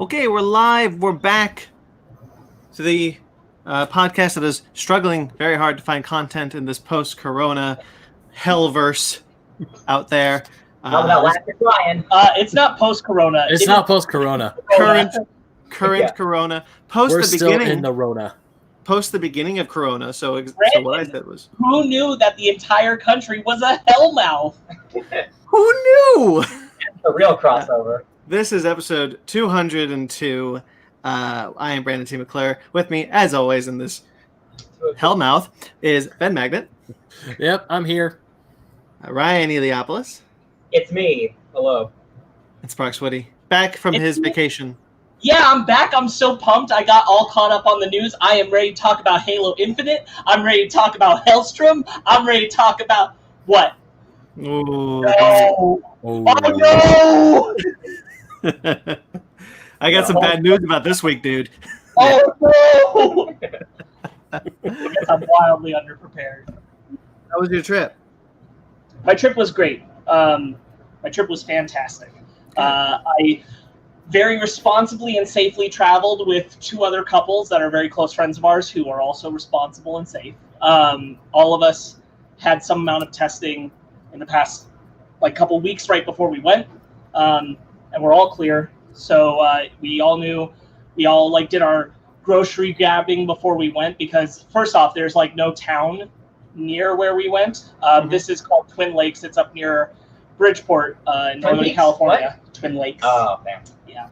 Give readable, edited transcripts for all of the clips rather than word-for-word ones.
Okay, we're live. We're back to the podcast that is struggling very hard to find content in this post-corona hellverse out there. How about laughter crying? It's not post-corona. It's not post-corona. Current Yeah. corona. Post We're the still beginning. in the Rona. Post the beginning of corona. So what I said was, Who knew that the entire country was a hellmouth? who knew? A real crossover. This is episode 202. I am Brandon T. McClure. With me, as always, in this hellmouth is Ben Magnet. Yep, I'm here. Ryan Eliopoulos. It's me. Hello. And Sparks Woody. Back from his vacation. Yeah, I'm back. I'm so pumped. I got all caught up on the news. I am ready to talk about Halo Infinite. I'm ready to talk about Hellstrom. I'm ready to talk about what? Ooh. Oh, Oh, no! I got some bad news about this week, dude. Oh no! I guess I'm wildly underprepared. How was your trip? My trip was great. My trip was fantastic. I very responsibly and safely traveled with two other couples that are very close friends of ours who are also responsible and safe. All of us had some amount of testing in the past couple weeks right before we went, and we're all clear. So we all knew, we all did our grocery grabbing before we went, because first off, there's no town near where we went. This is called Twin Lakes. It's up near Bridgeport in Northern California. What? Twin Lakes. Oh, man. Yeah.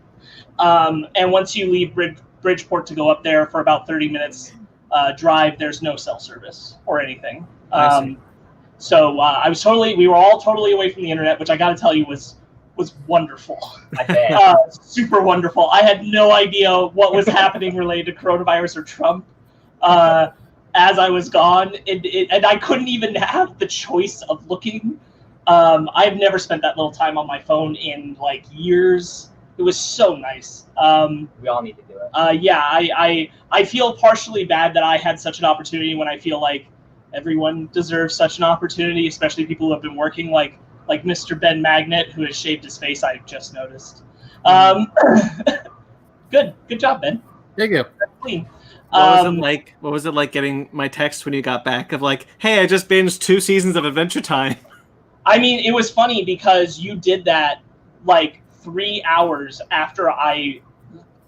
And once you leave Bridgeport to go up there for about 30 minutes drive, there's no cell service or anything. So we were all totally away from the internet, which I got to tell you was wonderful. I bet. Super wonderful. I had no idea what was happening related to coronavirus or Trump as I was gone, and I couldn't even have the choice of looking. I've never spent that little time on my phone in years. It was so nice. We all need to do it. Yeah, I feel partially bad that I had such an opportunity when I feel like everyone deserves such an opportunity, especially people who have been working, like Mr. Ben Magnet, who has shaved his face. I just noticed. Good job, Ben. Thank you. Clean. What was it like getting my text when you got back of hey, I just binged 2 seasons of Adventure Time? I mean, it was funny because you did that 3 hours after I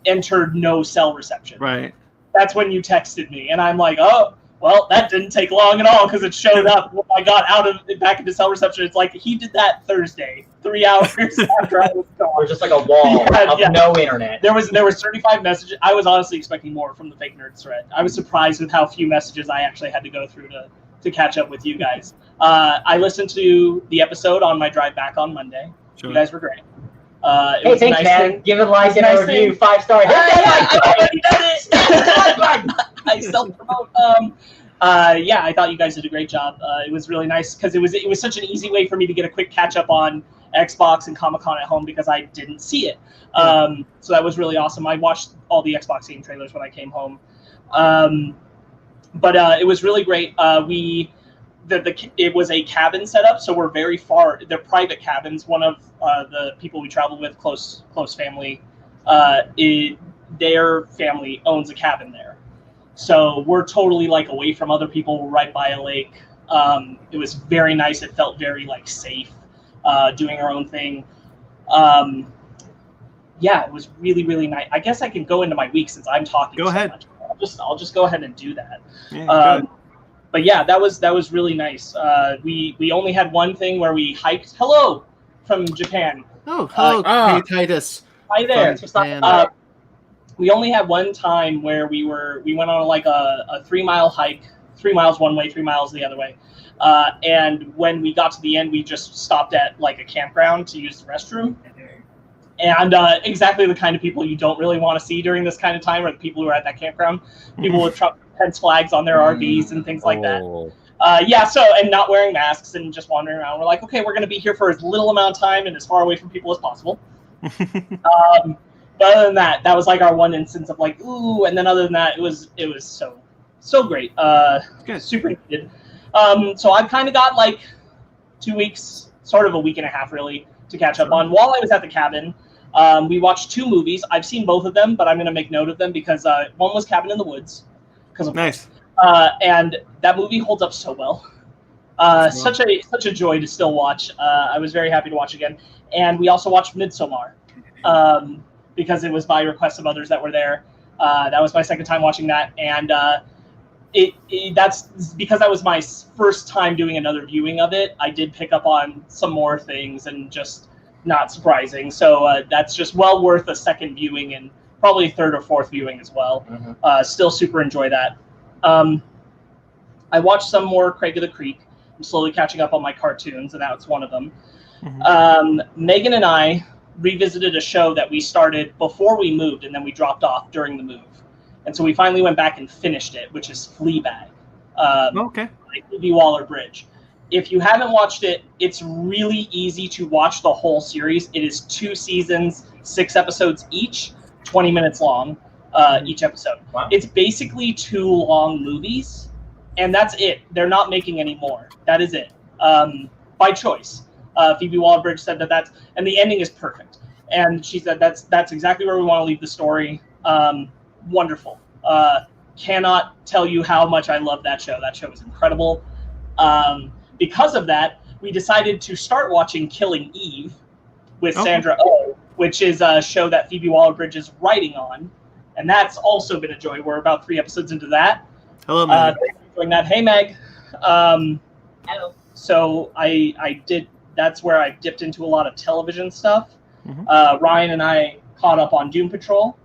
entered no cell reception. Right. That's when you texted me, and I'm like, oh, well, that didn't take long at all, because it showed up when I got back into cell reception. It's he did that Thursday, 3 hours after I was gone. We're just like a wall of no internet. There was 35 messages. I was honestly expecting more from the Fake Nerds thread. I was surprised with how few messages I actually had to go through to catch up with you guys. I listened to the episode on my drive back on Monday. Sure. You guys were great. Hey, thanks, man. Give it a like and a review. 5 stars. I already done it. I self-promote. Yeah, I thought you guys did a great job. It was really nice because it was such an easy way for me to get a quick catch up on Xbox and Comic-Con at home because I didn't see it. So that was really awesome. I watched all the Xbox game trailers when I came home. But it was really great. It was a cabin setup, so we're very far. They're private cabins. One of the people we traveled with, close family, their family owns a cabin there. So we're totally away from other people. We're right by a lake. It was very nice. It felt very safe, doing our own thing. Yeah, it was really, really nice. I guess I can go into my week since I'm talking. Go ahead. Much. I'll just go ahead and do that. Yeah, but yeah, that was really nice. We only had one thing where we hiked. Hello from Japan. Oh, hello, hey, Titus. Hi there. Japan. We only had one time where we went on a 3-mile hike, 3 miles one way, 3 miles the other way. And when we got to the end, we just stopped at a campground to use the restroom. And exactly the kind of people you don't really want to see during this kind of time are the people who are at that campground. People with Trump flags on their RVs and things like that. Yeah, and not wearing masks and just wandering around. We're like, okay, we're going to be here for as little amount of time and as far away from people as possible. But other than that, that was our one instance of ooh, and then other than that, it was so great. Good. Super needed. So I've kind of got 2 weeks, sort of a week and a half really, to catch up on. While I was at the cabin, We watched 2 movies. I've seen both of them, but I'm going to make note of them because one was Cabin in the Woods. Nice. And that movie holds up so well. Such a joy to still watch. I was very happy to watch again. And we also watched Midsommar because it was by request of others that were there. That was my second time watching that, and that's because that was my first time doing another viewing of it. I did pick up on some more things, and just not surprising. So that's just well worth a second viewing, and probably a third or fourth viewing as well. Still super enjoy that. I watched some more Craig of the Creek. I'm slowly catching up on my cartoons, and that's one of them. Megan and I revisited a show that we started before we moved, and then we dropped off during the move. And so we finally went back and finished it, which is Fleabag. Okay. By Phoebe Waller-Bridge. If you haven't watched it, it's really easy to watch the whole series. It is 2 seasons, 6 episodes each, 20 minutes long each episode. Wow. It's basically 2 long movies, and that's it. They're not making any more. That is it. By choice. Phoebe Waller-Bridge said that's, and the ending is perfect. And she said that's exactly where we want to leave the story. Wonderful. Cannot tell you how much I love that show. That show is incredible. Because of that, we decided to start watching Killing Eve with Sandra Oh, which is a show that Phoebe Waller-Bridge is writing on. And that's also been a joy. We're about 3 episodes into that. Hello, Meg. Doing that. Hey, Meg. Hello. So I did. That's where I dipped into a lot of television stuff. Ryan and I caught up on Doom Patrol.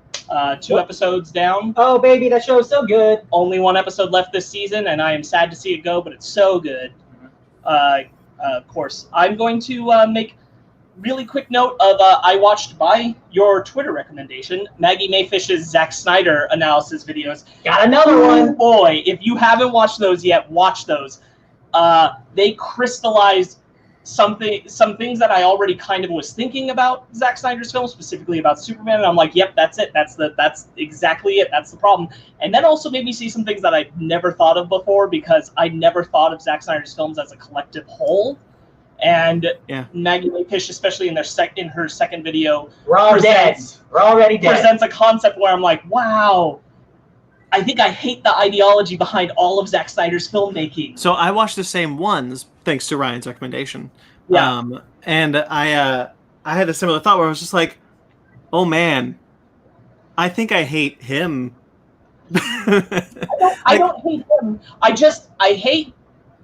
2 episodes down. Oh, baby, that show is so good. Only 1 episode left this season, and I am sad to see it go, but it's so good. Of course, I'm going to make really quick note of I watched by your Twitter recommendation, Maggie Mayfish's Zack Snyder analysis videos. Got another one. Boy, if you haven't watched those yet, watch those. They crystallized some things that I already kind of was thinking about Zack Snyder's film, specifically about Superman, and I'm like, yep, that's it. That's exactly it. That's the problem. And then also made me see some things that I never thought of before, because I never thought of Zack Snyder's films as a collective whole. And Maggie Mayfish, especially in her second video, we're all dead. We're already dead. Presents a concept where I'm like, wow, I think I hate the ideology behind all of Zack Snyder's filmmaking. So I watched the same ones thanks to Ryan's recommendation. Yeah. And I had a similar thought where I was just like, oh man, I think I hate him. I don't hate him.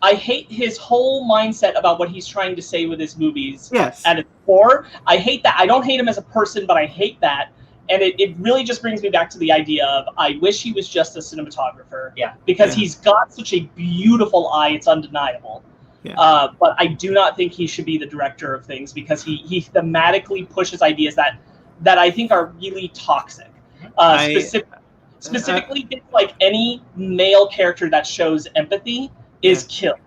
I hate his whole mindset about what he's trying to say with his movies. Yes. At its core. I hate that. I don't hate him as a person, but I hate that. And it really just brings me back to the idea of, I wish he was just a cinematographer. Yeah. Because he's got such a beautiful eye, it's undeniable. Yeah. But I do not think he should be the director of things, because he thematically pushes ideas that I think are really toxic. Specifically, it's like any male character that shows empathy is killed,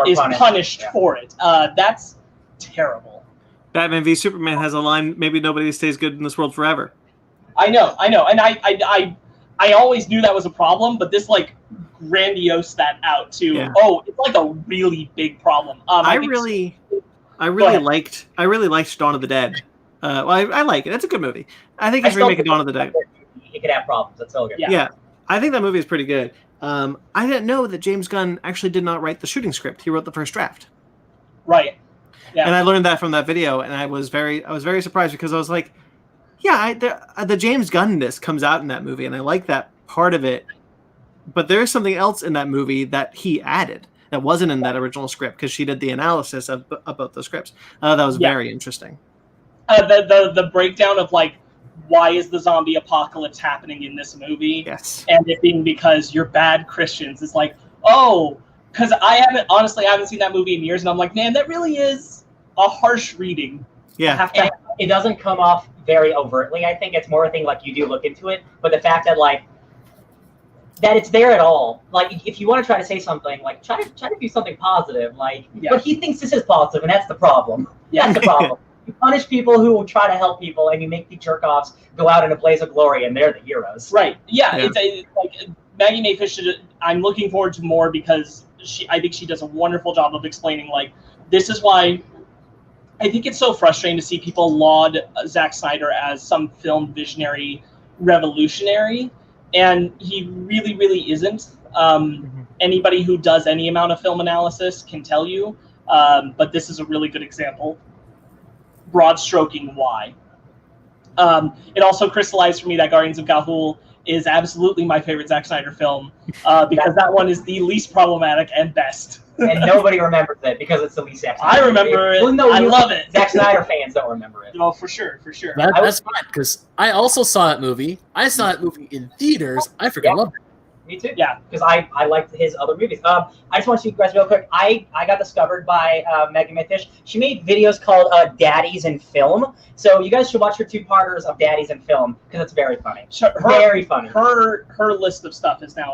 is punished for it. That's terrible. Batman v Superman has a line, maybe nobody stays good in this world forever. I know. And I always knew that was a problem, but this like grandiose that out to it's like a really big problem. I really liked Dawn of the Dead. Well, I like it. It's a good movie. I think it's remaking Dawn of the Dead. It could have problems. That's so good. Yeah. I think that movie is pretty good. I didn't know that James Gunn actually did not write the shooting script. He wrote the first draft. Right. Yeah. And I learned that from that video, and I was very surprised, because I was like, the James Gunn-ness comes out in that movie, and I like that part of it. But there is something else in that movie that he added that wasn't in that original script, because she did the analysis about the scripts. That was very interesting. The breakdown of like, why is the zombie apocalypse happening in this movie? Yes. And it being because you're bad Christians. It's like, oh, because I haven't seen that movie in years, and I'm like, man, that really is a harsh reading. Yeah. And it doesn't come off very overtly. I think it's more a thing like you do look into it, but the fact that like that it's there at all. Like if you want to try to say something, like try to do something positive. Like, but he thinks this is positive, and that's the problem. Yeah. That's the problem. You punish people who will try to help people, and you make the jerk-offs go out in a blaze of glory, and they're the heroes. Right. Yeah. It's like Maggie Mayfish. I'm looking forward to more, because I think she does a wonderful job of explaining, like, this is why I think it's so frustrating to see people laud Zack Snyder as some film visionary revolutionary, and he really, really isn't. Anybody who does any amount of film analysis can tell you, but this is a really good example. Broad stroking why. It also crystallized for me that Guardians of Ga'Hoole is absolutely my favorite Zack Snyder film, because that one is the least problematic and best. And nobody remembers it because it's the least Zack Snyder. I remember it. Well, no, I love it. Zack Snyder fans don't remember it. No, for sure, for sure. That's fine, because I also saw that movie. I saw that movie in theaters. I freaking loved it. Me too. Yeah, because I liked his other movies. I just want to see you guys real quick. I got discovered by Megan Mythish. She made videos called Daddies in Film. So you guys should watch her 2-parters of Daddies in Film because it's very funny. Very funny. Her list of stuff is now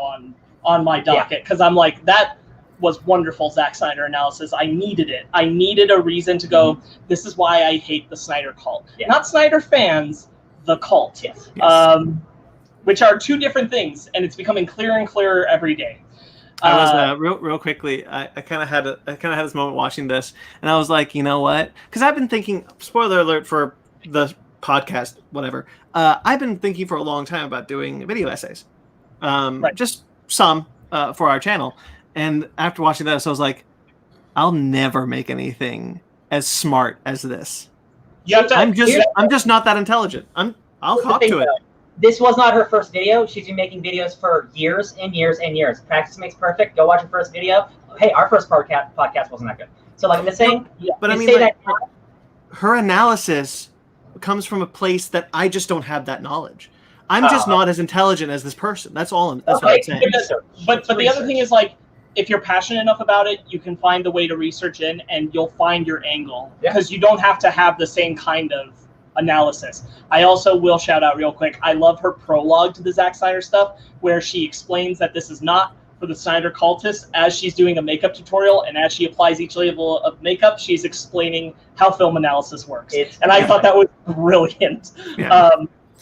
on my docket because I'm like, that was wonderful Zack Snyder analysis. I needed it. I needed a reason to go, this is why I hate the Snyder cult. Yeah. Not Snyder fans, the cult. Yes. Which are two different things, and it's becoming clearer and clearer every day. I was real quickly. I kind of had this moment watching this, and I was like, you know what? Because I've been thinking. Spoiler alert for the podcast, whatever. I've been thinking for a long time about doing video essays, just some for our channel. And after watching this, I was like, I'll never make anything as smart as this. I'm just not that intelligent. I'll hop to it. This was not her first video. She's been making videos for years and years and years. Practice makes perfect. Go watch her first video. Hey, our first podcast wasn't that good. So like I'm just saying, but I mean, like, her analysis comes from a place that I just don't have that knowledge. I'm just not as intelligent as this person. That's all. That's what I'm saying. But the other thing is, like, if you're passionate enough about it, you can find the way to research in, and you'll find your angle because you don't have to have the same kind of analysis. I also will shout out real quick. I love her prologue to the Zack Snyder stuff, where she explains that this is not for the Snyder cultists as she's doing a makeup tutorial, and as she applies each level of makeup, she's explaining how film analysis works. And I thought that was brilliant. Yeah.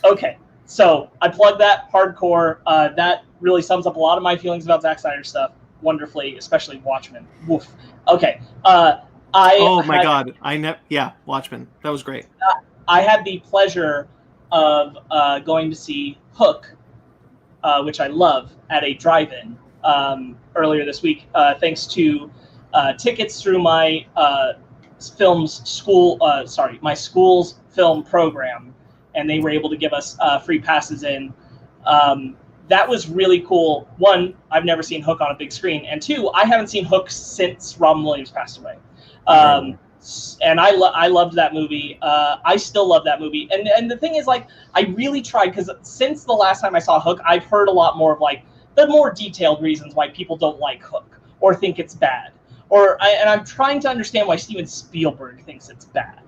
Okay, so I plugged that hardcore. That really sums up a lot of my feelings about Zack Snyder stuff wonderfully, especially Watchmen. Woof. Okay. God. Watchmen. That was great. I had the pleasure of going to see Hook, which I love, at a drive-in earlier this week, thanks to tickets through my my school's film program, and they were able to give us free passes in. That was really cool. One, I've never seen Hook on a big screen, and two, I haven't seen Hook since Robin Williams passed away. And I loved that movie. I still love that movie. And the thing is, like, I really tried, because since the last time I saw Hook, I've heard a lot more of, like, the more detailed reasons why people don't like Hook or think it's bad. And I'm trying to understand why Steven Spielberg thinks it's bad.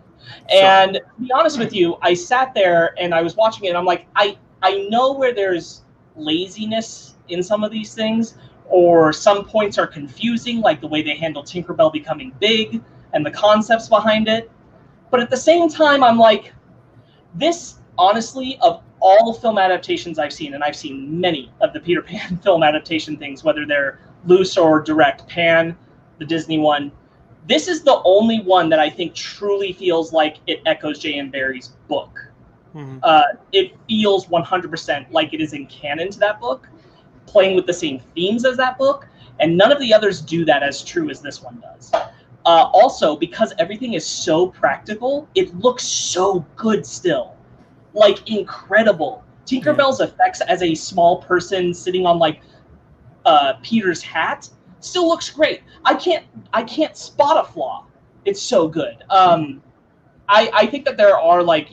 And to be honest with you, I sat there and I was watching it, and I'm like, I know where there's laziness in some of these things, or some points are confusing, like the way they handle Tinkerbell becoming big and the concepts behind it. But at the same time, I'm like, this, honestly, of all film adaptations I've seen, and I've seen many of the Peter Pan film adaptation things, whether they're loose or direct, Pan, the Disney one, this is the only one that I think truly feels like it echoes J.M. Barrie's book. Mm-hmm. It feels 100% like it is in canon to that book, playing with the same themes as that book, and none of the others do that as true as this one does. Also, because everything is so practical, it looks so good still. Like, incredible. Tinkerbell's effects as a small person sitting on, like, Peter's hat still looks great. I can't spot a flaw. It's so good. I think that there are, like,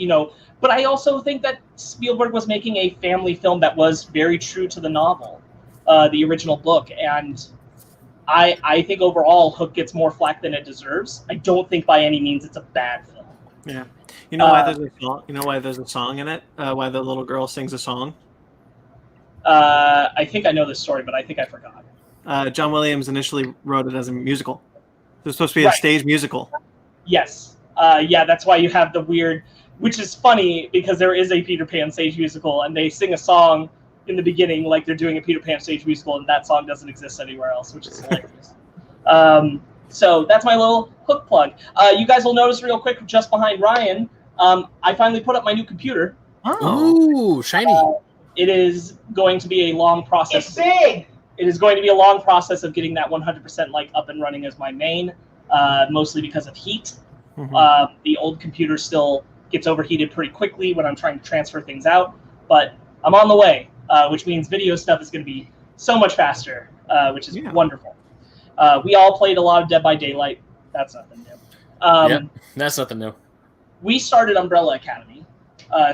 but I also think that Spielberg was making a family film that was very true to the novel, the original book, and I think overall Hook gets more flack than it deserves. I don't think by any means it's a bad film. Yeah. You know why there's a song? You know why there's a song in it? Why the little girl sings a song? I think I know this story, but I think I forgot. John Williams initially wrote it as a musical. It was supposed to be a stage musical. Yes. Yeah, that's why you have the weird, which is funny because there is a Peter Pan stage musical, and they sing a song in the beginning like they're doing a Peter Pan stage musical, and that song doesn't exist anywhere else, which is hilarious. So that's my little hook plug. You guys will notice real quick, just behind Ryan, I finally put up my new computer. Ooh, shiny. It is going to be a long process. It's big! It is going to be a long process of getting that 100% like up and running as my main, mostly because of heat. Mhm. The old computer still gets overheated pretty quickly when I'm trying to transfer things out, but I'm on the way, which means video stuff is going to be so much faster, which is wonderful. We all played a lot of Dead by Daylight. That's nothing new. That's nothing new. We started Umbrella Academy,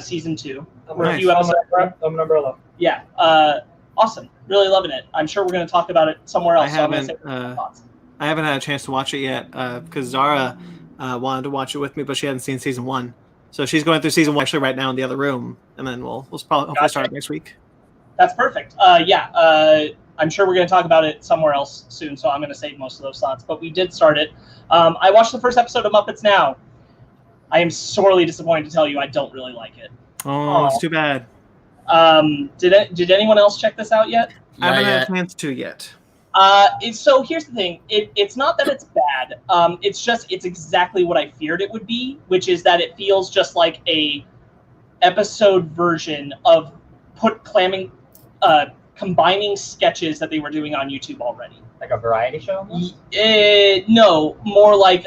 season 2. We're a few I'm episodes. an umbrella. Yeah, awesome. Really loving it. I'm sure we're going to talk about it somewhere else. I haven't had a chance to watch it yet because Zara wanted to watch it with me, but she hadn't seen season 1. So she's going through season 1 actually right now in the other room, and then we'll probably hopefully start next week. That's perfect. I'm sure we're going to talk about it somewhere else soon, so I'm going to save most of those thoughts. But we did start it. I watched the first episode of Muppets Now. I am sorely disappointed to tell you I don't really like it. Oh, it's too bad. Did anyone else check this out yet? I haven't had a chance to yet. So here's the thing. It's not that it's bad. It's exactly what I feared it would be, which is that it feels just like a episode version of combining sketches that they were doing on YouTube already. Like a variety show? No, more like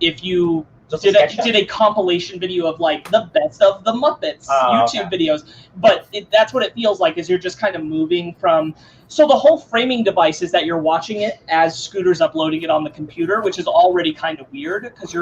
if you Just did a compilation video of like the best of the Muppets YouTube videos. But that's what it feels like, is you're just kind of moving from. So the whole framing device is that you're watching it as Scooter's uploading it on the computer, which is already kind of weird because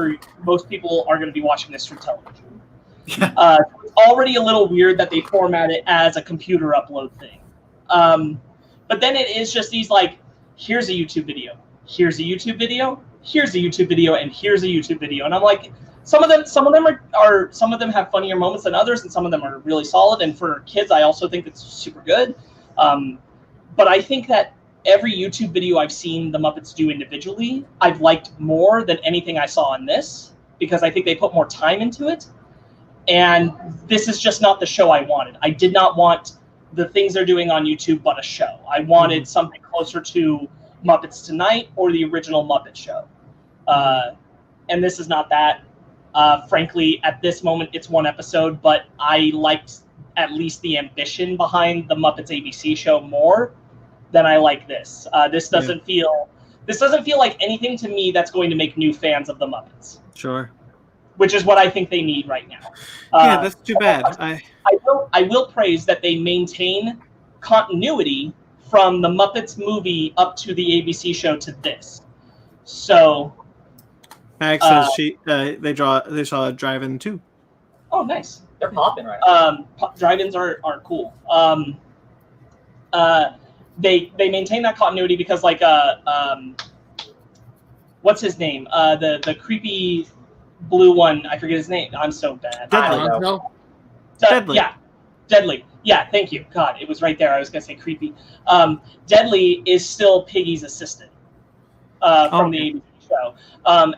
most people are going to be watching this through television. It's already a little weird that they format it as a computer upload thing. But then it is just these like, here's a YouTube video, here's a YouTube video, here's a YouTube video, and here's a YouTube video, and I'm like, some of them have funnier moments than others, and some of them are really solid. And for kids, I also think it's super good. But I think that every YouTube video I've seen the Muppets do individually, I've liked more than anything I saw in this, because I think they put more time into it. And this is just not the show I wanted. I did not want the things they're doing on YouTube but a show. I wanted something closer to Muppets Tonight or the original Muppet Show. And this is not that. Frankly, at this moment, it's one episode, but I liked at least the ambition behind the Muppets ABC show more than I like this. This doesn't feel like anything to me that's going to make new fans of the Muppets. Sure. Which is what I think they need right now. Yeah, that's too bad. I will praise that they maintain continuity from the Muppets movie up to the ABC show to this. So, Mag says they saw a drive-in too. Oh, nice. They're popping right now. Drive-ins are cool. They maintain that continuity because like what's his name? The creepy blue one. I forget his name. I'm so bad. Deadly. Yeah, Deadly. Yeah, thank you. God, it was right there. I was gonna say creepy. Deadly is still Piggy's assistant from the ABC show.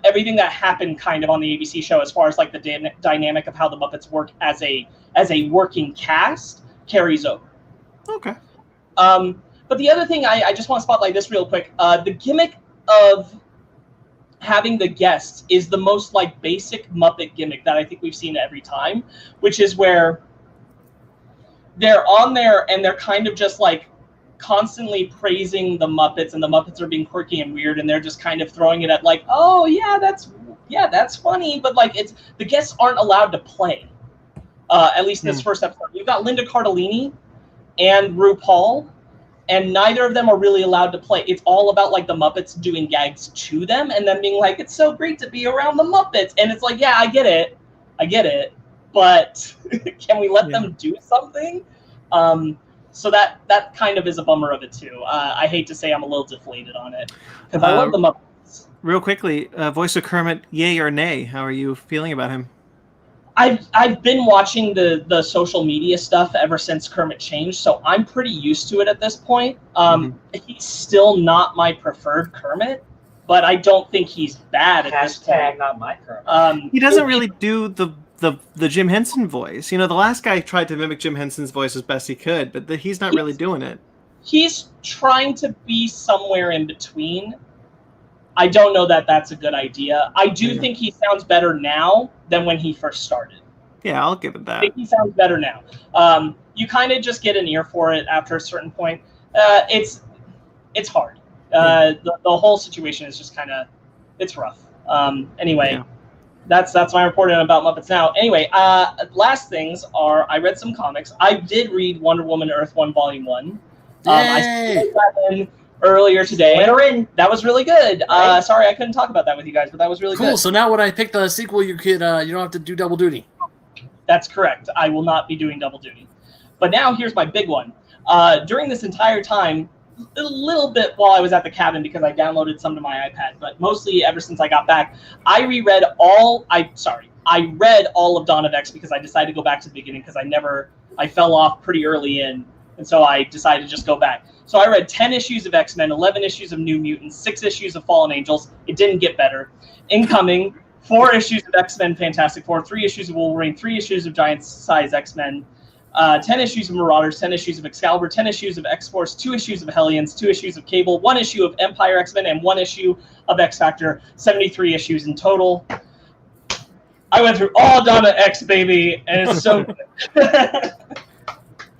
Everything that happened kind of on the ABC show, as far as like the dynamic of how the Muppets work as a working cast, carries over. Okay. But the other thing I just want to spotlight this real quick. The gimmick of having the guests is the most like basic Muppet gimmick that I think we've seen every time, which is where they're on there and they're kind of just like constantly praising the Muppets, and the Muppets are being quirky and weird, and they're just kind of throwing it at like, oh yeah, that's funny, but like the guests aren't allowed to play. At least this first episode, you've got Linda Cardellini and RuPaul, and neither of them are really allowed to play. It's all about like the Muppets doing gags to them and then being like, it's so great to be around the Muppets. And it's like, yeah, I get it, but can we let them do something? So that kind of is a bummer of it too. I hate to say I'm a little deflated on it because I love the Muppets. Real quickly, voice of Kermit, yay or nay? How are you feeling about him? I've been watching the social media stuff ever since Kermit changed, so I'm pretty used to it at this point. He's still not my preferred Kermit, but I don't think he's bad at this point. Not my Kermit. He doesn't really do the Jim Henson voice. You know, the last guy tried to mimic Jim Henson's voice as best he could, but he's not really doing it. He's trying to be somewhere in between. I don't know that that's a good idea. I do think he sounds better now than when he first started. Yeah, I'll give it that. I think he sounds better now. You kind of just get an ear for it after a certain point. It's hard. The whole situation is just kind of, it's rough. Anyway, that's my reporting about Muppets Now. Anyway, last things are, I read some comics. I did read Wonder Woman Earth 1 Volume 1. I started that in earlier today. That was really good. Right. Sorry I couldn't talk about that with you guys, but that was really good. Cool, so now when I pick the sequel, you don't have to do double duty. That's correct. I will not be doing double duty. But now here's my big one. During this entire time, a little bit while I was at the cabin because I downloaded some to my iPad, but mostly ever since I got back, I read all of Dawn of X because I decided to go back to the beginning because I fell off pretty early in, and so I decided to just go back. So I read 10 issues of X-Men, 11 issues of New Mutants, 6 issues of Fallen Angels. It didn't get better. Incoming, 4 issues of X-Men Fantastic Four, 3 issues of Wolverine, 3 issues of Giant-Size X-Men, 10 issues of Marauders, 10 issues of Excalibur, 10 issues of X-Force, 2 issues of Hellions, 2 issues of Cable, 1 issue of Empire X-Men, and 1 issue of X-Factor, 73 issues in total. I went through all Dawn of X, baby, and it's so good.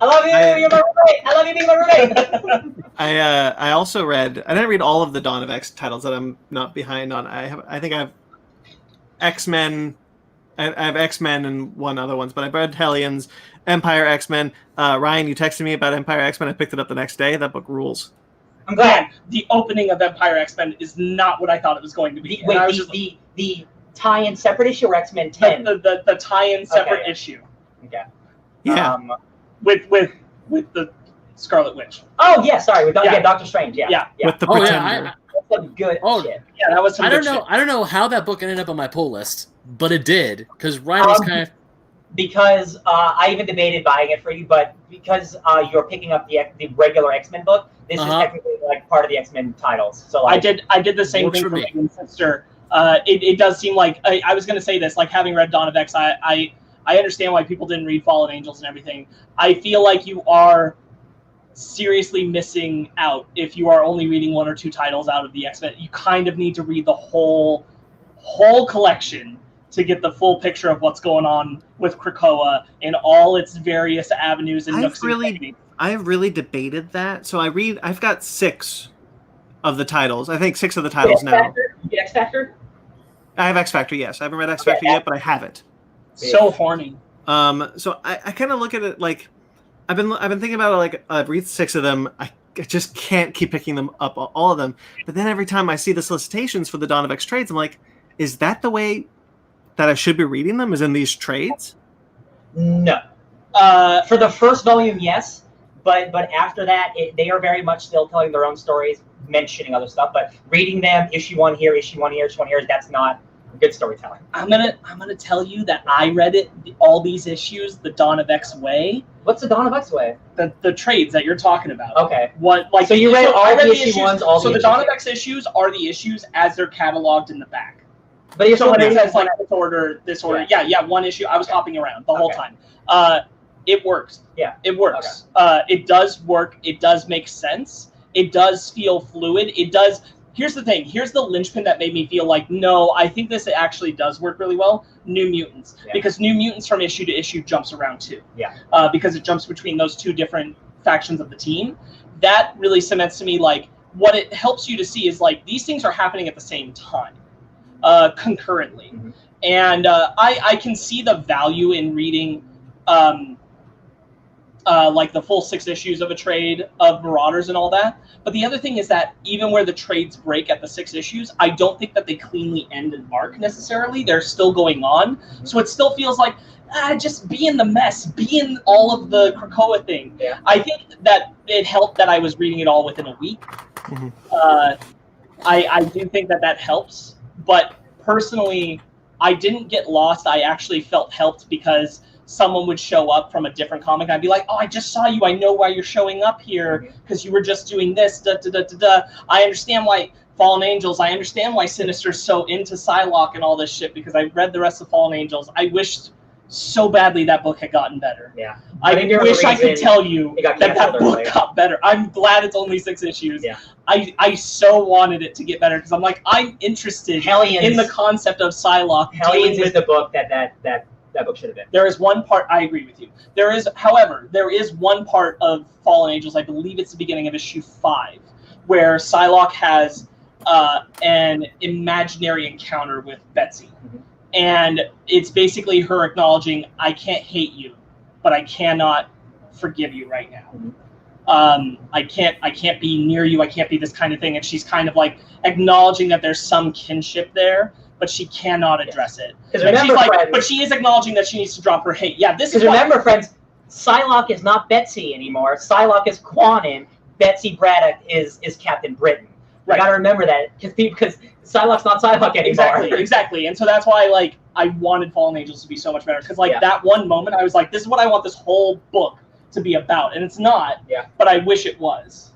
I love you, you're my roommate. I love you being my roommate. I also read, I didn't read all of the Dawn of X titles that I'm not behind on. I think I have X-Men, I have X-Men and one other ones, but I read Hellions, Empire X-Men. Ryan, you texted me about Empire X-Men. I picked it up the next day. That book rules. I'm glad. The opening of Empire X-Men is not what I thought it was going to be. The tie-in separate issue or X-Men 10? The tie-in separate issue. Okay. Yeah. With the Scarlet Witch. Oh yeah, sorry. With Doctor Strange. Yeah. With the Pretender. That's some good shit. Yeah, that was some good shit. I don't know how that book ended up on my pull list, but it did because Ryan was kind of. Because I even debated buying it for you, but because you're picking up the regular X-Men book, this is technically like part of the X-Men titles. So like, I did the same thing for Megan's sister. It does seem like I was going to say this, like having read Dawn of X, I understand why people didn't read Fallen Angels and everything. I feel like you are seriously missing out if you are only reading 1 or 2 titles out of the X-Men. You kind of need to read the whole collection to get the full picture of what's going on with Krakoa in all its various avenues and nooks and crannies. I've really debated that. So I've got 6 of the titles. I think 6 of the titles now. X-Factor? I have X-Factor, yes. I haven't read X-Factor yet, but I have it. So horny. So I kind of look at it like I've been thinking about it like I've read 6 of them. I just can't keep picking them up, all of them. But then every time I see the solicitations for the Dawn of X trades, I'm like, is that the way that I should be reading them? Is in these trades? No. For the first volume, yes. But after that, they are very much still telling their own stories, mentioning other stuff. But reading them, issue 1 here, issue 1 here, issue 1 here, that's not good storytelling. I'm gonna tell you that I read all these issues the Dawn of X way. What's the Dawn of X way? The trades that you're talking about. Okay. So you read all the issue 1s, all so the Dawn of X issues are the issues as they're cataloged in the back. But so when it says like this order, yeah, 1 issue, I was hopping around the whole time. It works. Yeah. It works. Okay. It does work. It does make sense. It does feel fluid. It does. Here's the thing. Here's the linchpin that made me feel like, no, I think this actually does work really well. New Mutants. Yeah. Because New Mutants from issue to issue jumps around too. Yeah. Because it jumps between those 2 different factions of the team. That really cements to me like what it helps you to see is like these things are happening at the same time, concurrently. Mm-hmm. And I can see the value in reading like the full 6 issues of a trade of Marauders and all that. But the other thing is that even where the trades break at the 6 issues, I don't think that they cleanly end and mark necessarily. They're still going on. Mm-hmm. So it still feels like, just be in the mess, be in all of the Krakoa thing. Yeah. I think that it helped that I was reading it all within a week. Mm-hmm. I do think that helps. But personally, I didn't get lost. I actually felt helped because someone would show up from a different comic. I'd be like, oh, I just saw you. I know why you're showing up here because you were just doing this. I understand why Fallen Angels. I understand why Sinister's so into Psylocke and all this shit because I read the rest of Fallen Angels. I wished so badly that book had gotten better. Yeah. I think wish I could tell you it got that canceled book earlier. got better. I'm glad it's only 6 issues. Yeah. I so wanted it to get better because I'm like, I'm interested Hellions, in the concept of Psylocke. Hellions is the book that book should have been. There is one part, I agree with you. However, there is one part of Fallen Angels, I believe it's the beginning of issue 5, where Psylocke has an imaginary encounter with Betsy. Mm-hmm. And it's basically her acknowledging, I can't hate you, but I cannot forgive you right now. Mm-hmm. I can't be near you, I can't be this kind of thing. And she's kind of like acknowledging that there's some kinship there, but she cannot address it. Because And remember, she's like, friends, but she is acknowledging that she needs to drop her hate. Yeah, this is remember, friends, Psylocke is not Betsy anymore. Psylocke is Quanon. Betsy Braddock is Captain Britain. You gotta remember that because Psylocke's not Psylocke anymore. Exactly. And so that's why I wanted Fallen Angels to be so much better because that one moment I was like, this is what I want this whole book to be about, and it's not. Yeah. But I wish it was.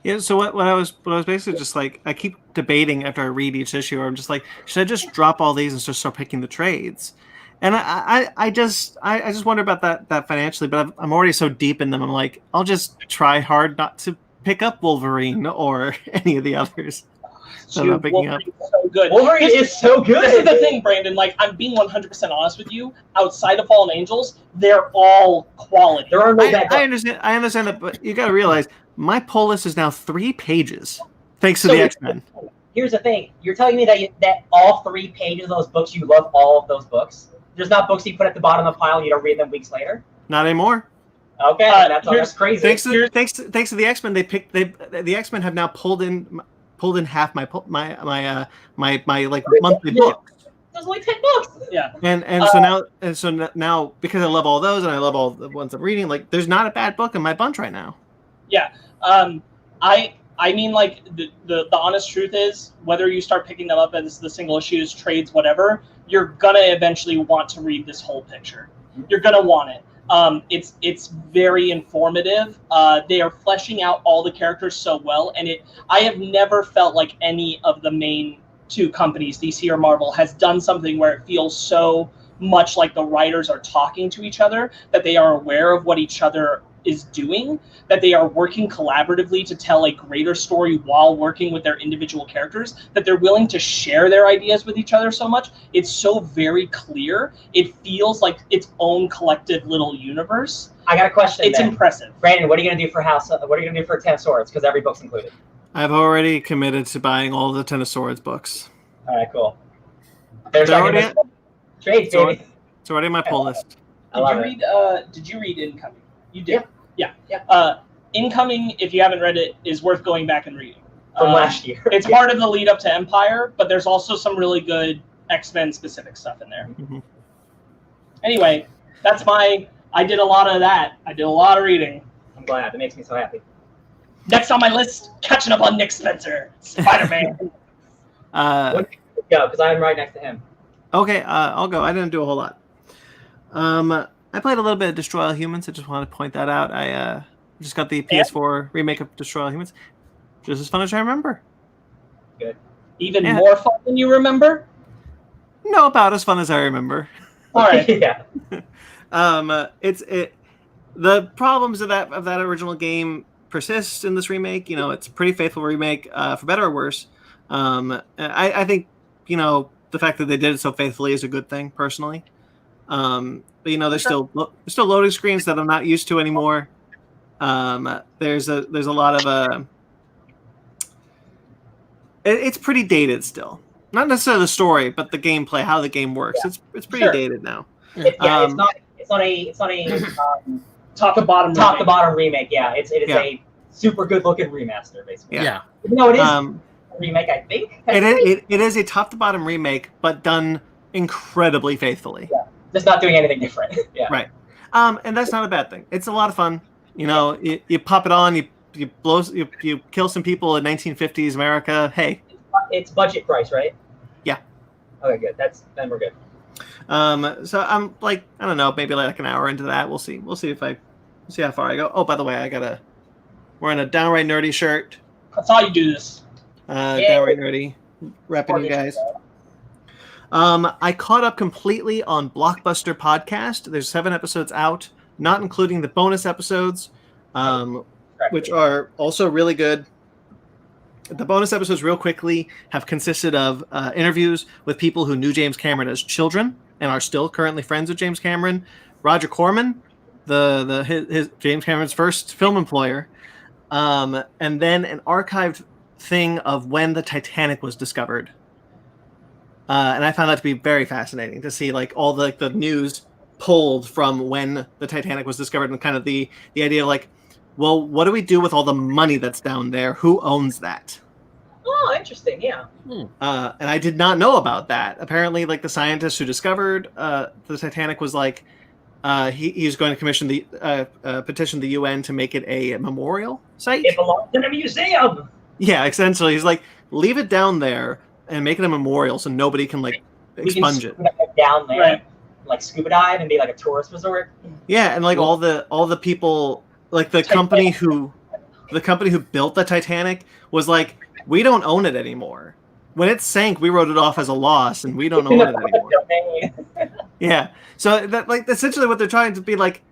Yeah. So what I was basically just like, I keep debating after I read each issue, or I'm just like, should I just drop all these and just start picking the trades? And I just wonder about that financially, but I'm already so deep in them. I'm like, I'll just try hard not to pick up Wolverine or any of the others. So I'm picking up. So good. Wolverine is so good. This is the thing, Brandon. Like, I'm being 100% honest with you. Outside of Fallen Angels, they're all quality. There are no bad books. I understand that, but you got to realize my pull list is now 3 pages, thanks to the X-Men. Here's the thing: you're telling me that all 3 pages of those books, you love all of those books. There's not books you put at the bottom of the pile and you don't read them weeks later. Not anymore. Okay, that's crazy. Thanks to the X-Men, the X-Men have now pulled in half my like monthly books. There's only 10 books. Yeah. So now because I love all those and I love all the ones I'm reading, like there's not a bad book in my bunch right now. Yeah. I mean, like, the honest truth is, whether you start picking them up as the single issues, trades, whatever, you're gonna eventually want to read this whole picture. You're gonna want it. It's very informative. They are fleshing out all the characters so well, and I have never felt like any of the main 2 companies, DC or Marvel, has done something where it feels so much like the writers are talking to each other, that they are aware of what each other is doing, that they are working collaboratively to tell a greater story while working with their individual characters, that they're willing to share their ideas with each other so much. It's so very clear. It feels like its own collective little universe. I got a question. It's impressive. Brandon, what are you gonna do for House? What are you gonna do for Ten of Swords? Because every book's included. I've already committed to buying all the Ten of Swords books. All right, cool. There's trades, baby. It's already on my pull list. Did you read Incoming? You did. Yeah. Incoming, if you haven't read it, is worth going back and reading. From last year. It's part of the lead up to Empire, but there's also some really good X-Men specific stuff in there. Mm-hmm. Anyway, I did a lot of that. I did a lot of reading. I'm glad. It makes me so happy. Next on my list, catching up on Nick Spencer, Spider-Man. Go, because I'm right next to him. Okay, I'll go. I didn't do a whole lot. I played a little bit of Destroy All Humans. I just want to point that out. I just got the PS4 remake of Destroy All Humans. Just as fun as I remember. Good. Even more fun than you remember? No, about as fun as I remember. All right. Yeah. The problems of that original game persist in this remake. You know, it's a pretty faithful remake, for better or worse. I think, you know, the fact that they did it so faithfully is a good thing, personally. But you know, there's still loading screens that I'm not used to anymore. There's a lot of it's pretty dated still. Not necessarily the story, but the gameplay, how the game works. Yeah. It's pretty dated now. It's not a top to bottom remake. Yeah, it is a super good looking remaster, basically. Yeah. No, it is a remake, I think. It is a top to bottom remake, but done incredibly faithfully. Yeah. Just not doing anything different. Yeah. Right. And that's not a bad thing. It's a lot of fun. You know, you pop it on, you kill some people in 1950s America. Hey. It's budget price, right? Yeah. Okay, good. Then we're good. So I'm like, I don't know, maybe like an hour into that. We'll see how far I go. Oh, by the way, wearing a downright nerdy shirt. That's how you do this. Downright nerdy. Repping you guys. I caught up completely on Blockbuster Podcast. There's 7 episodes out, not including the bonus episodes, which are also really good. The bonus episodes, real quickly, have consisted of interviews with people who knew James Cameron as children and are still currently friends with James Cameron. Roger Corman, his James Cameron's first film employer, and then an archived thing of when the Titanic was discovered. And I found that to be very fascinating to see like all the news pulled from when the Titanic was discovered, and kind of the idea of like, well, what do we do with all the money that's down there? Who owns that? Oh, interesting. Yeah. And I did not know about that. Apparently, like the scientist who discovered the Titanic was like, he's going to commission petition the UN to make it a memorial site. It belongs in a museum. Yeah, essentially, he's like, leave it down there and make it a memorial so nobody can like expunge it down there, right. Like scuba dive and be like a tourist resort. Yeah, and like all the people, like the company who built the Titanic was like, we don't own it anymore. When it sank, we wrote it off as a loss, and we don't own it anymore. Yeah, so that like essentially what they're trying to be like,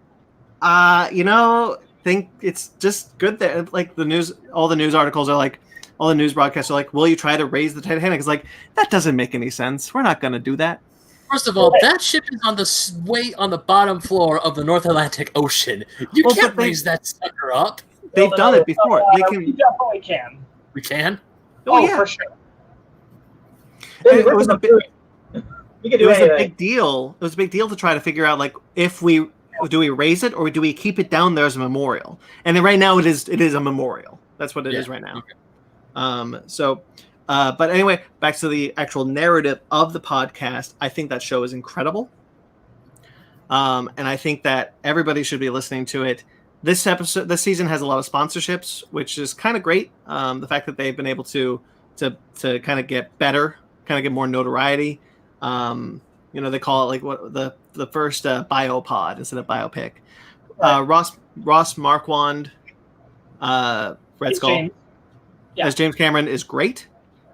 think it's just good there. Like the news, all the news articles are like, all the news broadcasts are like, will you try to raise the Titanic? It's like, that doesn't make any sense. We're not going to do that. First of all, that ship is on the way on the bottom floor of the North Atlantic Ocean. You can't raise that sucker up. They've done it before. We definitely can. We can? Oh, yeah. For sure. It was a big deal. It was a big deal to try to figure out, like, do we raise it or do we keep it down there as a memorial? And then right now it is a memorial. That's what it is right now. Okay. But anyway, back to the actual narrative of the podcast. I think that show is incredible. And I think that everybody should be listening to it. This season has a lot of sponsorships, which is kind of great. The fact that they've been able to kind of get better, kind of get more notoriety. They call it like what the first biopod instead of biopic. Ross Marquand, Red Skull, as James Cameron is great.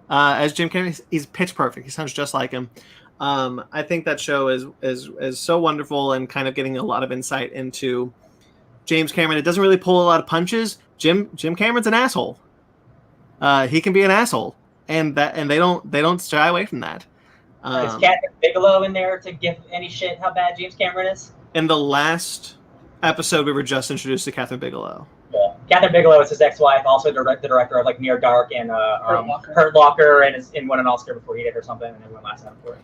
As Jim Cameron, he's pitch perfect. He sounds just like him. I think that show is so wonderful and kind of getting a lot of insight into James Cameron. It doesn't really pull a lot of punches. Jim Cameron's an asshole. He can be an asshole, and they don't shy away from that. Is Catherine Bigelow in there to give any shit how bad James Cameron is? In the last episode, we were just introduced to Catherine Bigelow. Yeah. Catherine Bigelow is his ex-wife, also the director of like Near Dark and Hurt Locker, and won an Oscar before he did or something, and everyone laughs at him for it.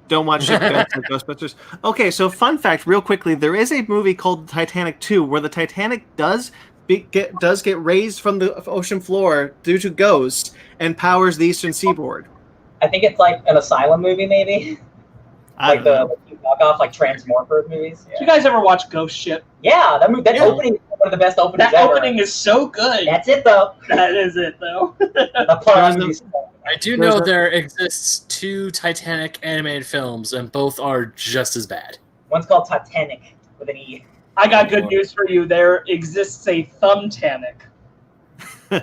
Don't watch Ghostbusters. Okay, so fun fact, real quickly, there is a movie called Titanic 2 where the Titanic does get raised from the ocean floor due to ghosts and powers the eastern seaboard. I think it's like an asylum movie, maybe. Like the knockoff, like Transmorphers movies. Yeah. Did you guys ever watch Ghost Ship? Yeah, that opening is one of the best openings ever. That opening is so good. That's it, though. That is it, though. I do know there exists 2 Titanic animated films, and both are just as bad. One's called Titanic with an E. I got good news for you. There exists a Thumbtanic. Okay,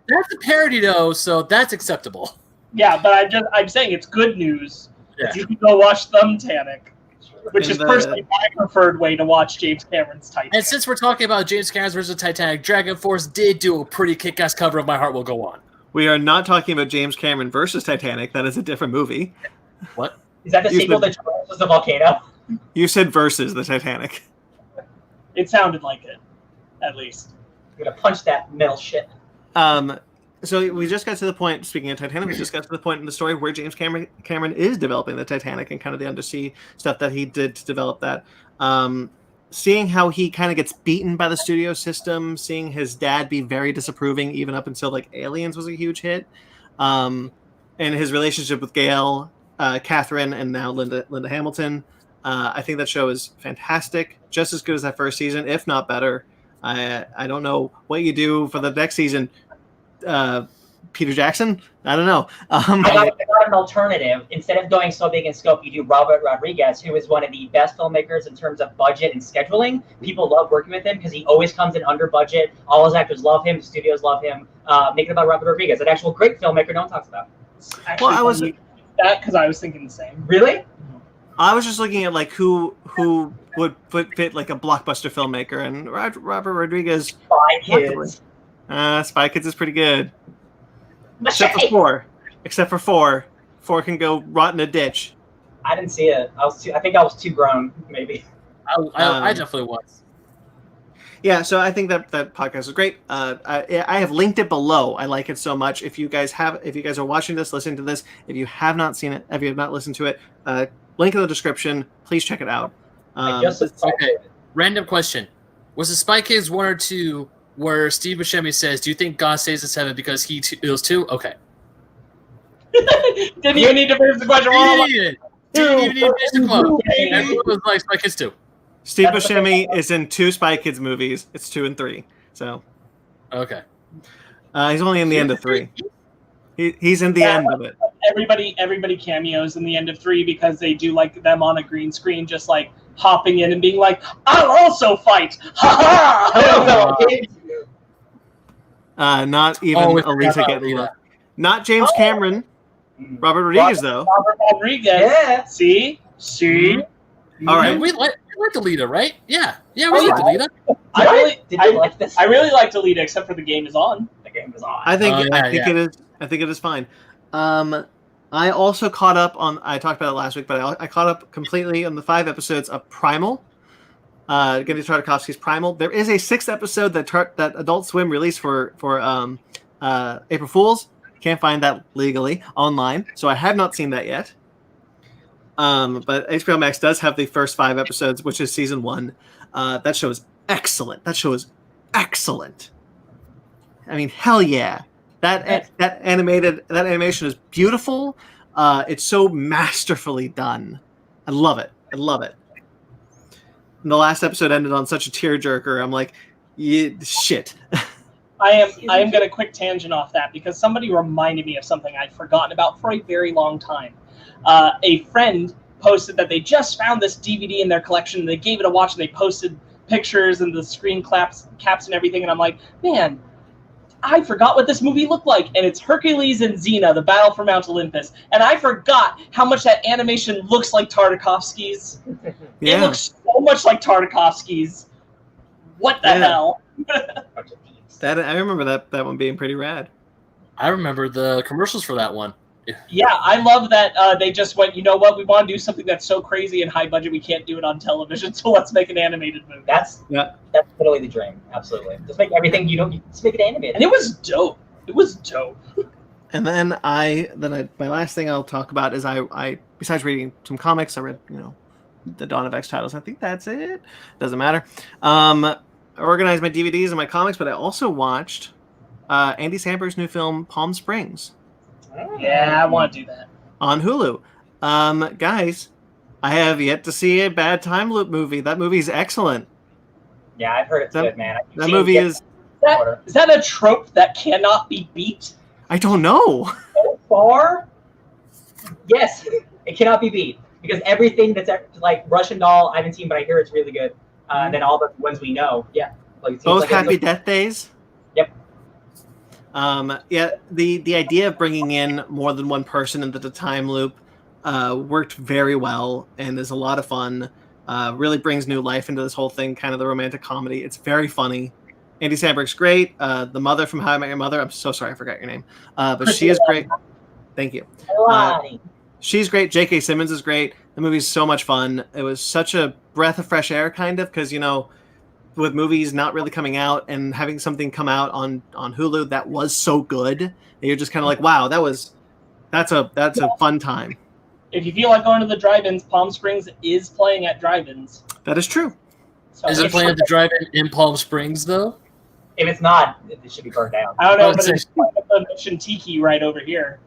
that's a parody though, so that's acceptable. Yeah, but I'm saying it's good news. Yeah. You can go watch Thumbtanic, which is personally my preferred way to watch James Cameron's Titanic. And since we're talking about James Cameron versus Titanic, Dragon Force did do a pretty kick-ass cover of My Heart Will Go On. We are not talking about James Cameron versus Titanic. That is a different movie. What? Is that the sequel to Troy versus the Volcano? You said versus the Titanic. It sounded like it, at least. I'm gonna punch that metal shit. So we just got to the point, speaking of Titanic, we just got to the point in the story where James Cameron is developing the Titanic and kind of the undersea stuff that he did to develop that. Seeing how he kind of gets beaten by the studio system, seeing his dad be very disapproving even up until like Aliens was a huge hit, and his relationship with Gail, Catherine, and now Linda Hamilton. I think that show is fantastic, just as good as that first season, if not better. I don't know what you do for the next season. Peter Jackson? I don't know. I got an alternative. Instead of going so big in scope, you do Robert Rodriguez, who is one of the best filmmakers in terms of budget and scheduling. People love working with him because he always comes in under budget. All his actors love him. The studios love him. Make it about Robert Rodriguez, an actual great filmmaker no one talks about. Well, that because I was thinking the same. Really? I was just looking at like who would fit like a blockbuster filmmaker, and Robert Rodriguez. Spy Kids. Spy Kids is pretty good. Except for 4. Except for 4. 4 can go rot in a ditch. I didn't see it. I think I was too grown, maybe. I definitely was. Yeah, so I think that podcast is great. I have linked it below. I like it so much. If you guys are watching this, listening to this, if you have not seen it, if you have not listened to it, link in the description. Please check it out. Okay. Random question: was it Spy Kids 1 or 2 where Steve Buscemi says, "Do you think God stays in heaven because he it was 2?" Okay. Didn't even need to finish the question. Didn't even need to finish the quote. Everyone was like, Spy Kids 2. Steve Buscemi is in 2 Spy Kids movies. It's 2 and 3. So. Okay. He's only in the end of 3. He's in the end of it. Everybody cameos in the end of 3 because they do like them on a green screen, just like hopping in and being like, "I'll also fight!" Ha ha! Not even Elisa getting look. Not James Cameron. Robert Rodriguez though. Robert Rodriguez. Yeah. See. All right. We like Alita, right? Yeah, we like Alita. Did you like this? I really liked Alita, except for the game is on. The game is on. I think it is. I think it is fine. I also caught up on. I talked about it last week, but I caught up completely on the 5 episodes of Primal. Genndy Tartakovsky's Primal. There is a 6th episode that Adult Swim released for April Fools. Can't find that legally online, so I have not seen that yet. But HBO Max does have the first 5 episodes, which is season 1. That show is excellent. I mean, hell yeah! That animation is beautiful. It's so masterfully done. I love it. And the last episode ended on such a tearjerker. I'm like, shit. I am going to quick tangent off that because somebody reminded me of something I'd forgotten about for a very long time. A friend posted that they just found this DVD in their collection. And they gave it a watch and they posted pictures and the screen caps and everything. And I'm like, man, I forgot what this movie looked like. And it's Hercules and Xena, the Battle for Mount Olympus. And I forgot how much that animation looks like Tartakovsky's. Yeah. It looks so much like Tartakovsky's. What the hell? I remember that one being pretty rad. I remember the commercials for that one. Yeah, I love that they just went, you know what, we want to do something that's so crazy and high budget we can't do it on television, so let's make an animated movie. That's literally the dream. Absolutely. Just make everything just make it animated. And it was dope. And then my last thing I'll talk about is I besides reading some comics, I read, the Dawn of X titles. I think that's it. Doesn't matter. I organized my DVDs and my comics, but I also watched Andy Samberg's new film Palm Springs. Yeah, I want to do that. On Hulu. Guys, I have yet to see a bad time loop movie. That movie's excellent. Yeah, I've heard it's good, man. That movie is that a trope that cannot be beat? I don't know. So far, yes, it cannot be beat. Because everything that's like Russian Doll, I haven't seen, but I hear it's really good. And then all the ones we know, Both Happy Death Days? Yep. The idea of bringing in more than one person into the time loop worked very well and is a lot of fun. Really brings new life into this whole thing, kind of the romantic comedy. It's very funny. Andy Samberg's great. The mother from How I Met Your Mother. I'm so sorry I forgot your name. But she is great. Thank you. She's great. J.K. Simmons is great. The movie's so much fun. It was such a breath of fresh air, kind of, because, with movies not really coming out and having something come out on Hulu that was so good, that you're just kind of like, wow, that's a fun time. If you feel like going to the drive-ins, Palm Springs is playing at drive-ins. That is true. So is it playing at the drive-in in Palm Springs, though? If it's not, it should be burned down. I don't know, but it's the Mission Tiki right over here.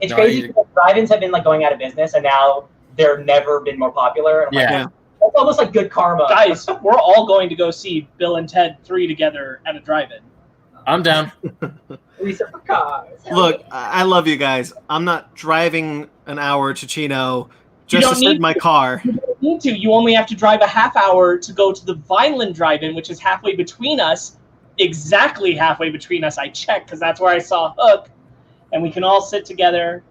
It's crazy because drive-ins have been going out of business, and now they're never been more popular. And it's almost like good karma. Guys, we're all going to go see Bill and Ted 3 together at a drive-in. I'm down. Reset for cars. Look, I love you guys. I'm not driving an hour to Chino just to sit in my car. You don't need to. You only have to drive a half hour to go to the Vineland drive-in, which is halfway between us. Exactly halfway between us. I checked because that's where I saw Hook. And we can all sit together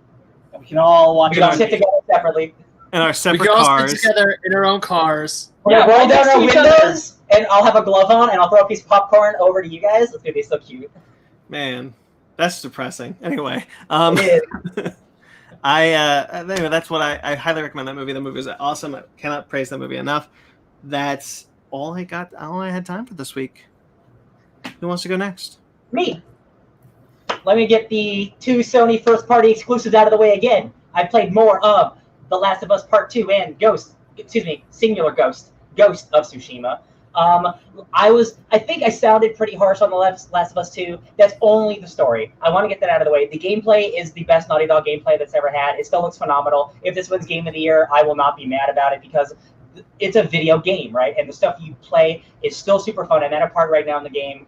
We can all watch We it can all on sit together separately. in our We separate can all cars. sit together in our own cars. We're gonna Yeah, roll right down next our to each other. windows, and I'll have a glove on, and I'll throw a piece of popcorn over to you guys. It's gonna be so cute. Man, that's depressing. Anyway, It is. anyway, that's what I highly recommend that movie. The movie is awesome. I cannot praise that movie enough. That's all I got. All I had time for this week. Who wants to go next? Me. Let me get the 2 Sony first-party exclusives out of the way again. I played more of The Last of Us Part 2 and Singular Ghost of Tsushima. I think I sounded pretty harsh on The Last of Us 2. That's only the story. I want to get that out of the way. The gameplay is the best Naughty Dog gameplay that's ever had. It still looks phenomenal. If this wins Game of the Year, I will not be mad about it because it's a video game, right? And the stuff you play is still super fun. I'm at a part right now in the game.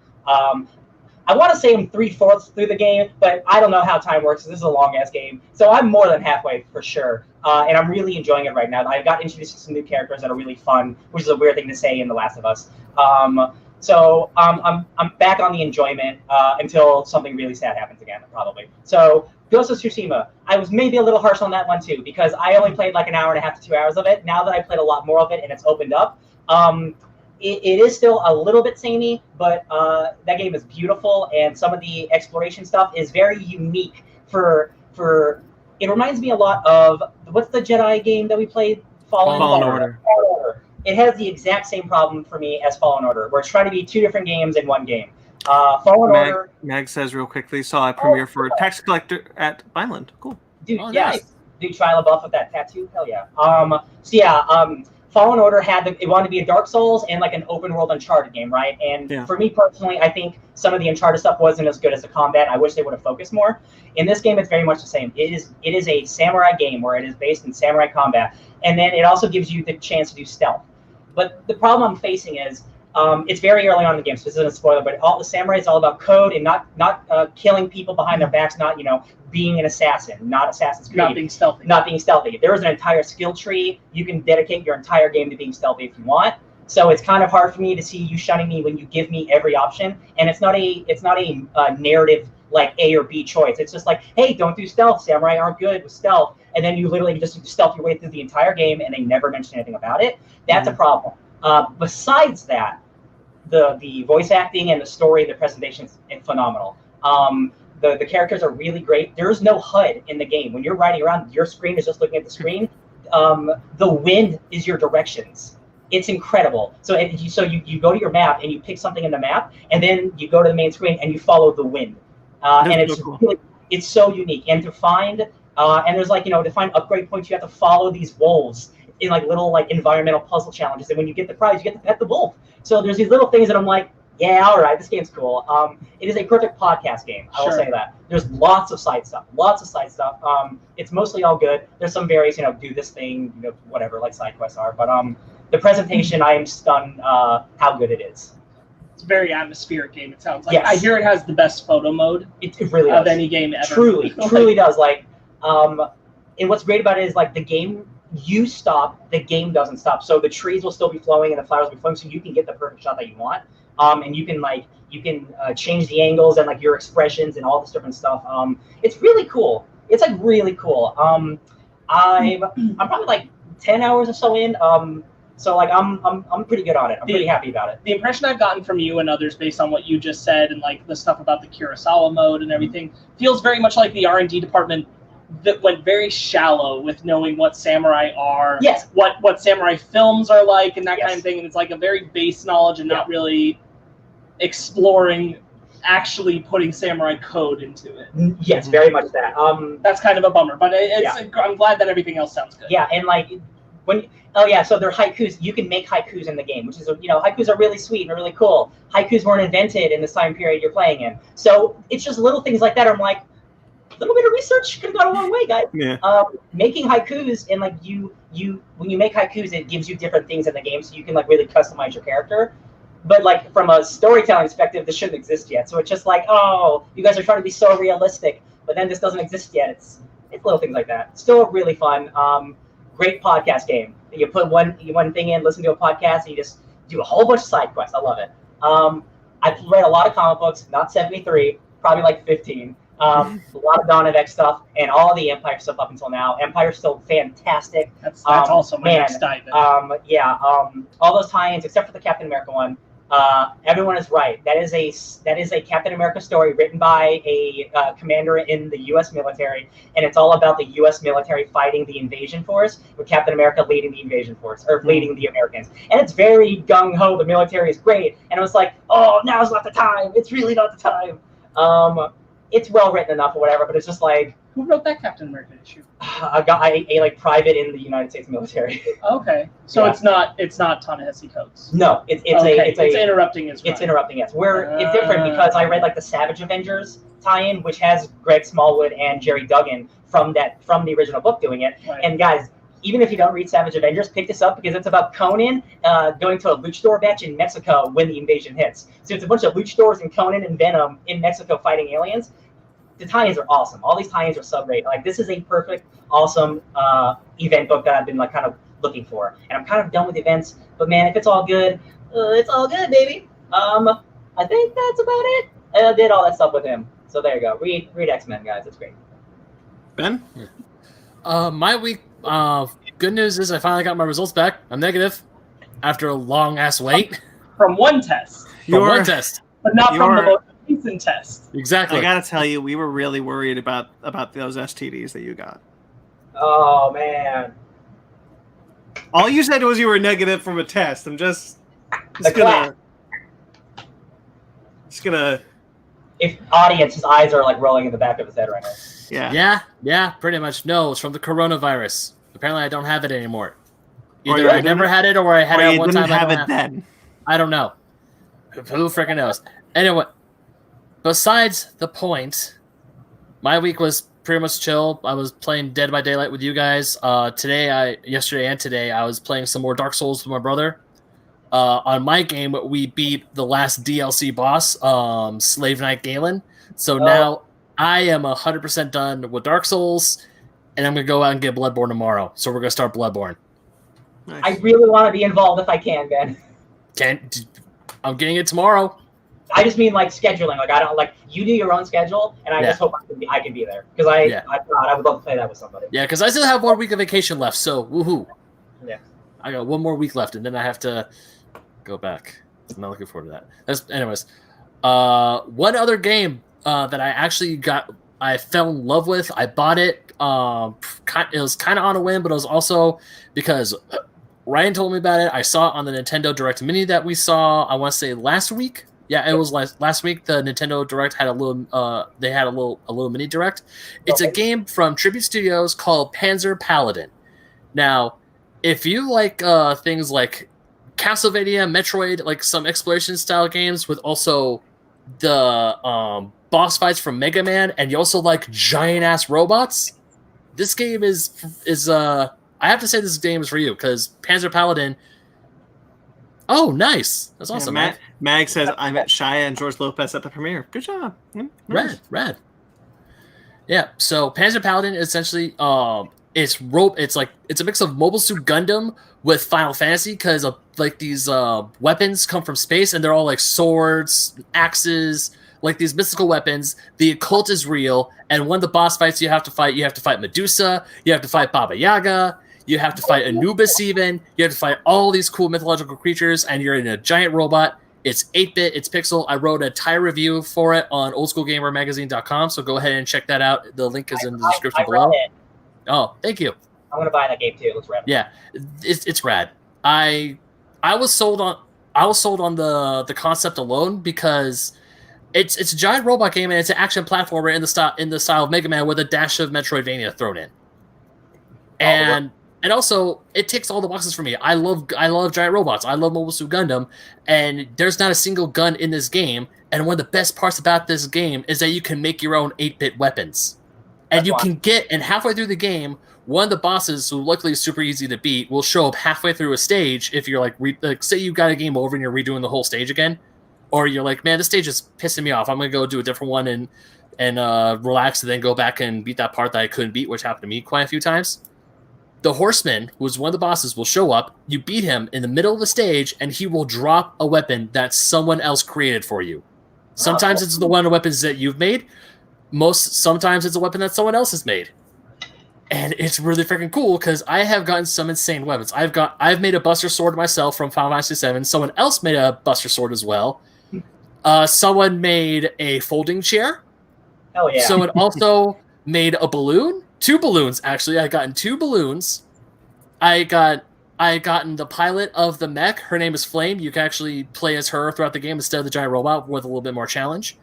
I want to say I'm 3/4 through the game, but I don't know how time works. This is a long-ass game. So I'm more than halfway for sure. And I'm really enjoying it right now. I got introduced to some new characters that are really fun, which is a weird thing to say in The Last of Us. So I'm back on the enjoyment until something really sad happens again, probably. So Ghost of Tsushima, I was maybe a little harsh on that one too, because I only played like an hour and a half to 2 hours of it. Now that I played a lot more of it and it's opened up, it is still a little bit samey, but that game is beautiful, and some of the exploration stuff is very unique. It reminds me a lot of what's the Jedi game that we played? Fallen Order. Fallen Order. It has the exact same problem for me as Fallen Order, where it's trying to be 2 different games in one game. Fallen Order. Mag says real quickly, saw a premiere for Tax Collector at Vineland. Cool. Dude, Oh, yeah. nice. Dude, Shia LaBeouf with that tattoo? Hell yeah. Fallen Order it wanted to be a Dark Souls and like an open world Uncharted game, right? And for me personally, I think some of the Uncharted stuff wasn't as good as the combat. I wish they would have focused more. In this game, it's very much the same. It is a samurai game where it is based in samurai combat, and then it also gives you the chance to do stealth. But the problem I'm facing is it's very early on in the game, so this isn't a spoiler, but all the samurai is all about code and not killing people behind their backs, not being an assassin, not Assassin's Creed. Not being stealthy. Not being stealthy. There is an entire skill tree. You can dedicate your entire game to being stealthy if you want. So it's kind of hard for me to see you shunning me when you give me every option. And it's not a narrative like A or B choice. It's just like, hey, don't do stealth. Samurai aren't good with stealth. And then you literally just stealth your way through the entire game, and they never mention anything about it. That's a problem. Besides that, the voice acting and the story, the presentation is phenomenal. The characters are really great. There's no HUD in the game. When you're riding around, your screen is just looking at the screen. The wind is your directions. It's incredible. So you go to your map and you pick something in the map, and then you go to the main screen and you follow the wind. And it's cool. It's so unique. And to find and there's to find upgrade points, you have to follow these wolves in like little like environmental puzzle challenges. And when you get the prize, you get to pet the wolf. So there's these little things that I'm like, yeah, all right, this game's cool. It is a perfect podcast game. I will say that. There's lots of side stuff. It's mostly all good. There's some various, do this thing, whatever, like side quests are. But the presentation, I am stunned how good it is. It's a very atmospheric game, it sounds like. Yes. I hear it has the best photo mode It really of does. any game ever. Truly does. And what's great about it is the game, you stop, the game doesn't stop. So the trees will still be flowing and the flowers will be flowing, so you can get the perfect shot that you want. And you can change the angles and your expressions and all this different stuff. It's really cool. It's really cool. I'm probably 10 hours or so in. So I'm pretty good on it. I'm pretty happy about it. The impression I've gotten from you and others based on what you just said and the stuff about the Kurosawa mode and everything feels very much like the R&D department that went very shallow with knowing what samurai are, yes, what samurai films are like and that kind of thing. And it's a very base knowledge and not really exploring actually putting samurai code into it. Yes, very much that. That's kind of a bummer, but I'm glad that everything else sounds good. Yeah, and so they're haikus. You can make haikus in the game, which is, haikus are really sweet and really cool. Haikus weren't invented in this time period you're playing in. So it's just little things like that. I'm like, a little bit of research could have gone a long way, guys. Yeah. Making haikus and when you make haikus, it gives you different things in the game, so you can really customize your character. But from a storytelling perspective, this shouldn't exist yet. So it's just oh, you guys are trying to be so realistic, but then this doesn't exist yet. It's little things like that. Still really fun. Great podcast game. You put one thing in, listen to a podcast, and you just do a whole bunch of side quests. I love it. I've read a lot of comic books, not 73, probably 15. A lot of Dawn of X stuff and all the Empire stuff up until now. Empire's still fantastic. That's also my next dive in. All those tie-ins except for the Captain America one. Everyone is right. That is a Captain America story written by a commander in the U.S. military, and it's all about the U.S. military fighting the invasion force, with Captain America leading the invasion force, or leading the Americans. And it's very gung-ho. The military is great. And it was like, oh, now's not the time. It's really not the time. It's well written enough or whatever, but it's just like, who wrote that Captain America issue? A private in the United States military. Okay, so it's not Ta-Nehisi Coates. No, it's interrupting as well. It's interrupting, yes. It's different because I read like the Savage Avengers tie-in, which has Greg Smallwood and Jerry Duggan from the original book doing it. Right. And guys, even if you don't read Savage Avengers, pick this up because it's about Conan going to a luchador match in Mexico when the invasion hits. So it's a bunch of luchadors and Conan and Venom in Mexico fighting aliens. The tie-ins are awesome. All these tie-ins are so great. Like, this is a perfect, awesome event book that I've been like kind of looking for. And I'm kind of done with events, but man, if it's all good, it's all good, baby. I think that's about it. I did all that stuff with him. So there you go. Read X-Men, guys. It's great. Ben? My week, good news is I finally got my results back. I'm negative after a long-ass wait. From one test. From one test. But not from the most recent test. Exactly. I gotta tell you, we were really worried about those STDs that you got. Oh, man. All you said was you were negative from a test. I'm just gonna... If audience, his eyes are like rolling in the back of his head right now. Yeah, pretty much. No, it's from the coronavirus. Apparently, I don't have it anymore. Either I never had it, or I had it one time. Have it then. I don't know. Who freaking knows? Anyway, besides the point, my week was pretty much chill. I was playing Dead by Daylight with you guys. Yesterday and today, I was playing some more Dark Souls with my brother. On my game, we beat the last DLC boss, Slave Knight Galen. So now I am 100% done with Dark Souls, and I'm going to go out and get Bloodborne tomorrow. So we're going to start Bloodborne. Nice. I really want to be involved if I can, Ben. I'm getting it tomorrow. I just mean like scheduling. Like, I don't like, you do your own schedule, and I just hope I can be there because I would love to play that with somebody. Yeah, because I still have 1 week of vacation left, so woohoo! Yeah, I got 1 more week left, and then I have to go back. I'm not looking forward to that. Anyways, one other game that I actually I fell in love with. I bought it. It was kind of on a whim, but it was also because Ryan told me about it. I saw it on the Nintendo Direct Mini that we saw. I want to say last week. Yeah, it was last week. The Nintendo Direct had a little. They had a little mini Direct. It's a game from Tribute Studios called Panzer Paladin. Now, if you like things like Castlevania, Metroid, like some exploration style games with also the boss fights from Mega Man, and you also like giant ass robots, this game is I have to say this game is for you because Panzer Paladin. Oh, nice! That's awesome. Yeah, Mag says I met Shia and George Lopez at the premiere. Good job. Nice. Rad. Yeah. So Panzer Paladin is essentially it's a mix of Mobile Suit Gundam with Final Fantasy because like these weapons come from space and they're all like swords, axes, like these mystical weapons. The occult is real, and one of the boss fights you have to fight Medusa, you have to fight Baba Yaga. You have to fight Anubis even. You have to fight all these cool mythological creatures, and you're in a giant robot. It's 8-bit. It's pixel. I wrote a tie review for it on oldschoolgamermagazine.com, so go ahead and check that out. The link is in the description below. Oh, thank you. I'm going to buy that game too. It looks rad. Yeah, it's rad. I was sold on the concept alone because it's a giant robot game, and it's an action platformer in the style of Mega Man with a dash of Metroidvania thrown in. And also, it ticks all the boxes for me. I love giant robots. I love Mobile Suit Gundam, and there's not a single gun in this game. And one of the best parts about this game is that you can make your own 8-bit weapons, and and halfway through the game, one of the bosses, who luckily is super easy to beat, will show up halfway through a stage. If you're like say you got a game over and you're redoing the whole stage again, or you're like, man, this stage is pissing me off. I'm gonna go do a different one and relax, and then go back and beat that part that I couldn't beat, which happened to me quite a few times. The Horseman, who is one of the bosses, will show up. You beat him in the middle of the stage, and he will drop a weapon that someone else created for you. Sometimes it's one of the weapons that you've made. sometimes it's a weapon that someone else has made. And it's really freaking cool because I have gotten some insane weapons. I've made a Buster Sword myself from Final Fantasy VII. Someone else made a Buster Sword as well. Someone made a folding chair. Hell yeah. Someone also made a balloon. 2 balloons, actually. I gotten 2 balloons. I gotten the pilot of the mech. Her name is Flame. You can actually play as her throughout the game instead of the giant robot with a little bit more challenge.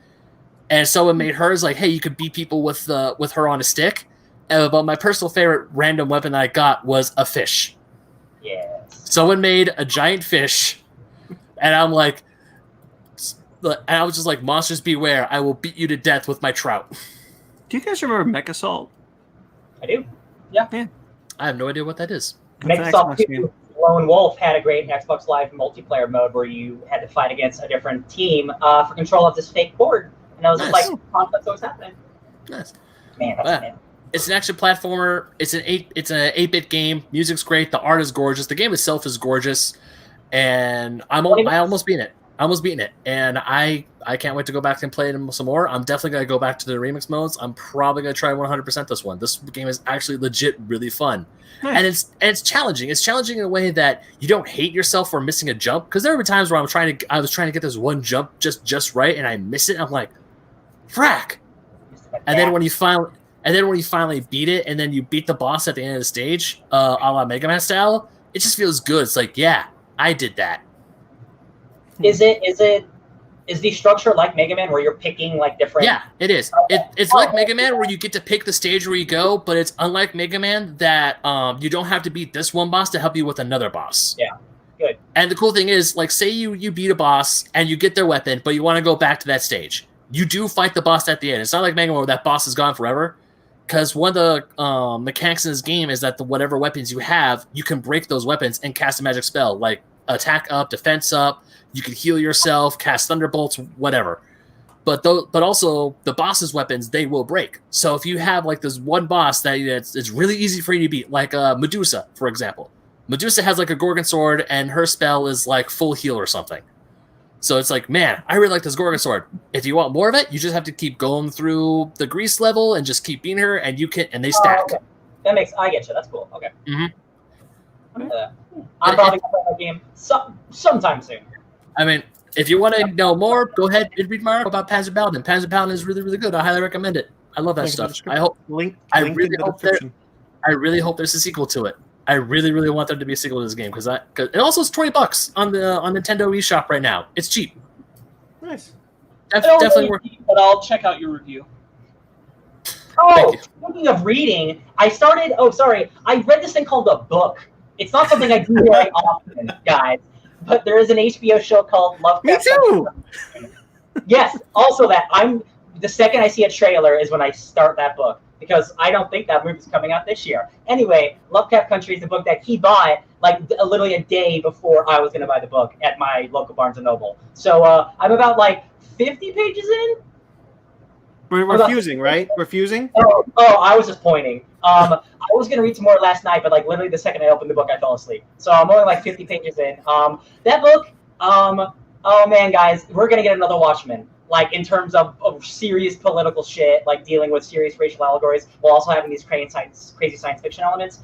And someone made hers like, hey, you could beat people with her on a stick. But my personal favorite random weapon that I got was a fish. Yes. Someone made a giant fish, and I was just like, monsters beware, I will beat you to death with my trout. Do you guys remember Mech Assault? I do. I have no idea what that is. Mech Assault 2, Lone Wolf had a great Xbox Live multiplayer mode where you had to fight against a different team for control of this fake board. And I was just like, that's what's happening. Nice. Man, that's man. It's an action platformer. It's an 8-bit game. Music's great. The art is gorgeous. The game itself is gorgeous. And I almost beat it. And I can't wait to go back and play it some more. I'm definitely going to go back to the remix modes. I'm probably going to try 100% this one. This game is actually legit really fun. Nice. And it's challenging. It's challenging in a way that you don't hate yourself for missing a jump. Because there were times where I was trying to get this one jump just right, and I miss it. I'm like, frack. And then when you finally beat it, and then you beat the boss at the end of the stage, a la Mega Man style, it just feels good. It's like, yeah, I did that. Is the structure like Mega Man where you're picking like different? Yeah, it is. It's like Mega Man where you get to pick the stage where you go, but it's unlike Mega Man that you don't have to beat this one boss to help you with another boss. Yeah, good. And the cool thing is, like, say you beat a boss and you get their weapon, but you want to go back to that stage. You do fight the boss at the end. It's not like Mega Man where that boss is gone forever. Because one of the mechanics in this game is that whatever weapons you have, you can break those weapons and cast a magic spell, like attack up, defense up. You can heal yourself, cast thunderbolts, whatever. But also the boss's weapons, they will break. So if you have like this one boss that it's really easy for you to beat, like Medusa, for example. Medusa has like a Gorgon sword, and her spell is like full heal or something. So it's like, man, I really like this Gorgon sword. If you want more of it, you just have to keep going through the grease level and just keep beating her, and they stack. Okay. I get you. That's cool. Okay. Mm-hmm. I'm probably gonna play that game sometime soon. I mean, if you want to know more, go ahead and read my article about Panzer Paladin. Panzer Paladin is really, really good. I highly recommend it. I love that stuff. I really hope there's a sequel to it. I really, really want there to be a sequel to this game because it also is $20 on Nintendo eShop right now. It's cheap. Nice. Definitely worth. But I'll check out your review. Oh, speaking of reading, I read this thing called a book. It's not something I do very often, guys. But there is an HBO show called Lovecraft. Me too. Yes, also that. The second I see a trailer is when I start that book, because I don't think that movie's coming out this year. Anyway, Lovecraft Country is the book that he bought like literally a day before I was going to buy the book at my local Barnes & Noble. So I'm about like 50 pages in. We're refusing, right? Refusing? Oh, I was just pointing. I was going to read some more last night, but like literally the second I opened the book, I fell asleep. So I'm only like 50 pages in. That book, oh man, guys, we're going to get another Watchmen. Like in terms of serious political shit, like dealing with serious racial allegories, while also having these crazy science fiction elements.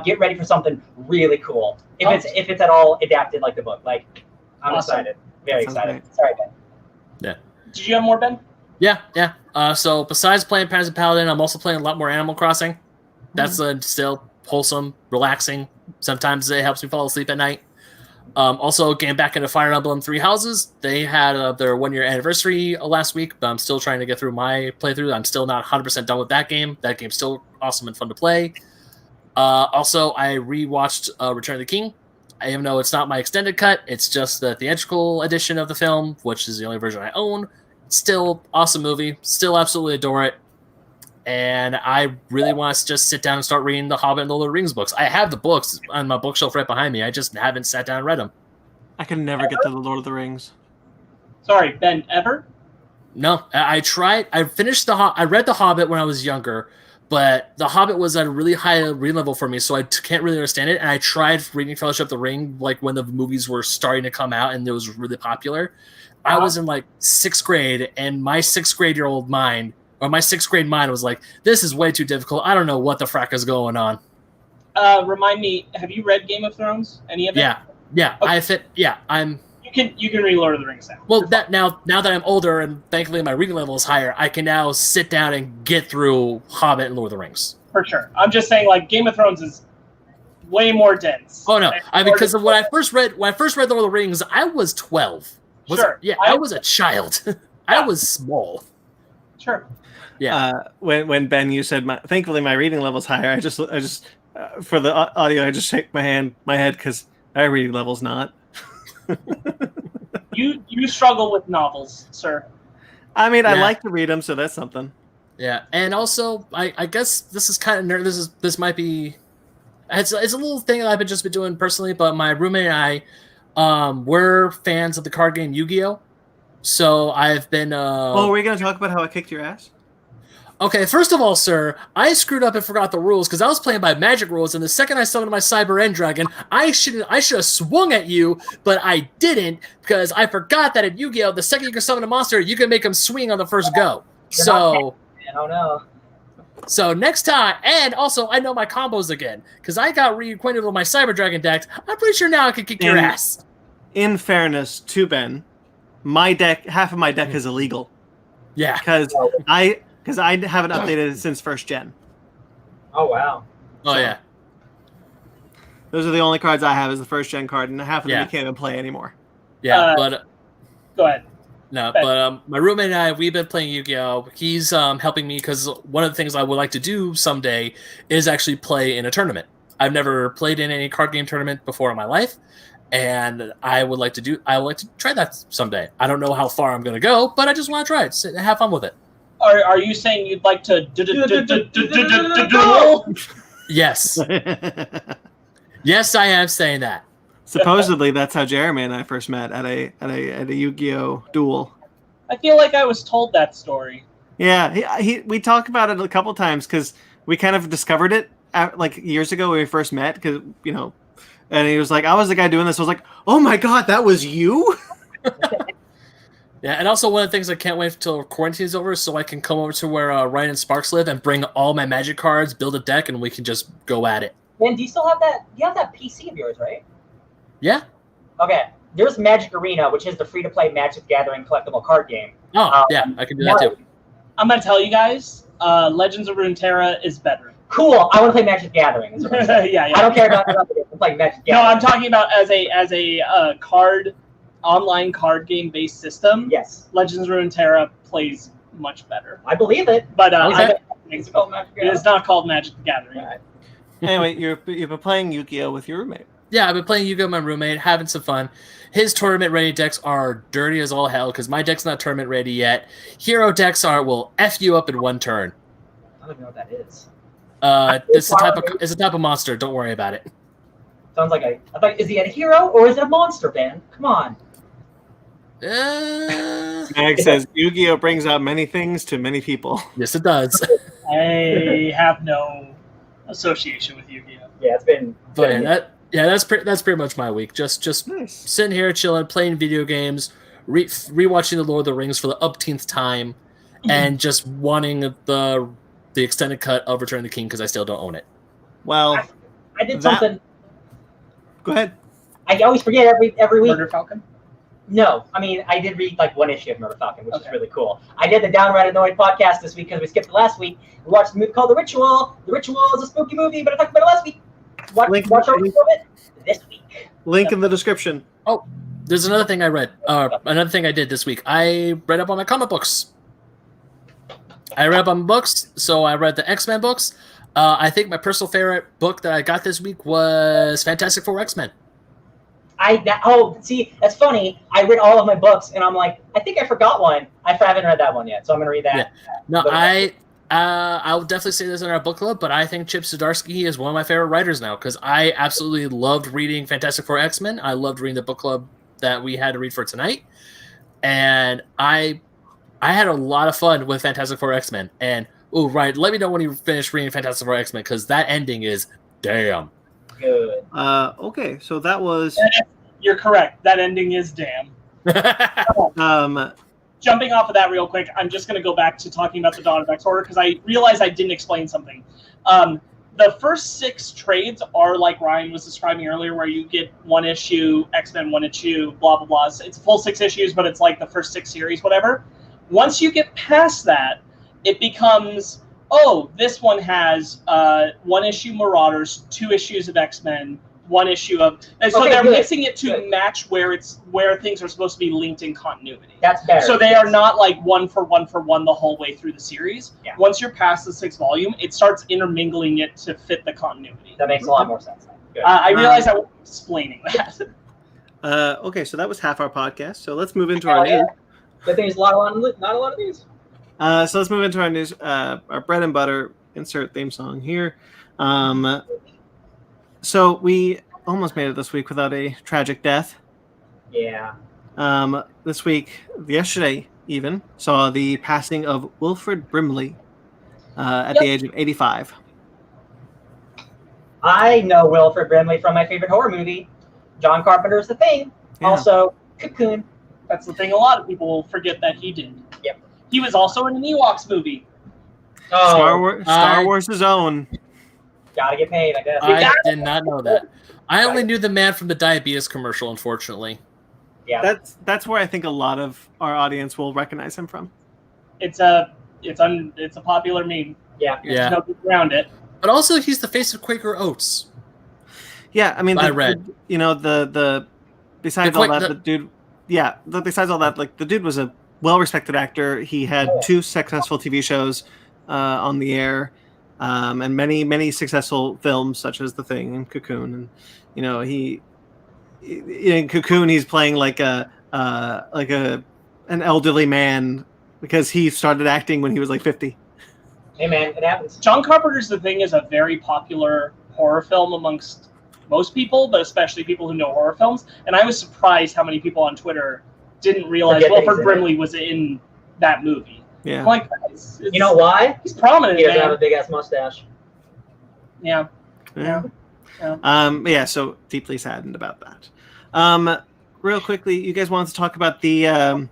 Get ready for something really cool. If it's at all adapted like the book. Like, I'm excited. Very excited. Great. Sorry, Ben. Yeah. Did you have more, Ben? Yeah. So besides playing Panzer Paladin, I'm also playing a lot more Animal Crossing. That's still wholesome, relaxing. Sometimes it helps me fall asleep at night. Also, getting back into Fire Emblem Three Houses. They had their 1-year anniversary last week, but I'm still trying to get through my playthrough. I'm still not 100% done with that game. That game's still awesome and fun to play. Also, I rewatched Return of the King. Even though it's not my extended cut, it's just the theatrical edition of the film, which is the only version I own. Still awesome movie. Still absolutely adore it. And I really want to just sit down and start reading the Hobbit and Lord of the Rings books. I have the books on my bookshelf right behind me. I just haven't sat down and read them. I can never get to the Lord of the Rings. Sorry, Ben, ever? No, I tried. I finished I read the Hobbit when I was younger, but the Hobbit was at a really high read level for me, so I can't really understand it. And I tried reading Fellowship of the Ring like when the movies were starting to come out and it was really popular. I was in like 6th grade, and my 6th grade-year-old mind or my 6th grade mind was like, this is way too difficult. I don't know what the frack is going on. Remind me, have you read Game of Thrones? Any of it? Yeah. Okay. You can read Lord of the Rings now. Well, now that I'm older and thankfully my reading level is higher, I can now sit down and get through Hobbit and Lord of the Rings. For sure. I'm just saying, like, Game of Thrones is way more dense. Oh no! Because when I first read Lord of the Rings, I was 12. I was a child. I was small. Sure. Yeah. When Ben, you said, thankfully my reading level's higher. I just for the audio, I just shake my head because our reading level's not. You struggle with novels, sir. I mean, I like to read them, so that's something. Yeah, and also, I guess this is kind of nerd. This might be. It's a little thing that I've just been doing personally, but my roommate and I, we're fans of the card game Yu-Gi-Oh. So I've been. Are we going to talk about how I kicked your ass? Okay, first of all, sir, I screwed up and forgot the rules because I was playing by magic rules, and the second I summoned my Cyber End Dragon, I should have swung at you, but I didn't because I forgot that in Yu-Gi-Oh, the second you can summon a monster, you can make him swing on the first go. So, I don't know. So next time, and also I know my combos again because I got reacquainted with my Cyber Dragon deck. I'm pretty sure now I can kick your ass. In fairness to Ben, my deck, half of my deck is illegal. Yeah, because I haven't updated it since 1st gen. Oh wow. Oh yeah. Those are the only cards I have is the 1st gen card, and half of them you can't even play anymore. Yeah, but go ahead. No, but my roommate and I, we've been playing Yu-Gi-Oh. He's helping me because one of the things I would like to do someday is actually play in a tournament. I've never played in any card game tournament before in my life, and I would like to try that someday. I don't know how far I'm going to go, but I just want to try it, sit and have fun with it. Are you saying you'd like to duel? Yes. Yes, I am saying that. Supposedly, that's how Jeremy and I first met at a Yu-Gi-Oh duel. I feel like I was told that story. Yeah, we talked about it a couple times because we kind of discovered it like years ago when we first met. Because and he was like, "I was the guy doing this." I was like, "Oh my god, that was you!" Yeah, and also one of the things I can't wait until quarantine is over, so I can come over to where Ryan and Sparks live and bring all my Magic cards, build a deck, and we can just go at it. Ben, do you still have that? You have that PC of yours, right? Yeah. Okay. There's Magic Arena, which is the free-to-play Magic the Gathering collectible card game. Oh, yeah, I can do that too. I'm gonna tell you guys, Legends of Runeterra is better. Cool. I want to play Magic the Gathering. Yeah. I don't care about the other game. I'm playing Magic the Gathering. No, I'm talking about as a online card game based system. Yes. Legends of Runeterra plays much better. I believe it. But it's called Magic the Gathering. It is not called Magic the Gathering. Right. Anyway, you've been playing Yu-Gi-Oh with your roommate. Yeah, I've been playing Yu-Gi-Oh with my roommate, having some fun. His tournament-ready decks are dirty as all hell because my deck's not tournament-ready yet. Hero decks will F you up in one turn. I don't even know what that is. It's a type of monster. Don't worry about it. Sounds like I thought, is he a hero or is it a monster, Ben? Come on. Mag says Yu-Gi-Oh brings out many things to many people. Yes, it does. I have no association with Yu-Gi-Oh. Yeah, it's been. But that's pretty much my week. Just nice. Sitting here chilling, playing video games, rewatching the Lord of the Rings for the upteenth time, and just wanting the extended cut of Return of the King because I still don't own it. Well, I did something. Go ahead. I always forget every week. Murder Falcon? No, I mean I did read like one issue of Murder Falcon, which is really cool. I did the Downright Annoyed podcast this week because we skipped it last week. We watched a movie called The Ritual. The Ritual is a spooky movie, but I talked about it last week. Watch our review of it this week. Link in the description. Oh, there's another thing I read. Another thing I did this week. I read up on my comic books. I read up on books, so I read the X-Men books. I think my personal favorite book that I got this week was Fantastic Four X-Men. See, that's funny. I read all of my books, and I'm like, I think I forgot one. I haven't read that one yet, so I'm gonna read that. Yeah. No, I will definitely say this in our book club, but I think Chip Zdarsky is one of my favorite writers now because I absolutely loved reading Fantastic Four X-Men. I loved reading the book club that we had to read for tonight, and I had a lot of fun with Fantastic Four X-Men. And let me know when you finish reading Fantastic Four X-Men because that ending is damn good. Okay, so that was. You're correct. That ending is damn. jumping off of that real quick, I'm just going to go back to talking about the Dawn of X Order because I realized I didn't explain something. The first 6 trades are like Ryan was describing earlier, where you get 1 issue, X-Men 1 issue, blah, blah, blah. It's a full 6 issues, but it's like the first 6 series, whatever. Once you get past that, it becomes, oh, this one has 1 issue Marauders, 2 issues of X-Men, 1 issue of... And so they're mixing it to match where things are supposed to be linked in continuity. That's better. So they are not like 1 for 1 for 1 the whole way through the series. Yeah. Once you're past the 6th volume, it starts intermingling it to fit the continuity. That makes a lot more sense. Good. I realized I wasn't explaining that. Okay, so that was half our podcast. So let's move into our news. Good thing there's not a lot of news. So let's move into our news. Our bread and butter insert theme song here. So we almost made it this week without a tragic death. Yeah. This week, yesterday even, saw the passing of Wilfred Brimley at the age of 85. I know Wilfred Brimley from my favorite horror movie, John Carpenter's The Thing. Yeah. Also, Cocoon. That's the thing a lot of people forget that he did. Yep. He was also in an Ewoks movie. Oh, Star Wars' own. Gotta get paid, I guess. I did not know that. I only knew the man from the diabetes commercial, unfortunately. Yeah. That's where I think a lot of our audience will recognize him from. It's a popular meme. Yeah. There's no getting around it. But also, he's the face of Quaker Oats. Yeah, I mean, I read. Besides all that, the dude. Yeah, besides all that, like the dude was a well-respected actor. He had 2 successful TV shows on the air, and many successful films such as The Thing and Cocoon. And in Cocoon, he's playing like an elderly man because he started acting when he was like 50. Hey man, it happens. John Carpenter's The Thing is a very popular horror film amongst most people, but especially people who know horror films. And I was surprised how many people on Twitter didn't realize Wilfred Brimley was in that movie. Yeah. I'm like, you know why? He's prominent. He doesn't have a big ass mustache. Yeah. So deeply saddened about that. Real quickly, you guys wanted to talk about the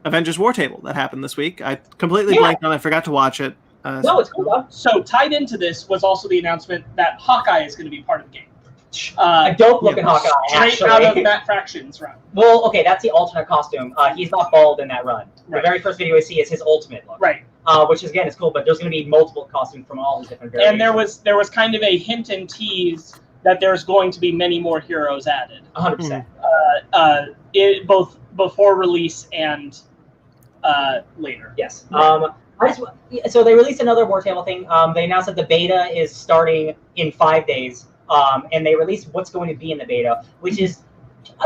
Avengers War Table that happened this week. I completely blanked on it. I forgot to watch it. No, it's cool, though. So tied into this was also the announcement that Hawkeye is going to be part of the game. A dope-looking Hawkeye, straight actually. out of Matt Fraction's run. Well, okay, that's the alternate costume. He's not bald in that run. The Right. very first video we see is his ultimate look. Right. Which is, again, is cool, but there's going to be multiple costumes from all these different variations. And there was kind of a hint and tease that there's going to be many more heroes added. 100%. Both before release and later. Yes. So they released another War Table thing. They announced that the beta is starting in 5 days. And they released what's going to be in the beta, which is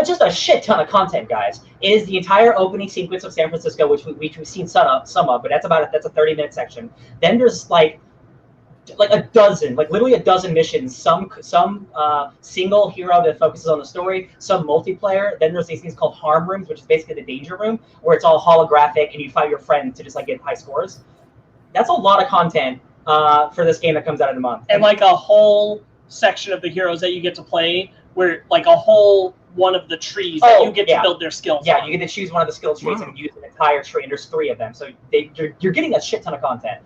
just a shit ton of content, guys. It is the entire opening sequence of San Francisco, which we've seen some of, but that's a 30-minute section. Then there's like a dozen, literally a dozen missions. Some single hero that focuses on the story, some multiplayer. Then there's these things called harm rooms, which is basically the danger room, where it's all holographic and you fight your friend to just get high scores. That's a lot of content for this game that comes out in a month. And like a whole section of the heroes that you get to play, where like a whole one of the trees that you get to build their skills. Yeah, on. you get to choose one of the skill trees and use an entire tree, and there's 3 of them. So you're getting a shit ton of content.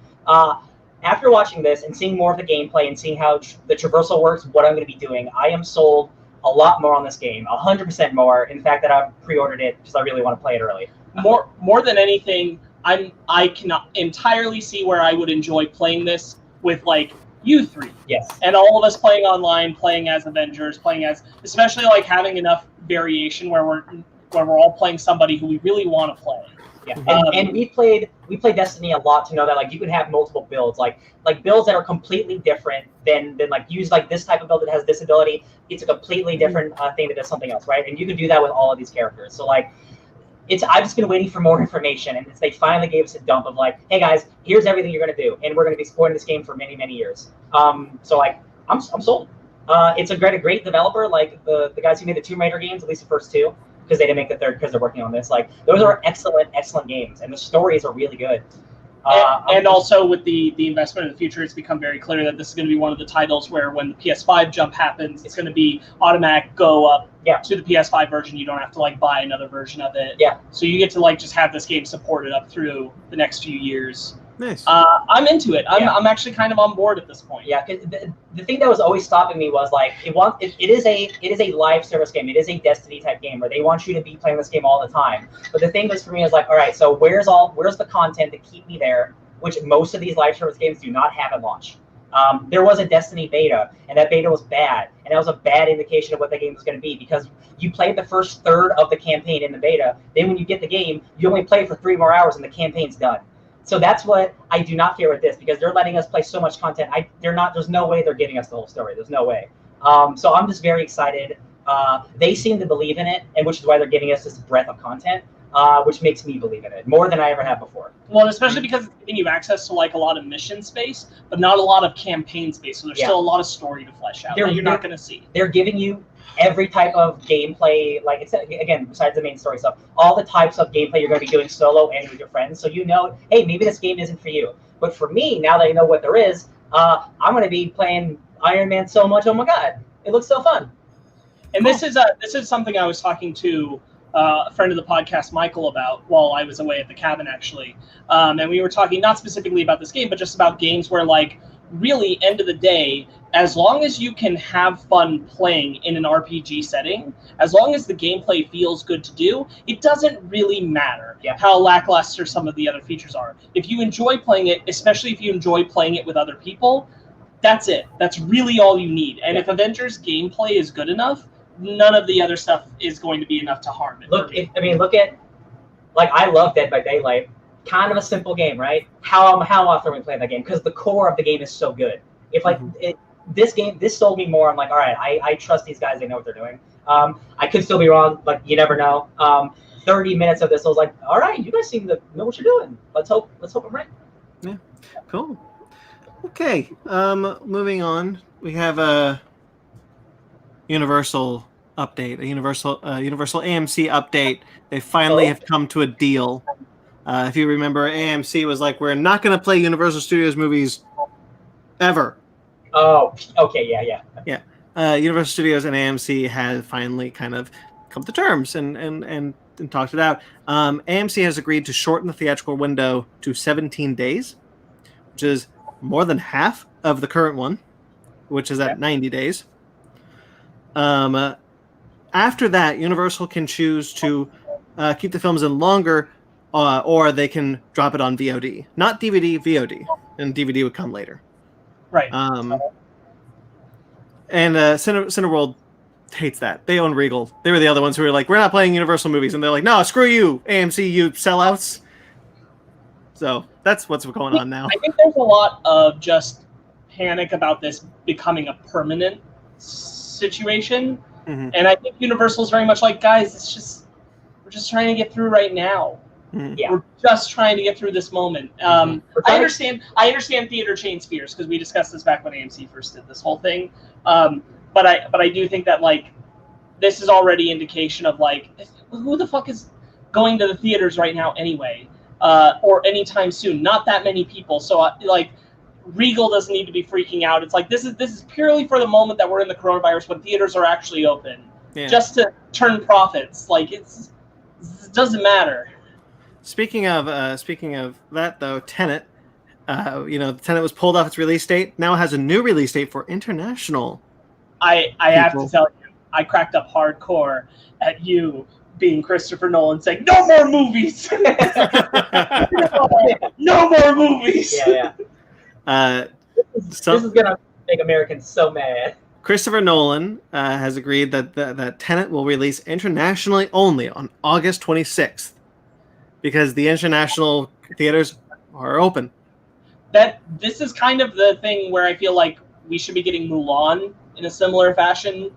After watching this and seeing more of the gameplay and seeing how the traversal works, what I'm going to be doing, I am sold a lot more on this game, 100% more. In fact, that I've pre-ordered it because I really want to play it early. More than anything, I cannot entirely see where I would enjoy playing this with like you 3. Yes. And all of us playing online, playing as Avengers, especially like having enough variation where we're all playing somebody who we really want to play. Yeah. And we played Destiny a lot to know that you can have multiple builds, like builds that are completely different than use this type of build that has this ability. It's a completely different thing that does something else, right? And you can do that with all of these characters. So I've just been waiting for more information, and they finally gave us a dump of hey guys, here's everything you're gonna do, and we're gonna be supporting this game for many, many years. I'm sold. It's a great developer, the guys who made the Tomb Raider games, at least the first 2, because they didn't make the third because they're working on this. Those are excellent games, and the stories are really good. And also with the investment in the future, it's become very clear that this is going to be one of the titles where when the PS5 jump happens, it's going to be automatic go up to the PS5 version. You don't have to like buy another version of it. Yeah. So you get to like just have this game supported up through the next few years. Nice. I'm into it. I'm actually kind of on board at this point. Yeah, because the thing that was always stopping me was like it is a live service game. It is a Destiny type game where they want you to be playing this game all the time. But the thing was for me is like, all right, so where's the content to keep me there, which most of these live service games do not have at launch. There was a Destiny beta, and that beta was bad, and that was a bad indication of what the game was going to be because you played the first third of the campaign in the beta. Then when you get the game, you only play for 3 more hours, and the campaign's done. So that's what I do not fear with this because they're letting us play so much content. There's no way they're giving us the whole story. There's no way. So I'm just very excited. They seem to believe in it, and which is why they're giving us this breadth of content, which makes me believe in it more than I ever have before. Well, especially because it's giving you access to like a lot of mission space, but not a lot of campaign space. So there's still a lot of story to flesh out that you're not going to see. They're giving you every type of gameplay, like it's again besides the main story stuff, all the types of gameplay you're going to be doing solo and with your friends. So you know, hey, maybe this game isn't for you. But for me, now that I know what there is, I'm going to be playing Iron Man so much. Oh my god, it looks so fun. And this is something I was talking to a friend of the podcast, Michael, about while I was away at the cabin, actually. And we were talking not specifically about this game, but just about games where, like, really, end of the day, as long as you can have fun playing in an RPG setting, as long as the gameplay feels good to do, it doesn't really matter how lackluster some of the other features are. If you enjoy playing it, especially if you enjoy playing it with other people, that's it. That's really all you need. And if Avengers gameplay is good enough, none of the other stuff is going to be enough to harm it. Look at, like, I love Dead by Daylight. Kind of a simple game, right? How often are we playing that game? Because the core of the game is so good. If like this sold me more. I'm like, all right, I trust these guys. They know what they're doing. I could still be wrong, but you never know. 30 minutes of this, I was like, all right, you guys seem to know what you're doing. Let's hope I'm right. Yeah, cool. Okay, moving on. We have a Universal update, a Universal AMC update. They finally have come to a deal. If you remember, AMC was like, we're not going to play Universal Studios movies ever. Oh, okay, yeah. Universal Studios and AMC had finally kind of come to terms and talked it out. AMC has agreed to shorten the theatrical window to 17 days, which is more than half of the current one, which is at 90 days. After that, Universal can choose to keep the films in longer, or they can drop it on VOD. Not DVD, VOD. And DVD would come later. Right. And Cineworld hates that. They own Regal. They were the other ones who were like, we're not playing Universal movies. And they're like, no, screw you, AMC, you sellouts. So that's what's going on now. I think there's a lot of just panic about this becoming a permanent situation. Mm-hmm. And I think Universal's very much like, guys, we're just trying to get through right now. Mm-hmm. Yeah. We're just trying to get through this moment. I understand theater chain fears because we discussed this back when AMC first did this whole thing. But I do think that like this is already indication of like who the fuck is going to the theaters right now anyway, or anytime soon. Not that many people. So like Regal doesn't need to be freaking out. It's like this is purely for the moment that we're in the coronavirus when theaters are actually open, just to turn profits. Like it doesn't matter. Speaking of that though, Tenet, Tenet was pulled off its release date. Now it has a new release date for international. I have to tell you, I cracked up hardcore at you being Christopher Nolan saying, "No more movies, no more movies." Yeah. This is gonna make Americans so mad. Christopher Nolan has agreed that Tenet will release internationally only on August 26th. Because the international theaters are open. This is kind of the thing where I feel like we should be getting Mulan in a similar fashion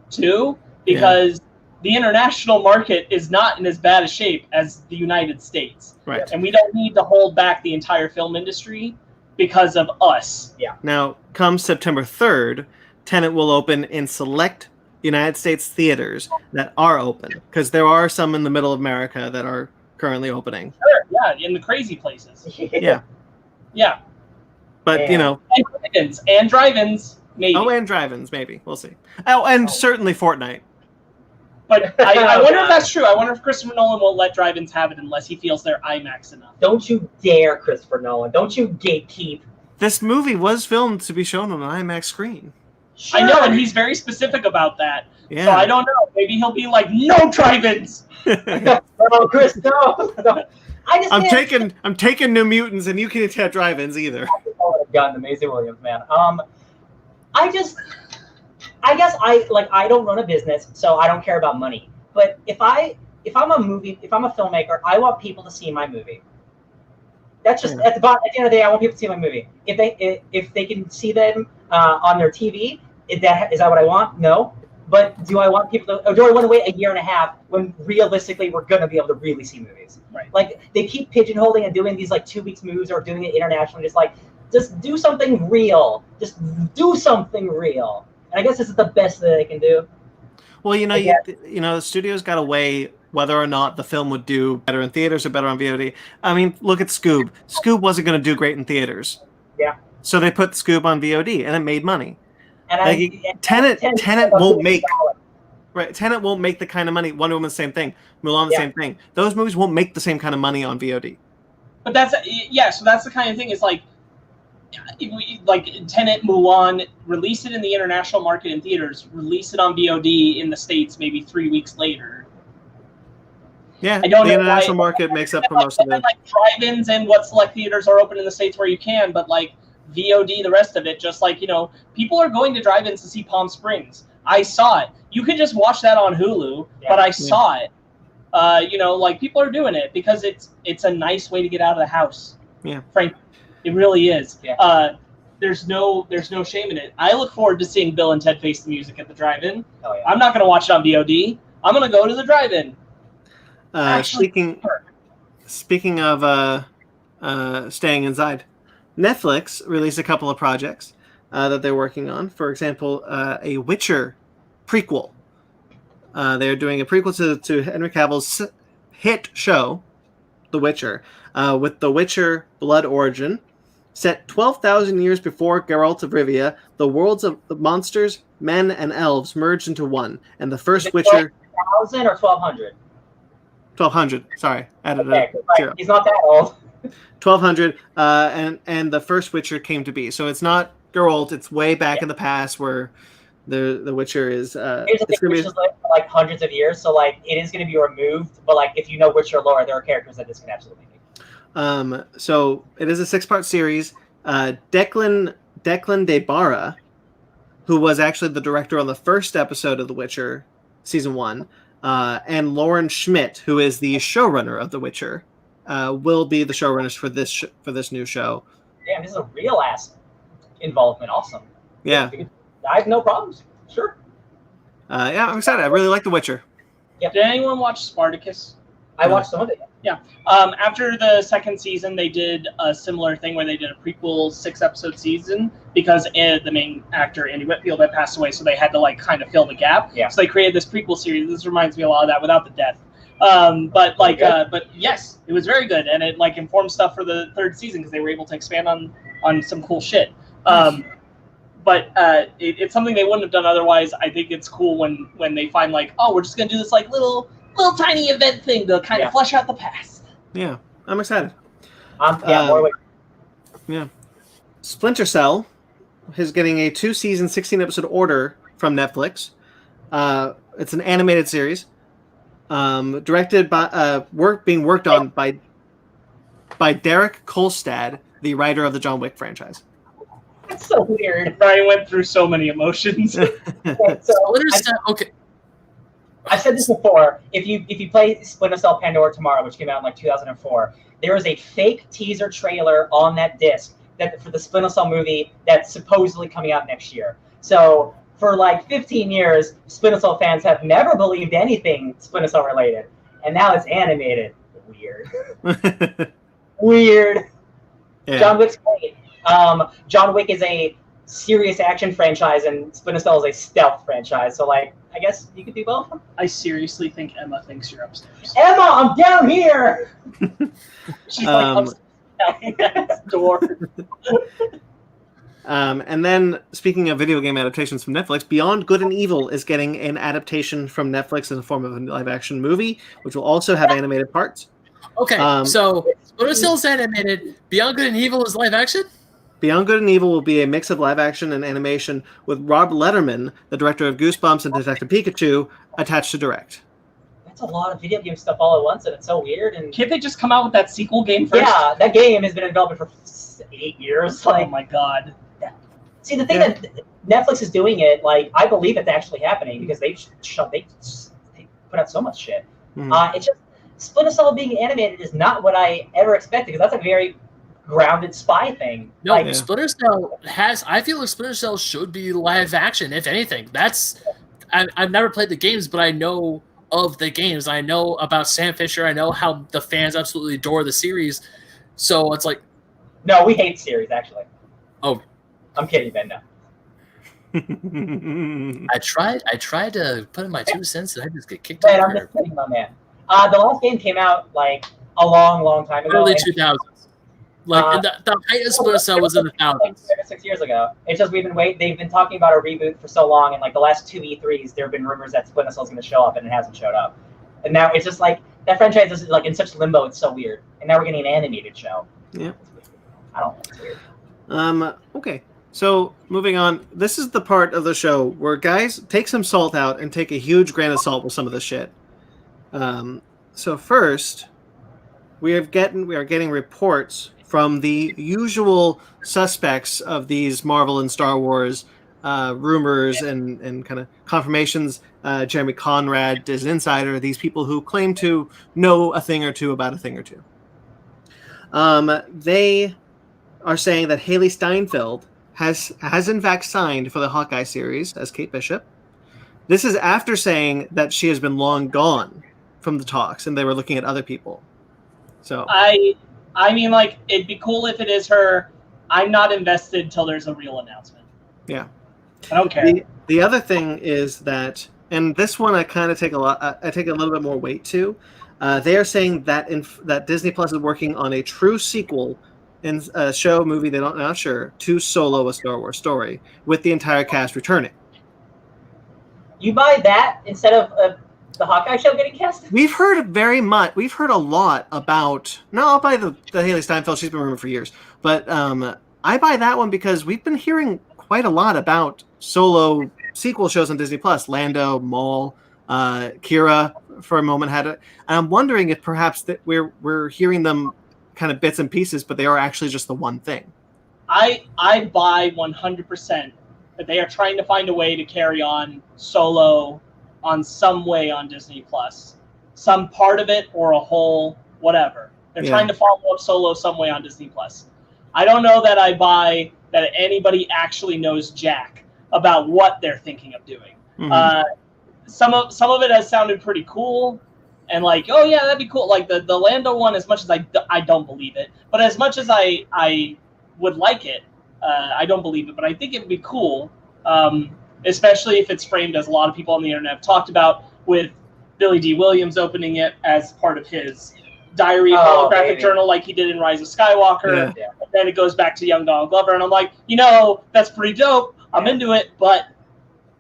too, because the international market is not in as bad a shape as the United States. Right. And we don't need to hold back the entire film industry because of us. Yeah. Now, come September 3rd, Tenet will open in select United States theaters that are open, because there are some in the middle of America that are currently opening. Sure, yeah, in the crazy places. Yeah. Yeah. But, you know. And drive-ins, maybe. Oh, and drive-ins, maybe. We'll see. Oh, and certainly Fortnite. But I wonder if that's true. I wonder if Christopher Nolan won't let drive-ins have it unless he feels they're IMAX enough. Don't you dare, Christopher Nolan. Don't you gatekeep. This movie was filmed to be shown on an IMAX screen. Sure. I know, and he's very specific about that. Yeah. So I don't know. Maybe he'll be like, no drive-ins! Oh, Chris, no. I'm taking New Mutants, and you can't have drive-ins either. I would have gotten Amazing Williams, man. I guess I don't run a business, so I don't care about money. But if I'm a filmmaker, I want people to see my movie. That's just at the end of the day, I want people to see my movie. If they can see them on their TV, is that what I want? No. But do I want people to, or do I want to wait a year and a half when realistically we're going to be able to really see movies? Right. Like, they keep pigeonholing and doing these like 2 weeks moves or doing it internationally. Just do something real. Just do something real. And I guess this is the best that they can do. Well, the studios got to weigh whether or not the film would do better in theaters or better on VOD. I mean, look at Scoob. Scoob wasn't going to do great in theaters. Yeah. So they put Scoob on VOD, and it made money. And Tenet won't make Tenet won't make the kind of money. Wonder Woman, the same thing. Mulan, the same thing. Those movies won't make the same kind of money on VOD. But so that's the kind of thing. It's like Tenet, Mulan, release it in the international market in theaters, release it on VOD in the States maybe 3 weeks later. Yeah, the international market makes up for most of it. Like drive-ins and what select theaters are open in the States where you can, but like VOD, the rest of it, just like, people are going to drive-ins to see Palm Springs. I saw it. You can just watch that on Hulu, but I saw it. People are doing it because it's a nice way to get out of the house. Yeah. Frankly, it really is. Yeah. There's no shame in it. I look forward to seeing Bill and Ted Face the Music at the drive-in. Oh, yeah. I'm not going to watch it on VOD. I'm going to go to the drive-in. Speaking of staying inside, Netflix released a couple of projects that they're working on. For example, a Witcher prequel. They're doing a prequel to Henry Cavill's hit show, The Witcher, with The Witcher Blood Origin. Set 12,000 years before Geralt of Rivia, the worlds of the monsters, men, and elves merged into one, and the first Witcher... 1,000 or 1,200? 1,200, sorry. Added Okay, a zero. He's not that old. 1,200, and the first Witcher came to be. So it's not Geralt, it's way back in the past where the Witcher is... Here's the thing, Witcher's lived for like hundreds of years, so like it is going to be removed, but like if you know Witcher lore, there are characters that this can absolutely be. So it is a 6-part series. Declan De Barra, who was actually the director on the first episode of The Witcher, season 1, and Lauren Schmidt, who is the showrunner of The Witcher, will be the showrunners for this new show. Damn, this is a real ass involvement. Awesome. Yeah. I have no problems. Sure. Yeah, I'm excited. I really like The Witcher. Yep. Did anyone watch Spartacus? I watched some of it. Yeah. After the second season, they did a similar thing where they did a prequel 6-episode season because the main actor, Andy Whitfield, had passed away, so they had to like kind of fill the gap. Yeah. So they created this prequel series. This reminds me a lot of that without the death. But yes, it was very good, and it like informed stuff for the third season because they were able to expand on some cool shit. It's something they wouldn't have done otherwise. I think it's cool when they find like, oh, we're just gonna do this like little tiny event thing to kind of flesh out the past. Yeah, I'm excited. Yeah. Splinter Cell is getting a 2-season, 16-episode order from Netflix. It's an animated series, directed by being worked on by Derek Kolstad, the writer of the John Wick franchise. That's so weird. Brian went through so many emotions. Okay. I've said this before. If you play Splinter Cell Pandora Tomorrow, which came out in like 2004, there is a fake teaser trailer on that disc for the Splinter Cell movie that's supposedly coming out next year. So for like 15 years, Splinter Cell fans have never believed anything Splinter Cell related, and now it's animated. Weird. Weird. Yeah. John Wick's great. John Wick is a serious action franchise, and Splinter Cell is a stealth franchise. So like, I guess you could do both. I seriously think Emma thinks you're upstairs. Emma, I'm down here. She's like upstairs at the door. And then, speaking of video game adaptations from Netflix, Beyond Good and Evil is getting an adaptation from Netflix in the form of a live-action movie, which will also have animated parts. Okay, so Splinter Cell is animated. Beyond Good and Evil is live action? Beyond Good and Evil will be a mix of live action and animation with Rob Letterman, the director of Goosebumps and Detective Pikachu, attached to direct. That's a lot of video game stuff all at once, and it's so weird. And Can't they just come out with that sequel game first? yeah, that game has been in development for 8 years. Like, oh my god. see, the thing that Netflix is doing it, like, I believe it's actually happening because they put out so much shit. It's just Splinter Cell being animated is not what I ever expected, because that's a very grounded spy thing. No, like, Splinter Cell has. I feel like Splinter Cell should be live action, if anything. I've never played the games, but I know of the games. I know about Sam Fisher. I know how the fans absolutely adore the series. So it's like, no, we hate series actually. Oh, I'm kidding, Ben. No. I tried to put in my 2 cents, and I just get kicked Man, out. I'm just kidding, my man. The last game came out like a long time ago. Early 2000s. Like the height of Splinter Cell was in the thousands. 6 years ago. It's just we've been waiting. They've been talking about a reboot for so long, and like the last 2 E3s, there have been rumors that Splinter Cell is going to show up, and it hasn't showed up. And now it's just like that franchise is like in such limbo. It's so weird. And now we're getting an animated show. Yeah. I don't know. It's weird. Okay. So moving on, this is the part of the show where guys take some salt out and take a huge grain of salt with some of this shit. So first, we are getting reports from the usual suspects of these Marvel and Star Wars rumors and kind of confirmations. Jeremy Conrad is an insider. These people who claim to know a thing or two about a thing or two. They are saying that Haley Steinfeld has in fact signed for the Hawkeye series as Kate Bishop. This is after saying that she has been long gone from the talks and they were looking at other people. So I mean, like, it'd be cool if it is her. I'm not invested till there's a real announcement. Yeah, I don't care. The other thing is that, and this one I kind of take I take a little bit more weight to. They are saying that that Disney Plus is working on a true sequel in a show movie they're not sure to Solo: A Star Wars Story with the entire cast returning. You buy that instead of the Hawkeye show getting cast? We've heard a lot about. No, I'll buy the Haley Steinfeld. She's been rumored for years, but I buy that one because we've been hearing quite a lot about Solo sequel shows on Disney Plus. Lando, Maul, Kira for a moment had it, and I'm wondering if perhaps that we're hearing them kind of bits and pieces, but they are actually just the one thing. I buy 100% that they are trying to find a way to carry on Solo on some way on Disney Plus, some part of it or a whole whatever. They're trying to follow up Solo some way on Disney Plus. I don't know that I buy that anybody actually knows jack about what they're thinking of doing. Mm-hmm. Some of it has sounded pretty cool. And like, oh yeah, that'd be cool. Like the Lando one, as much as I don't believe it, but as much as I would like it, I don't believe it. But I think it'd be cool, especially if it's framed as a lot of people on the internet have talked about, with Billy D. Williams opening it as part of his diary holographic journal, like he did in Rise of Skywalker. Yeah. And then it goes back to young Donald Glover, and I'm like, that's pretty dope. I'm into it, but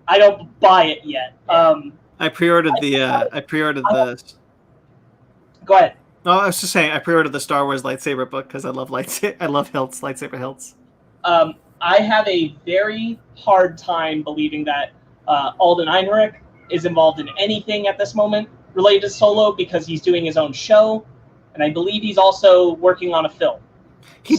I don't buy it yet. I pre-ordered the. Go ahead. No, I was just saying I pre-ordered the Star Wars lightsaber book because I love hilts, lightsaber hilts. I have a very hard time believing that Alden Ehrenreich is involved in anything at this moment related to Solo, because he's doing his own show, and I believe he's also working on a film. He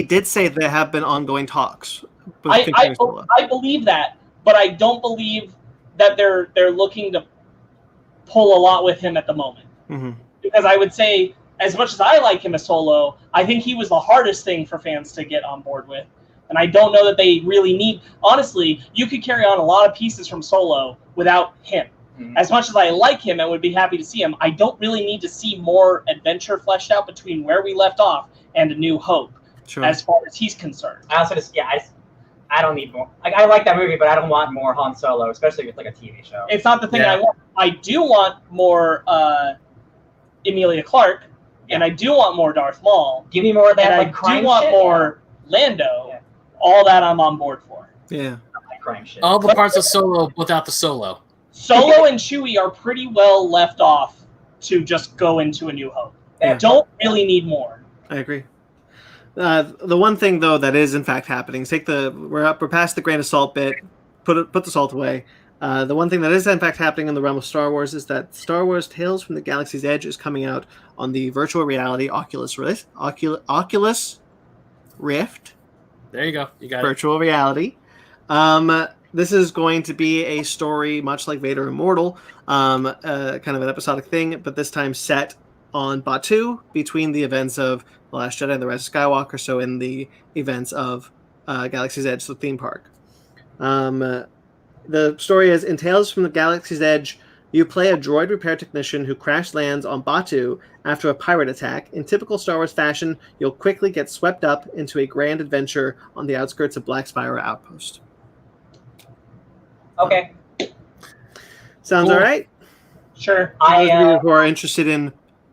did say there have been ongoing talks. I believe that, but I don't believe that they're looking to pull a lot with him at the moment. Mm-hmm. Because I would say, as much as I like him as Solo, I think he was the hardest thing for fans to get on board with. And I don't know that they really need... Honestly, you could carry on a lot of pieces from Solo without him. Mm-hmm. As much as I like him and would be happy to see him, I don't really need to see more adventure fleshed out between where we left off and A New Hope, as far as he's concerned. I don't need more. Like, I like that movie, but I don't want more Han Solo, especially if it's like a TV show. It's not the thing Yeah. I want. I do want more Emilia Clarke, and I do want more Darth Maul, Give me more of that and like I crime do want shit. more Lando. Yeah. All that I'm on board for. Yeah. Like crime shit. All the parts of Solo without the Solo. Solo and Chewie are pretty well left off to just go into A New Hope. Yeah. Don't really need more. I agree. The one thing though that is in fact happening, we're past the grain of salt bit, put the salt away. The one thing that is in fact happening in the realm of Star Wars is that Star Wars Tales from the Galaxy's Edge is coming out on the virtual reality Oculus Rift. There you go. You got it. Virtual reality. This is going to be a story much like Vader Immortal, kind of an episodic thing, but this time set on Batuu between the events of The Last Jedi and The Rise of Skywalker, so in the events of Galaxy's Edge, the theme park. The story is, in Tales from the Galaxy's Edge, you play a droid repair technician who crash lands on Batuu after a pirate attack. In typical Star Wars fashion, you'll quickly get swept up into a grand adventure on the outskirts of Black Spire Outpost. Okay. Sounds Cool. all right? Sure. Those of you who are interested in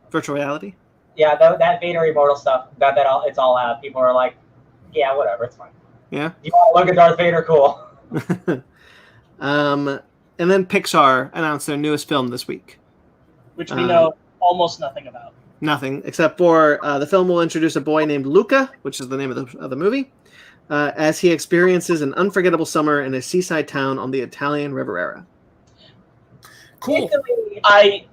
virtual reality? Yeah, that Vader Immortal stuff, it's all out. People are like, yeah, whatever, it's fine. Yeah. You want to look at Darth Vader? Cool. And then Pixar announced their newest film this week. Which we know almost nothing about. Nothing, except for the film will introduce a boy named Luca, which is the name of the movie, as he experiences an unforgettable summer in a seaside town on the Italian Riviera. Cool.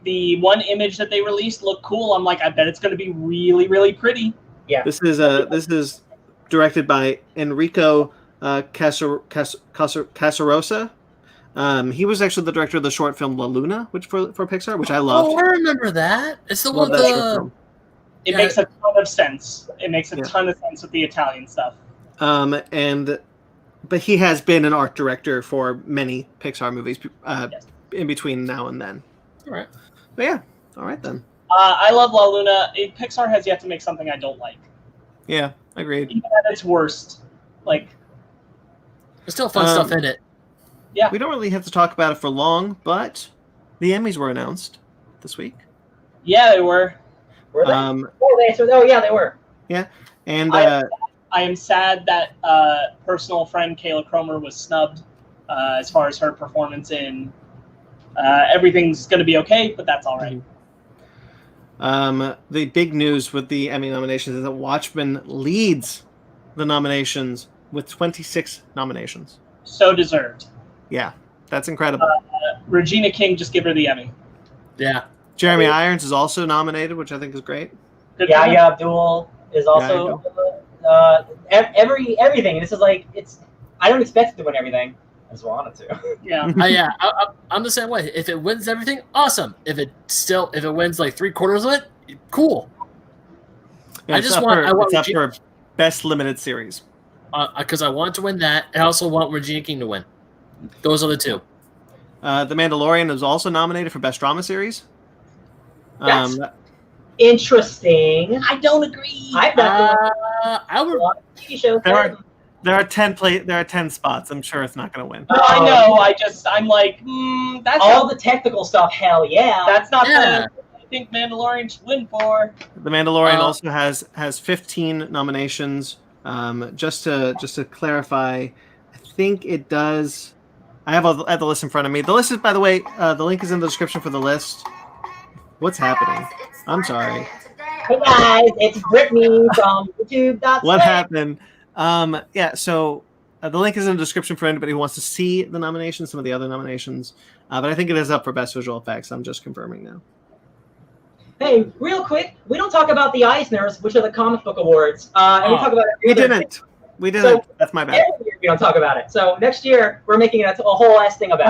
The one image that they released looked cool. I'm like, I bet it's going to be really, really pretty. Yeah. This is directed by Enrico Casarosa. He was actually the director of the short film La Luna, which for Pixar, which I loved. Oh, I remember that. It's the one Love with that short the. film. It makes a ton of sense. It makes a ton of sense with the Italian stuff. But he has been an art director for many Pixar movies Yes. in between now and then. All right. But yeah, all right then. I love La Luna. Pixar has yet to make something I don't like. Yeah, agreed. Even at its worst. Like, There's still fun stuff in it. yeah. We don't really have to talk about it for long, but the Emmys were announced this week. Yeah, they were. Were they? Yeah, they were. And I am sad that personal friend Kayla Cromer was snubbed as far as her performance in Everything's Gonna Be Okay, but that's all right. the big news with the Emmy nominations is that Watchmen leads the nominations with 26 nominations. So deserved. Yeah, that's incredible. Regina King, just give her the Emmy. Yeah. Jeremy Irons is also nominated, which I think is great. Good for her. Yahya Abdul is also everything. This is like I don't expect it to win everything. I just want it to. Yeah. Yeah. I'm the same way. If it wins everything, awesome. If it wins like 3/4 of it, cool. Yeah, It's up for best limited series. Because I want to win that. I also want Regina King to win. Those are the two. The Mandalorian is also nominated for best drama series. That's interesting. I don't agree. I've got I would. a lot of TV shows. There are 10 spots. I'm sure it's not going to win. No, I know. I'm like, that's all the technical stuff. Hell yeah. That's not Yeah. something I think Mandalorian should win for. The Mandalorian also has 15 nominations. Just to clarify, I think it does. I have the list in front of me. The list is, by the way, the link is in the description for the list. What's happening? I'm sorry. Hey guys, it's Brittany from YouTube. What happened? So the link is in the description for anybody who wants to see the nominations, some of the other nominations. But I think it is up for best visual effects. I'm just confirming now. Hey, real quick, we don't talk about the Eisners, which are the comic book awards. And we talk about it. We didn't. So, That's my bad. Every year we don't talk about it. So next year we're making it a whole ass thing about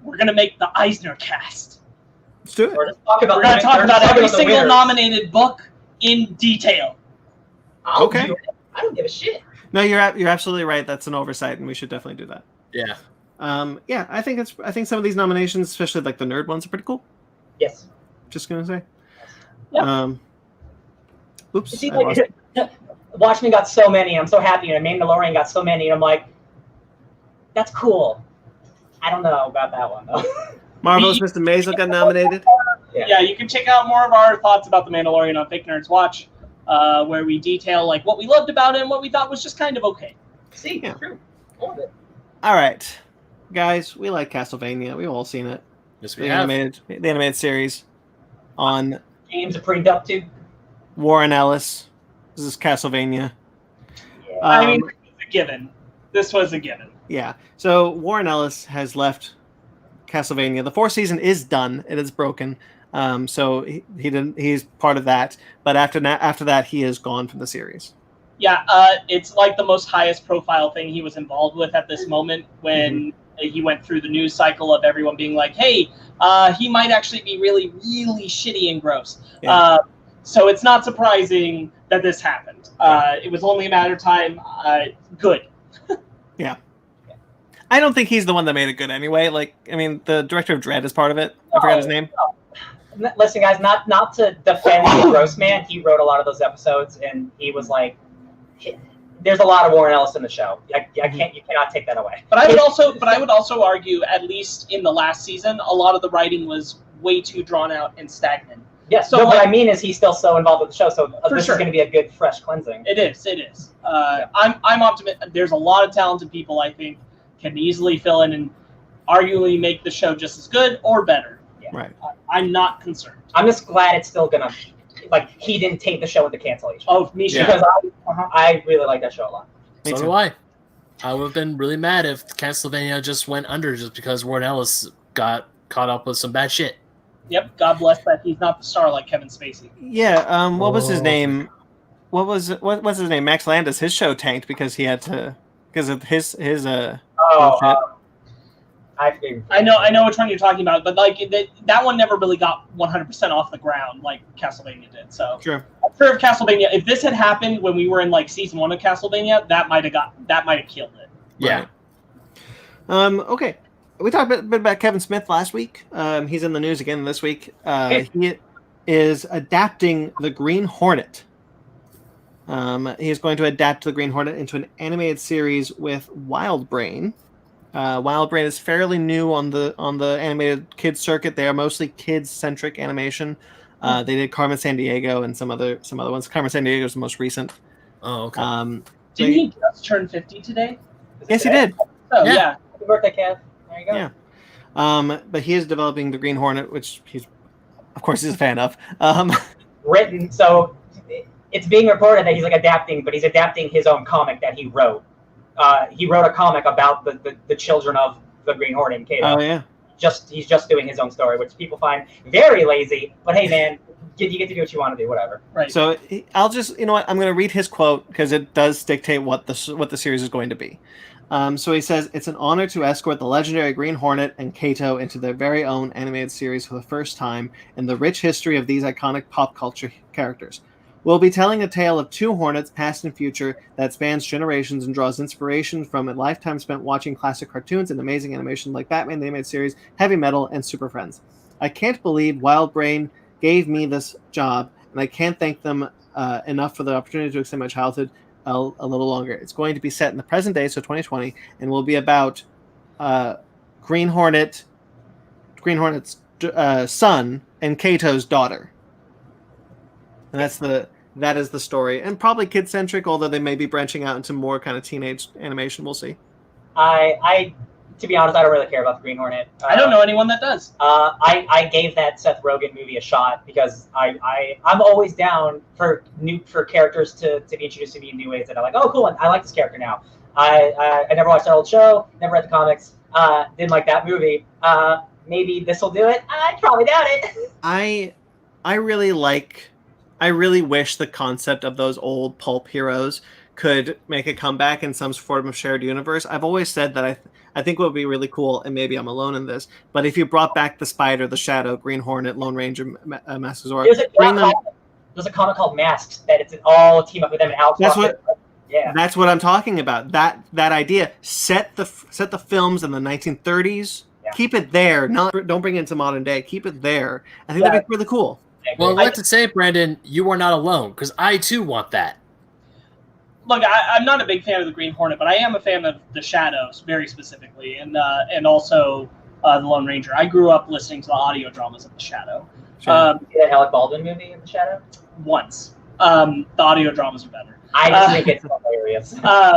We're gonna make the Eisner cast. Let's do it. We're just talk about We're gonna talk about every single winners. nominated book in detail. I'll Okay. do it. I don't give a shit. No, you're absolutely right. That's an oversight, and we should definitely do that. Yeah. I think some of these nominations, especially like the nerd ones, are pretty cool. Yes. Just gonna say. Yep. Oops. See, I lost it. Watchmen got so many. I'm so happy, and Mandalorian got so many. And I'm like, that's cool. I don't know about that one though. Marvelous Mr. Maisel got nominated. Yeah, you can check out more of our thoughts about The Mandalorian on Fake Nerds Watch, where we detail like what we loved about it and what we thought was just kind of okay. See, Yeah. true. All of it. All right, guys, we like Castlevania. We've all seen it. Yes, The animated series on Games are pretty dope too. Warren Ellis. This is Castlevania. Yeah. I mean, it was a given. This was a given. Yeah. So Warren Ellis has left Castlevania. The fourth season is done. It is broken. So he didn't. He's part of that. But after that, he is gone from the series. Yeah, it's like the most highest profile thing he was involved with at this moment when he went through the news cycle of everyone being like, hey, he might actually be really, really shitty and gross. Yeah. So it's not surprising that this happened. It was only a matter of time. Good. Yeah. I don't think he's the one that made it good anyway. Like, I mean, the director of Dread is part of it. I forgot his name. Listen, guys, not to defend the gross man. He wrote a lot of those episodes, and he was like, there's a lot of Warren Ellis in the show. You cannot take that away. But I would also argue, at least in the last season, a lot of the writing was way too drawn out and stagnant. Yes. So, So what I mean is he's still so involved with the show. So this sure. is going to be a good, fresh cleansing. It is. I'm optimistic. There's a lot of talented people I think can easily fill in and arguably make the show just as good or better. Yeah. Right. I'm not concerned. I'm just glad it's still gonna, like, he didn't take the show into cancellation. Oh, me too. Yeah. Because I really like that show a lot. Me So too. do I. I would have been really mad if Castlevania just went under just because Warren Ellis got caught up with some bad shit. Yep. God bless that he's not the star like Kevin Spacey. Yeah. What was his name? What's his name? Max Landis. His show tanked because he had to of his bullshit. I know which one you're talking about, but like that one never really got 100% off the ground like Castlevania did. So Sure. I'm sure if Castlevania, if this had happened when we were in like season 1 of Castlevania, that might have killed it. Yeah. Right. Okay. We talked a bit about Kevin Smith last week. He's in the news again this week. He is adapting the Green Hornet. He is going to adapt the Green Hornet into an animated series with Wildbrain. Wildbrain is fairly new on the animated kids circuit. They are mostly kids-centric animation. They did Carmen Sandiego and some other ones. Carmen Sandiego is the most recent. Oh, okay. Didn't he just turn 50 today? Yes, he did. Oh, Yeah. yeah. Happy birthday, Kev. There you go. Yeah. But he is developing the Green Hornet, which he's a fan of. Written, so it's being reported that he's like adapting, but he's adapting his own comic that he wrote. He wrote a comic about the children of the Green Hornet and Kato. Oh yeah. He's just doing his own story, which people find very lazy. But hey, man, you get to do what you want to do, whatever. Right. So I'll just, you know what, I'm going to read his quote because it does dictate what the series is going to be. So he says, "It's an honor to escort the legendary Green Hornet and Kato into their very own animated series for the first time in the rich history of these iconic pop culture characters. We'll be telling a tale of two Hornets, past and future, that spans generations and draws inspiration from a lifetime spent watching classic cartoons and amazing animation like Batman the Animated Series, Heavy Metal, and Super Friends. I can't believe Wildbrain gave me this job, and I can't thank them enough for the opportunity to extend my childhood a little longer. It's going to be set in the present day, so 2020, and will be about Green Hornet's son and Kato's daughter." And that is the story, and probably kid centric, although they may be branching out into more kind of teenage animation. We'll see. I to be honest, I don't really care about the Green Hornet. I don't know anyone that does. I gave that Seth Rogen movie a shot because I'm always down for characters to be introduced to me in new ways that I'm like, oh cool, I like this character now. I never watched that old show, never read the comics, didn't like that movie. Maybe this will do it. I probably doubt it. I really wish the concept of those old pulp heroes could make a comeback in some form of shared universe. I've always said that I think what would be really cool, and maybe I'm alone in this, but if you brought back the Spider, the Shadow, Green Hornet, Lone Ranger, Mask of Zorro, there's a comic called Masks that it's all team up with them and Alex. That's what I'm talking about. That idea. Set the films in the 1930s. Yeah. Keep it there. Don't bring it into modern day. Keep it there. I think that'd be really cool. Well, I'd like to say, Brandon, you are not alone, because I too want that. look, I'm not a big fan of the Green Hornet, but I am a fan of the Shadows very specifically, and also the Lone Ranger. I grew up listening to the audio dramas of the Shadow. Sure. See that Alec Baldwin movie in the Shadow? Once. The audio dramas are better. I just think it's hilarious.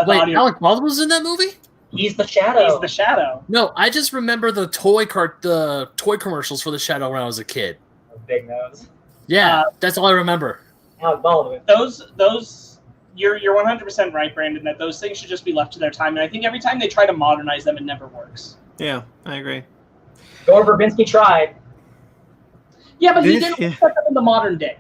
Wait, Alec Baldwin was in that movie? He's the Shadow. He's the Shadow. No, I just remember the toy commercials for the Shadow when I was a kid. Big nose. Yeah, that's all I remember. Alec Baldwin. Those you're 100% right, Brandon, that those things should just be left to their time, and I think every time they try to modernize them, it never works. Yeah, I agree. Gore Verbinski tried. Yeah, but he didn't put them in the modern day.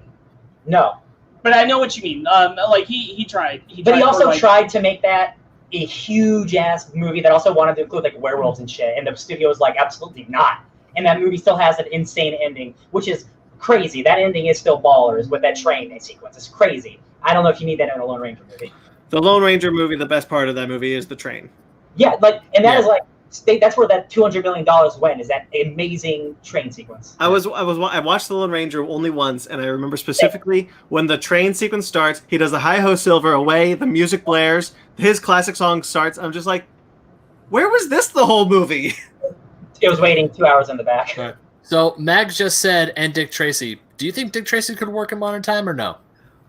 No. But I know what you mean. Like he tried. But he also tried to make that a huge ass movie that also wanted to include like werewolves and shit, and the studio was like, absolutely not. And that movie still has an insane ending, which is crazy. That ending is still ballers with that train sequence. It's crazy. I don't know if you need that in a Lone Ranger movie. The Lone Ranger movie, the best part of that movie is the train. Yeah, and that is like that's where that $200 million went. Is that amazing train sequence? I watched the Lone Ranger only once, and I remember specifically when the train sequence starts. He does the Hi Ho Silver away. The music blares. His classic song starts. I'm just like, where was this the whole movie? It was waiting 2 hours in the back. Right. So Mags just said, and Dick Tracy. Do you think Dick Tracy could work in modern time or no?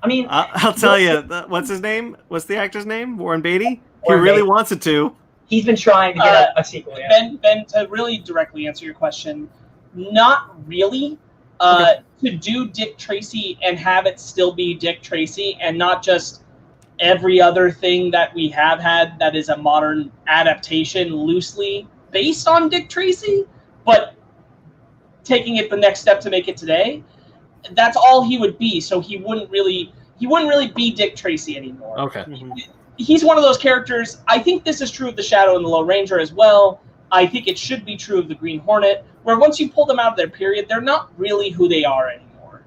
I mean, I'll tell you. What's his name? What's the actor's name? Warren Beatty. Warren He really Beatty. wants it to. He's been trying to get a sequel. Yeah. Ben, to really directly answer your question, not really. Okay. To do Dick Tracy and have it still be Dick Tracy and not just every other thing that we have had that is a modern adaptation loosely based on Dick Tracy, but taking it the next step to make it today, that's all he would be. So he wouldn't really be Dick Tracy anymore. Okay. Mm-hmm. He's one of those characters. I think this is true of the Shadow and the Lone Ranger as well. I think it should be true of the Green Hornet, where once you pull them out of their period, they're not really who they are anymore.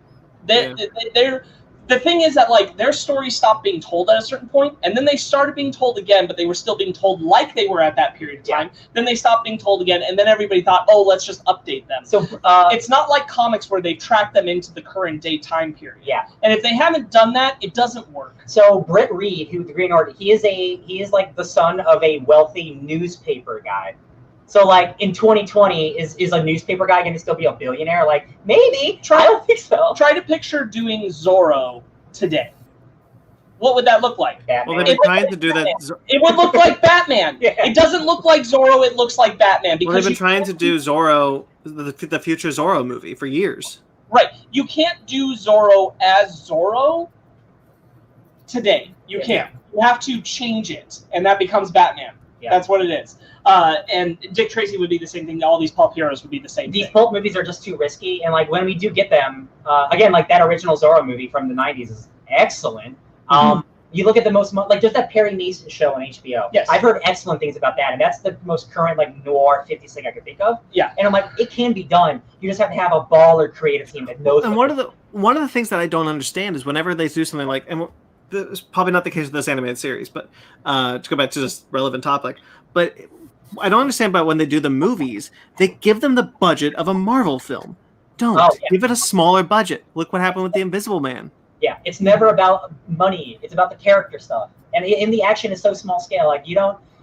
The thing is that like their stories stopped being told at a certain point, and then they started being told again, but they were still being told like they were at that period of time. Then they stopped being told again, and then everybody thought, oh, let's just update them. So it's not like comics where they track them into the current day time period. Yeah. And if they haven't done that, it doesn't work. So Britt Reed, who the Green Hornet, he is like the son of a wealthy newspaper guy. So like in 2020, is a newspaper guy going to still be a billionaire? Like maybe. I don't think so. Try to picture doing Zorro today. What would that look like? Batman. Well, they've been trying to do that. It would look like Batman. Yeah. It doesn't look like Zorro. It looks like Batman. Because Well, they've been trying to do Zorro, the future Zorro movie for years. Right. You can't do Zorro as Zorro today. You can't. You have to change it, and that becomes Batman. Yeah. That's what it is. And Dick Tracy would be the same thing. All these pulp heroes would be the same These thing. pulp movies are just too risky, and like when we do get them, again, like that original Zorro movie from the 90s is excellent. You look at the most, like just that Perry Mason show on HBO. Yes. I've heard excellent things about that, and that's the most current like noir 50s thing I could think of. Yeah. And I'm like, it can be done. You just have to have a baller creative team that knows. And one of the things that I don't understand is whenever they do something like, and it's probably not the case with this animated series, but to go back to this relevant topic, but I don't understand about when they do the movies, they give them the budget of a Marvel film. Don't give it a smaller budget. Look what happened with The Invisible Man. Yeah, it's never about money. It's about the character stuff. And the action is so small scale. Like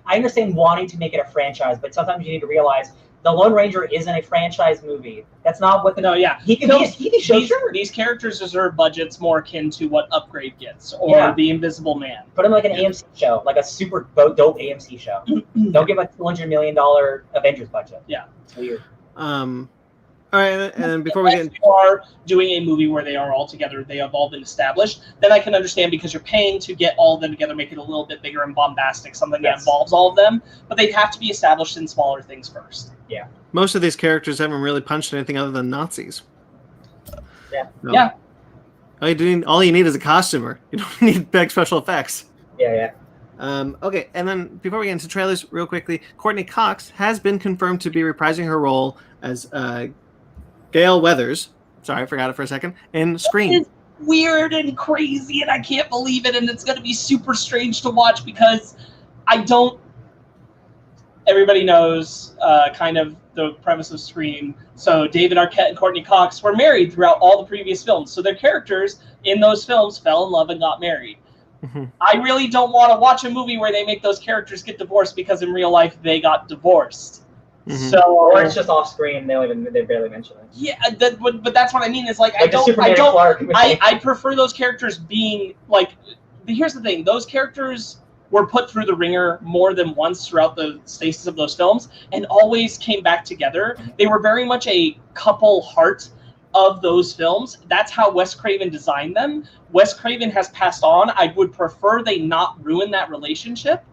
I understand wanting to make it a franchise, but sometimes you need to realize the Lone Ranger isn't a franchise movie. That's not what he can be a TV show. These characters deserve budgets more akin to what Upgrade gets, or The Invisible Man. Put them like an AMC show, like a super dope AMC show. Don't give a $200 million Avengers budget. Yeah. It's weird. All right, and before we get into... you are doing a movie where they are all together, they have all been established, then I can understand because you're paying to get all of them together, make it a little bit bigger and bombastic, something that involves all of them, but they'd have to be established in smaller things first. Yeah. Most of these characters haven't really punched anything other than Nazis. Yeah. No. Yeah. All you need is a costumer. You don't need big special effects. Yeah. Okay, and then before we get into trailers, real quickly, Courtney Cox has been confirmed to be reprising her role as Gale Weathers. Sorry, I forgot it for a second. In Scream. It's weird and crazy, and I can't believe it, and it's going to be super strange to watch because everybody knows kind of the premise of Scream. So David Arquette and Courtney Cox were married throughout all the previous films. So their characters in those films fell in love and got married. I really don't want to watch a movie where they make those characters get divorced because in real life they got divorced. So, or it's just off screen. They barely mention it. Yeah, but that's what I mean. Is like Clark. I prefer those characters being like. Here's the thing: those characters were put through the ringer more than once throughout the stages of those films, and always came back together. They were very much a couple heart of those films. That's how Wes Craven designed them. Wes Craven has passed on. I would prefer they not ruin that relationship.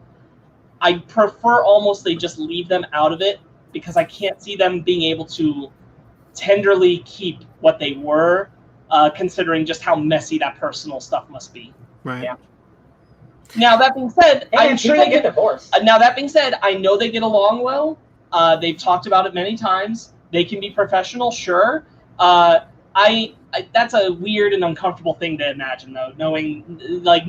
I prefer almost they just leave them out of it, because I can't see them being able to tenderly keep what they were, considering just how messy that personal stuff must be. Right. Yeah. Now that being said, I'm sure they get divorced. Now that being said, I know they get along well. They've talked about it many times. They can be professional, sure. I that's a weird and uncomfortable thing to imagine, though. Knowing that,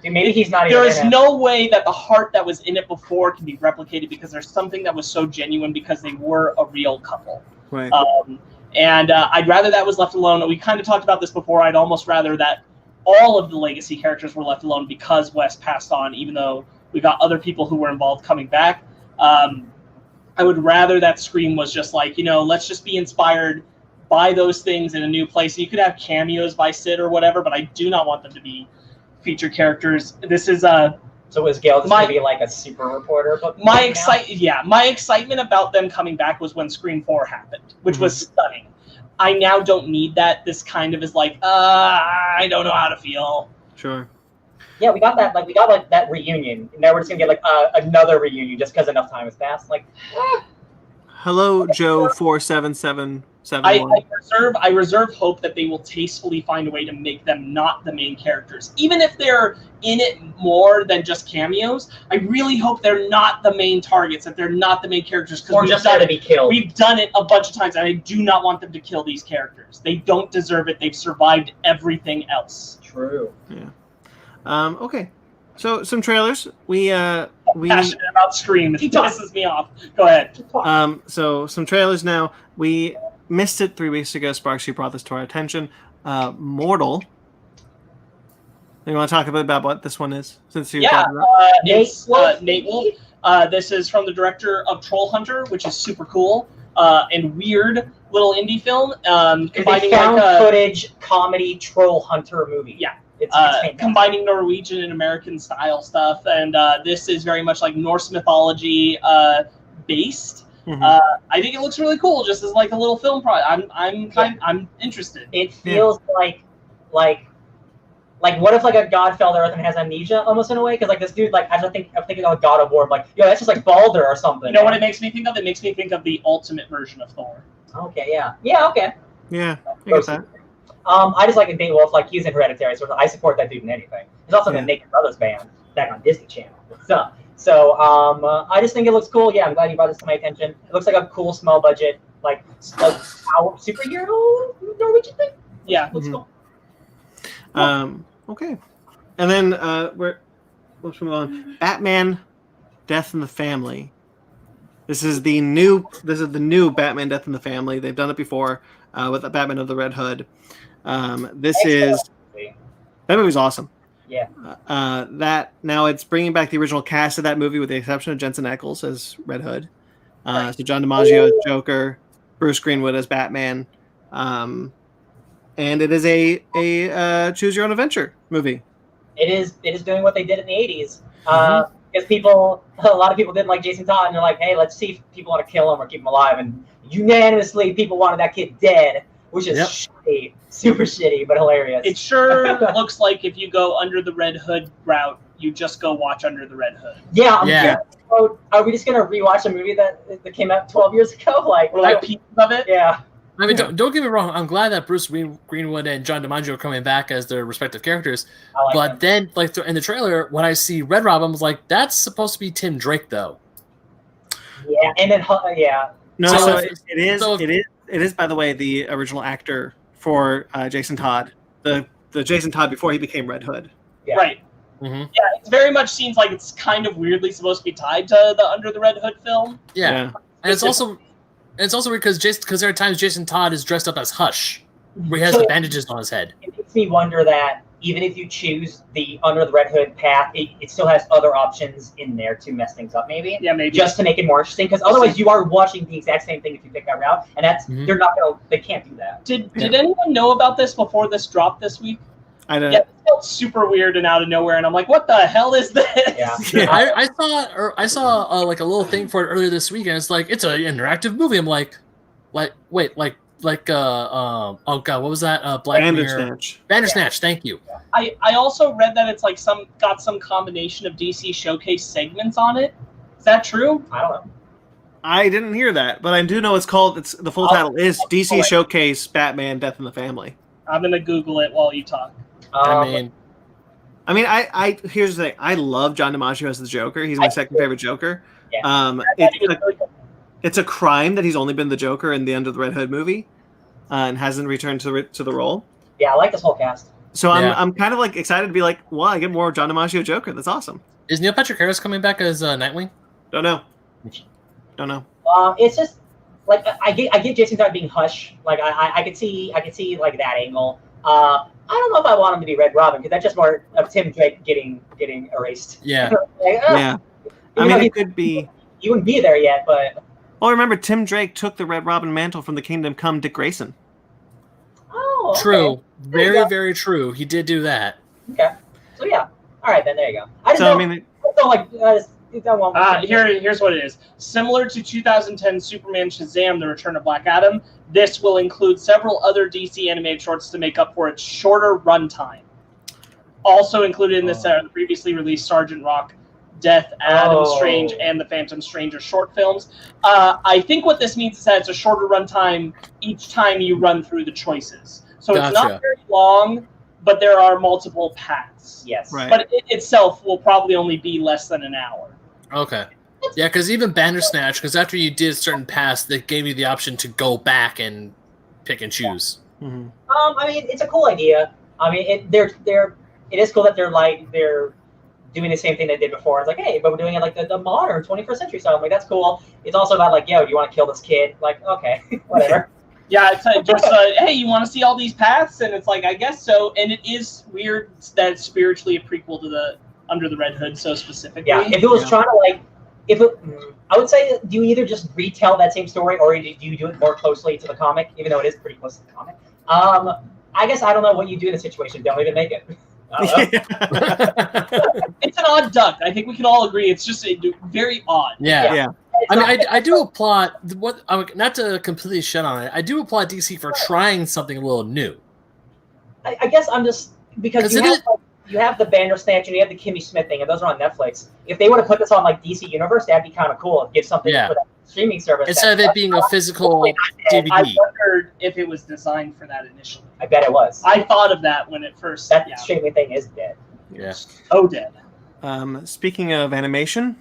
maybe he's not. There is no way that the heart that was in it before can be replicated, because there's something that was so genuine because they were a real couple. Right. And I'd rather that was left alone. We kind of talked about this before. I'd almost rather that all of the legacy characters were left alone because Wes passed on, even though we got other people who were involved coming back. I would rather that Scream was just like, let's just be inspired by those things in a new place. You could have cameos by Sid or whatever, but I do not want them to be feature characters. This is So was Gail just going to be like a super reporter? My excitement about them coming back was when Scream 4 happened, which was stunning. I now don't need that. This kind of is like, I don't know how to feel. Sure. Yeah, we got that. Like, we got like that reunion. Now we're just gonna get like another reunion just because enough time has passed. Like, Hello, Joe 47771. I reserve hope that they will tastefully find a way to make them not the main characters, even if they're in it more than just cameos. I really hope they're not the main targets, that they're not the main characters, or just there to be killed. We've done it a bunch of times, and I do not want them to kill these characters. They don't deserve it. They've survived everything else. True. Yeah. Okay. So some trailers. We passionate about Scream. It pisses me off. Go ahead. So some trailers now. We missed it 3 weeks ago. Sparks, you brought this to our attention. Mortal. You want to talk a bit about what this one is? Since you it's Nate Wolf. This is from the director of Troll Hunter, which is super cool and weird little indie film. Combining found footage comedy Troll Hunter movie. Yeah. It's combining Norwegian and American style stuff, and this is very much like Norse mythology based. I think it looks really cool, just as like a little film project. I'm interested. It feels like what if like a god fell to earth and has amnesia almost in a way? Because like this dude, like I'm thinking of God of War, like that's just like Baldur or something. You know what it makes me think of? It makes me think of the ultimate version of Thor. Okay, yeah, okay. Yeah, I get that. I just like Nate Wolf, like he's in Hereditary, so I support that dude in anything. He's also in the Naked Brothers band back on Disney Channel. So I just think it looks cool. Yeah, I'm glad you brought this to my attention. It looks like a cool, small budget, like superhero Norwegian thing. Yeah, looks cool. Okay, and then let's move on. Batman, Death in the Family. This is the new Batman, Death in the Family. They've done it before with the Batman of the Red Hood. That movie's awesome. Yeah. That now it's bringing back the original cast of that movie with the exception of Jensen Ackles as Red Hood. So John DiMaggio as Joker, Bruce Greenwood as Batman, and it is a choose your own adventure movie. It is doing what they did in the 80s. Because a lot of people didn't like Jason Todd, and they're like, hey, let's see if people want to kill him or keep him alive. And unanimously, people wanted that kid dead, which is shitty, super shitty, but hilarious. It sure looks like if you go Under the Red Hood route, you just go watch Under the Red Hood. Yeah, I'm curious. Are we just gonna rewatch a movie that came out 12 years ago? Or like pieces of it? Yeah. I mean, don't get me wrong. I'm glad that Bruce Greenwood and John DiMaggio are coming back as their respective characters. But then, like in the trailer, when I see Red Robin, I was like, "That's supposed to be Tim Drake, though." Yeah, and then No, so it is. By the way, the original actor for Jason Todd, the Jason Todd before he became Red Hood. Yeah. Right. Yeah, it very much seems like it's kind of weirdly supposed to be tied to the Under the Red Hood film. Yeah. And it's also weird because there are times Jason Todd is dressed up as Hush, where he has the bandages on his head. It makes me wonder that even if you choose the Under the Red Hood path, it still has other options in there to mess things up, maybe. Yeah, maybe. Just to make it more interesting, because otherwise you are watching the exact same thing if you pick that route, and that's they can't do that. Did anyone know about this before this dropped this week? I don't. Yeah, it felt super weird and out of nowhere, and I'm like, what the hell is this? Yeah. I saw like a little thing for it earlier this week, and it's like it's an interactive movie. I'm like wait, oh god, what was that? Black Mirror. Bandersnatch. Thank you. I also read that it's like some combination of DC Showcase segments on it. Is that true? I don't know. I didn't hear that, but I do know the full title is DC Showcase Batman: Death in the Family. I'm gonna Google it while you talk. I here's the thing. I love John DiMaggio as the Joker. He's my second favorite Joker. Yeah. It's a crime that he's only been the Joker in the Under the Red Hood movie, and hasn't returned to the role. Yeah, I like this whole cast. So I'm kind of like excited to be like, well, I get more John DiMaggio Joker. That's awesome. Is Neil Patrick Harris coming back as Nightwing? Don't know. It's just like I get Jason Todd being Hush. Like I could see like that angle. I don't know if I want him to be Red Robin, because that's just more of Tim Drake getting erased. Yeah. Yeah. I mean, it could be. He wouldn't be there yet, but. Well, remember, Tim Drake took the Red Robin mantle from the Kingdom Come Dick Grayson. Oh. Okay. True. Very, very true. He did do that. Okay. So yeah. All right, then there you go. Here's what it is. Similar to 2010 Superman Shazam: The Return of Black Adam, this will include several other DC animated shorts to make up for its shorter runtime. Also included in this are the previously released Sergeant Rock, Death, Adam Strange, and the Phantom Stranger short films. I think what this means is that it's a shorter runtime each time you run through the choices. So It's not very long, but there are multiple paths. Yes. Right. But it itself will probably only be less than an hour. Okay. Yeah, because even Bandersnatch, because after you did certain paths, they gave you the option to go back and pick and choose. Mm-hmm. I mean, it's a cool idea. I mean, it is cool that they're doing the same thing they did before. It's like, hey, but we're doing it like the modern 21st century style. I'm like, that's cool. It's also about like, yo, do you want to kill this kid? Like, okay, whatever. Yeah, it's just hey, you want to see all these paths? And it's like, I guess so. And it is weird that it's spiritually a prequel to the Under the Red Hood so specifically. Yeah, if it was trying to I would say, do you either just retell that same story, or do you do it more closely to the comic, even though it is pretty close to the comic? I guess I don't know what you do in this situation. Don't even make it. It's an odd duck. I think we can all agree. It's just very odd. Yeah. I mean, I do applaud not to completely shut on it. I do applaud DC for trying something a little new. I guess I'm just because you have the Bandersnatch and you have the Kimmy Schmidt thing, and those are on Netflix. If they would have put this on like DC Universe, that'd be kind of cool. Give something for that streaming service instead of it being a physical DVD. I wondered if it was designed for that initially. I bet it was. I thought of that when it first. That streaming thing is dead. Yeah. Oh, dead. Speaking of animation,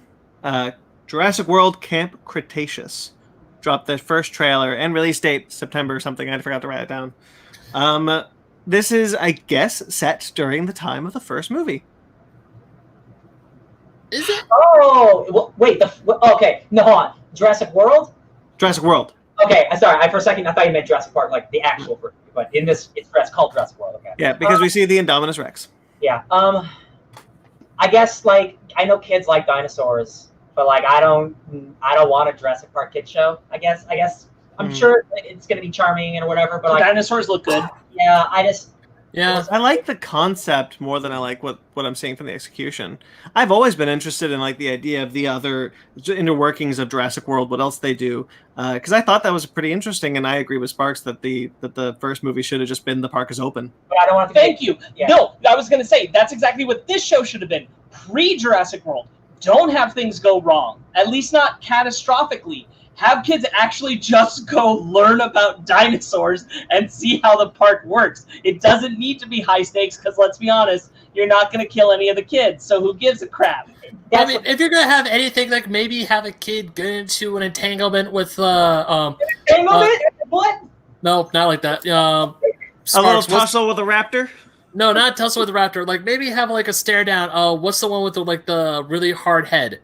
Jurassic World Camp Cretaceous dropped their first trailer and release date September something. I forgot to write it down. This is, I guess, set during the time of the first movie. Is it? Oh, well, wait. Okay, no, hold on. Jurassic World? Jurassic World. Okay, sorry. For a second, I thought you meant Jurassic Park, like the actual first. But in this, it's called Jurassic World. Okay. Yeah, because we see the Indominus Rex. Yeah. I guess like I know kids like dinosaurs, but like I don't want a Jurassic Park kid show. I guess I'm sure it's gonna be charming and whatever. But the like, dinosaurs look good. Yeah, I like the concept more than I like what I'm seeing from the execution. I've always been interested in like the idea of the other inner workings of Jurassic World, what else they do, because I thought that was pretty interesting, and I agree with Sparks that the first movie should have just been the park is open. But I don't want to. Thank you. Yeah. No, I was gonna say that's exactly what this show should have been. Pre-Jurassic World. Don't have things go wrong. At least not catastrophically. Have kids actually just go learn about dinosaurs and see how the park works. It doesn't need to be high stakes because, let's be honest, you're not going to kill any of the kids, so who gives a crap? I mean, if you're going to have anything, like maybe have a kid get into an entanglement with... Entanglement? What? No, not like that. Sparks, a little tussle with a raptor? No, not tussle with a raptor. Like maybe have like a stare down. What's the one with the really hard head?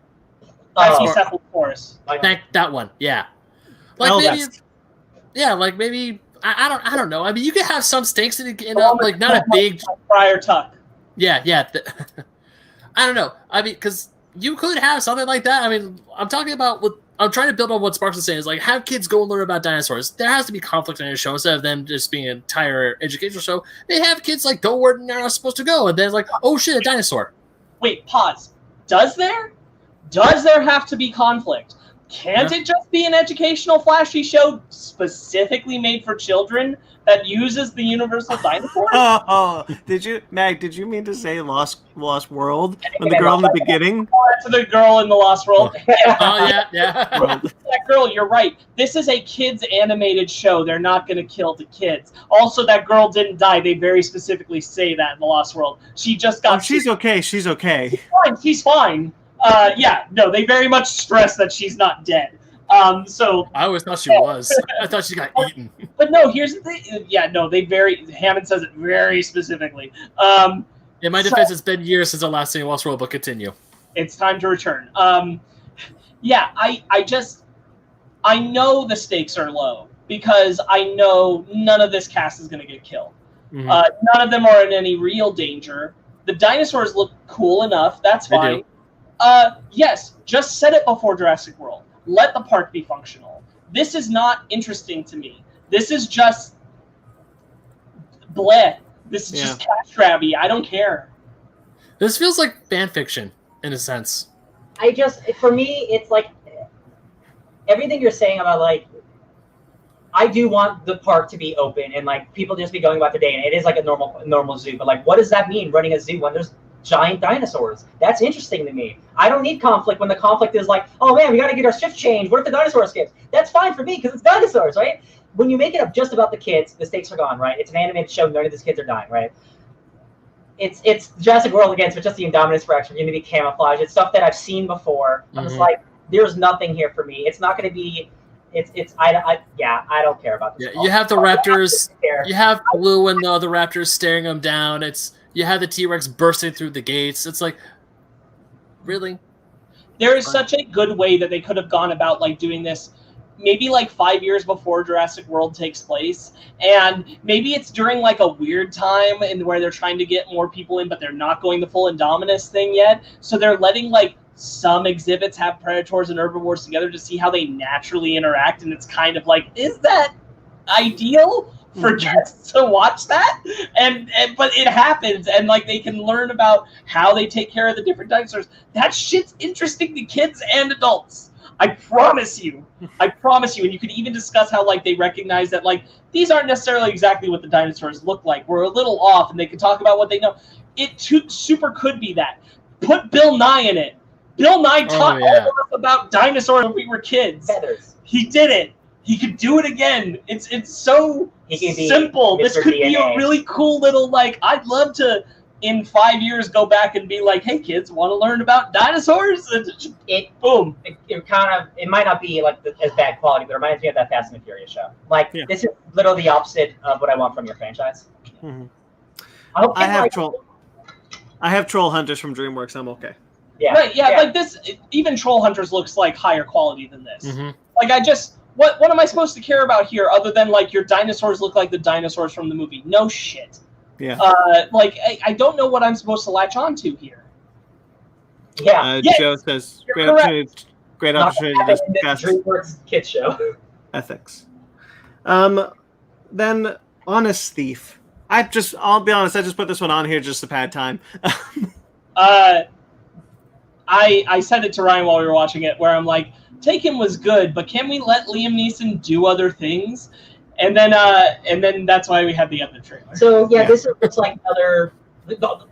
Brachiocephalus. That one, yeah. Like maybe, like maybe I don't know. I mean, you can have some stakes in like not a big Friar Tuck. Yeah. I don't know. I mean, because you could have something like that. I mean, I'm talking about what I'm trying to build on what Sparks is saying. Is like have kids go and learn about dinosaurs. There has to be conflict in your show instead of them just being an entire educational show. They have kids like go where they're not supposed to go, and then it's like, oh shit, a dinosaur. Wait, pause. Does there have to be conflict? Can't it just be an educational, flashy show specifically made for children that uses the universal dinosaur? Oh, did you mean to say Lost World when the girl in the beginning? To the girl in the Lost World. Oh yeah. That girl, you're right. This is a kids animated show. They're not going to kill the kids. Also, that girl didn't die. They very specifically say that in the Lost World. She just got. Oh, she's okay. She's okay. She's fine. They very much stress that she's not dead. So I always thought she was. I thought she got eaten. But no, here's the thing. Yeah, no, Hammond says it very specifically. In my defense, it's been years since I last seen Lost World, but continue. It's time to return. I know the stakes are low because I know none of this cast is going to get killed. Mm-hmm. None of them are in any real danger. The dinosaurs look cool enough. That's fine. Yes, just set it before Jurassic World. Let the park be functional. This is not interesting to me. This is just bleh. This is just cash grabby. I don't care. This feels like fan fiction in a sense. For me, it's like everything you're saying about like, I do want the park to be open and like people just be going about their day, and it is like a normal zoo. But like, what does that mean running a zoo when there's giant dinosaurs? That's interesting to me. I don't need conflict when the conflict is like, oh man, we got to get our shift changed. What if the dinosaur escapes? That's fine for me because it's dinosaurs, right? When you make it up just about the kids, the stakes are gone, right? It's an animated show. None of these kids are dying, right? It's Jurassic World again, so it's just the Indominus Rex, community camouflage. It's stuff that I've seen before. I'm just like, there's nothing here for me. It's not going to be. I don't care about this. Yeah, you have the raptors. You have Blue and the other raptors staring them down. You have the T-Rex bursting through the gates. It's like, really? There is such a good way that they could have gone about like doing this maybe like 5 years before Jurassic World takes place. And maybe it's during like a weird time and where they're trying to get more people in, but they're not going the full Indominus thing yet. So they're letting like some exhibits have predators and herbivores together to see how they naturally interact. And it's kind of like, is that ideal for guests to watch that? But it happens, and like they can learn about how they take care of the different dinosaurs. That shit's interesting to kids and adults. I promise you. And you could even discuss how like they recognize that like these aren't necessarily exactly what the dinosaurs look like. We're a little off, and they can talk about what they know. It super could be that. Put Bill Nye in it. Bill Nye taught all of us about dinosaurs when we were kids. Feathers. He did it. He could do it again. It's so simple. This could be a really cool little like. I'd love to in 5 years go back and be like, hey kids, want to learn about dinosaurs? Boom. It might not be like as bad quality, but it reminds me of that Fast and the Furious show. Like this is literally the opposite of what I want from your franchise. Mm-hmm. I have Troll Hunters from DreamWorks. I'm okay. Yeah. Right. Yeah. Like this, even Troll Hunters looks like higher quality than this. Mm-hmm. Like what am I supposed to care about here other than like your dinosaurs look like the dinosaurs from the movie? No shit. Yeah. I don't know what I'm supposed to latch on to here. Yeah. Joe says great opportunity to discuss DreamWorks Kids show. Ethics. Then Honest Thief. I'll be honest, I just put this one on here just to pad time. I said it to Ryan while we were watching it, where I'm like, Taken was good, but can we let Liam Neeson do other things? And then that's why we had the other trailer. So this looks like another.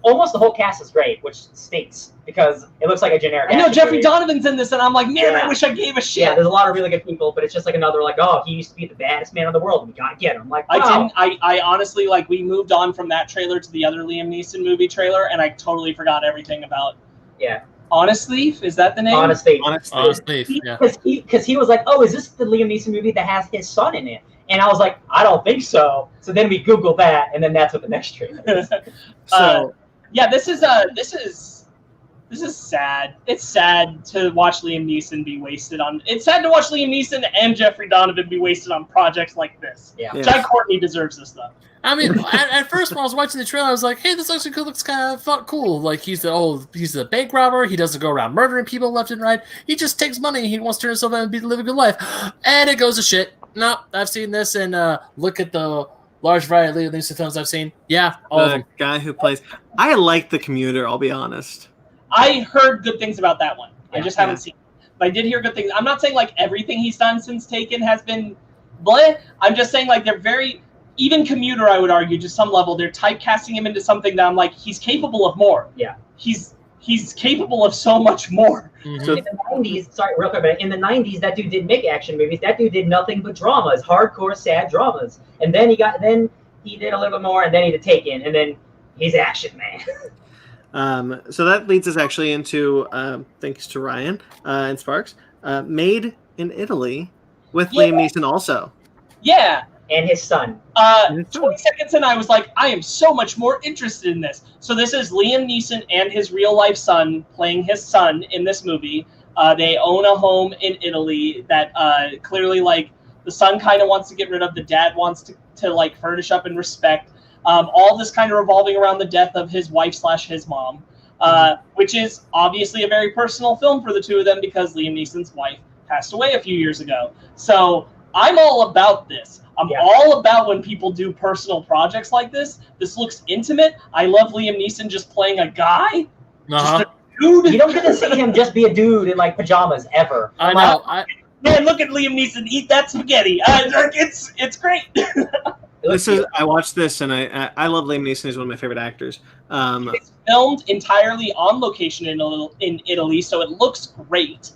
Almost the whole cast is great, which stinks because it looks like a generic. I know Jeffrey Donovan's in this, and I'm like, man, I wish I gave a shit. Yeah, there's a lot of really good people, but it's just like another like, oh, he used to be the baddest man in the world, and we gotta get him. Like, wow. I honestly like we moved on from that trailer to the other Liam Neeson movie trailer, and I totally forgot everything about. Yeah. Honest Thief, is that the name? Honest Thief. Honest Thief. Yeah. Because he was like, oh, is this the Liam Neeson movie that has his son in it? And I was like, I don't think so. So then we Googled that, and then that's what the next trailer is. This is This is sad. It's sad to watch Liam Neeson be wasted on. It's sad to watch Liam Neeson and Jeffrey Donovan be wasted on projects like this. Yeah. Jai Courtney deserves this though. I mean, at first when I was watching the trailer, I was like, "Hey, this actually looks kind of cool." Like he's a bank robber. He doesn't go around murdering people left and right. He just takes money. He wants to turn himself out and live a good life. And it goes to shit. No, I've seen this, and look at the large variety of Liam Neeson films I've seen. Yeah, all of them. The guy who plays. I like The Commuter. I'll be honest. I heard good things about that one. I just haven't seen it. But I did hear good things. I'm not saying like everything he's done since Taken has been bleh. I'm just saying like they're very, even Commuter, I would argue, to some level, they're typecasting him into something that I'm like, he's capable of more. Yeah. He's capable of so much more. Mm-hmm. So In the 90s, sorry, real quick, but in the 90s, that dude didn't make action movies. That dude did nothing but dramas, hardcore, sad dramas. And then he did a little bit more, and then he did Taken, and then he's action man. So that leads us actually into, thanks to Ryan and Sparks, Made in Italy with Liam Neeson also. Yeah. And his son. 20 seconds in, I was like, I am so much more interested in this. So this is Liam Neeson and his real-life son playing his son in this movie. They own a home in Italy that clearly, like, the son kind of wants to get rid of, the dad wants to like, furnish up and respect. All this kind of revolving around the death of his wife/his mom, which is obviously a very personal film for the two of them because Liam Neeson's wife passed away a few years ago. So I'm all about this. I'm all about when people do personal projects like this. This looks intimate. I love Liam Neeson just playing a guy. Just a dude. You don't get to see him just be a dude in like pajamas ever. I know. Man, look at Liam Neeson eat that spaghetti. It's great. I watched this and I love Liam Neeson. He's one of my favorite actors. It's filmed entirely on location in Italy, so it looks great.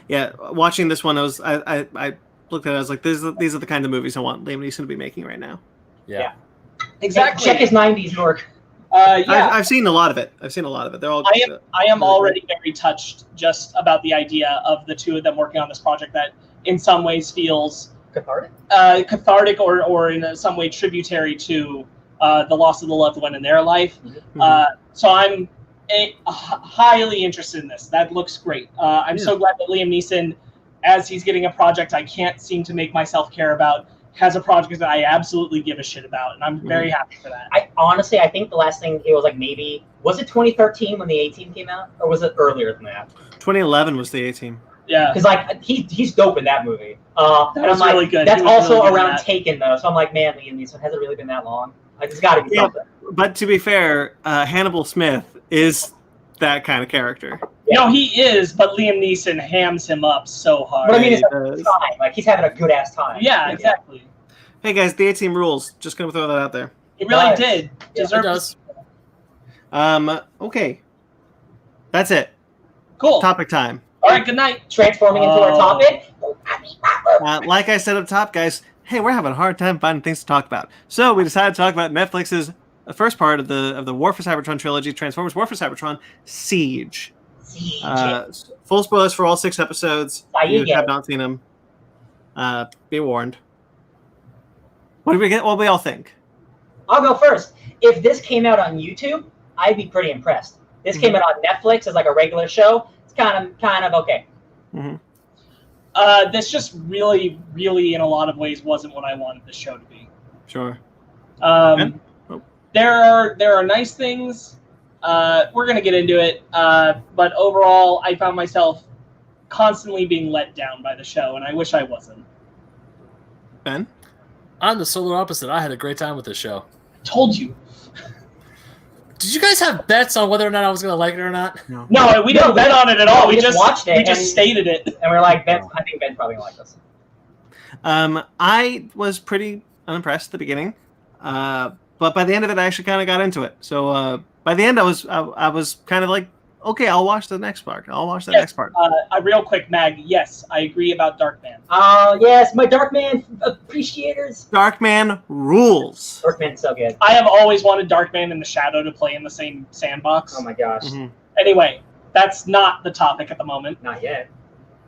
Yeah, watching this one, I looked at it. I was like, these are the kind of movies I want Liam Neeson to be making right now. Yeah. Exactly. Check his 90s work. I've seen a lot of it. They're all. I am already very touched just about the idea of the two of them working on this project that in some ways feels cathartic or in some way tributary to the loss of the loved one in their life. Mm-hmm. So I'm highly interested in this. That looks great. I'm so glad that Liam Neeson, as he's getting a project I can't seem to make myself care about, has a project that I absolutely give a shit about, and I'm very happy for that. I think the last thing, it was like maybe, was it 2013 when the A-Team came out? Or was it earlier than that? 2011 was the A-Team. Yeah. Because like he's dope in that movie. That was like, really good. That's also really good around Taken though, so I'm like, man, Liam Neeson, has it really been that long? Like, it's got to be something. But to be fair, Hannibal Smith is that kind of character. No, he is, but Liam Neeson hams him up so hard. But I mean, it's time. Like, he's having a good ass time. Yeah, exactly. Hey guys, the A-Team rules. Just gonna throw that out there. He really did. Yeah, it does. Okay. That's it. Cool. Topic time. All right, good night. Transforming into our topic. Like I said up top, guys, hey, we're having a hard time finding things to talk about. So we decided to talk about Netflix's first part of the War for Cybertron trilogy, Transformers War for Cybertron, Siege. Full spoilers for all 6 episodes. If you have not seen them, be warned. What do we all think? I'll go first. If this came out on YouTube, I'd be pretty impressed. This came out on Netflix as like a regular show. It's kind of okay. Mm-hmm. This just really, really, in a lot of ways, wasn't what I wanted the show to be. Sure. There are nice things. We're gonna get into it, but overall, I found myself constantly being let down by the show, and I wish I wasn't. Ben? I'm the solar opposite. I had a great time with this show. Told you. Did you guys have bets on whether or not I was going to like it or not? No, we didn't bet on it at all. We just watched it. We just stated it. And we're like, I think Ben's probably going to like this. I was pretty unimpressed at the beginning, but by the end of it, I actually kind of got into it. So by the end, I was kind of like, okay, I'll watch the next part. Next part. Real quick, Mag. Yes, I agree about Darkman. Yes, my Darkman appreciators. Darkman rules. Darkman's so good. I have always wanted Darkman and the Shadow to play in the same sandbox. Oh my gosh. Mm-hmm. Anyway, that's not the topic at the moment. Not yet.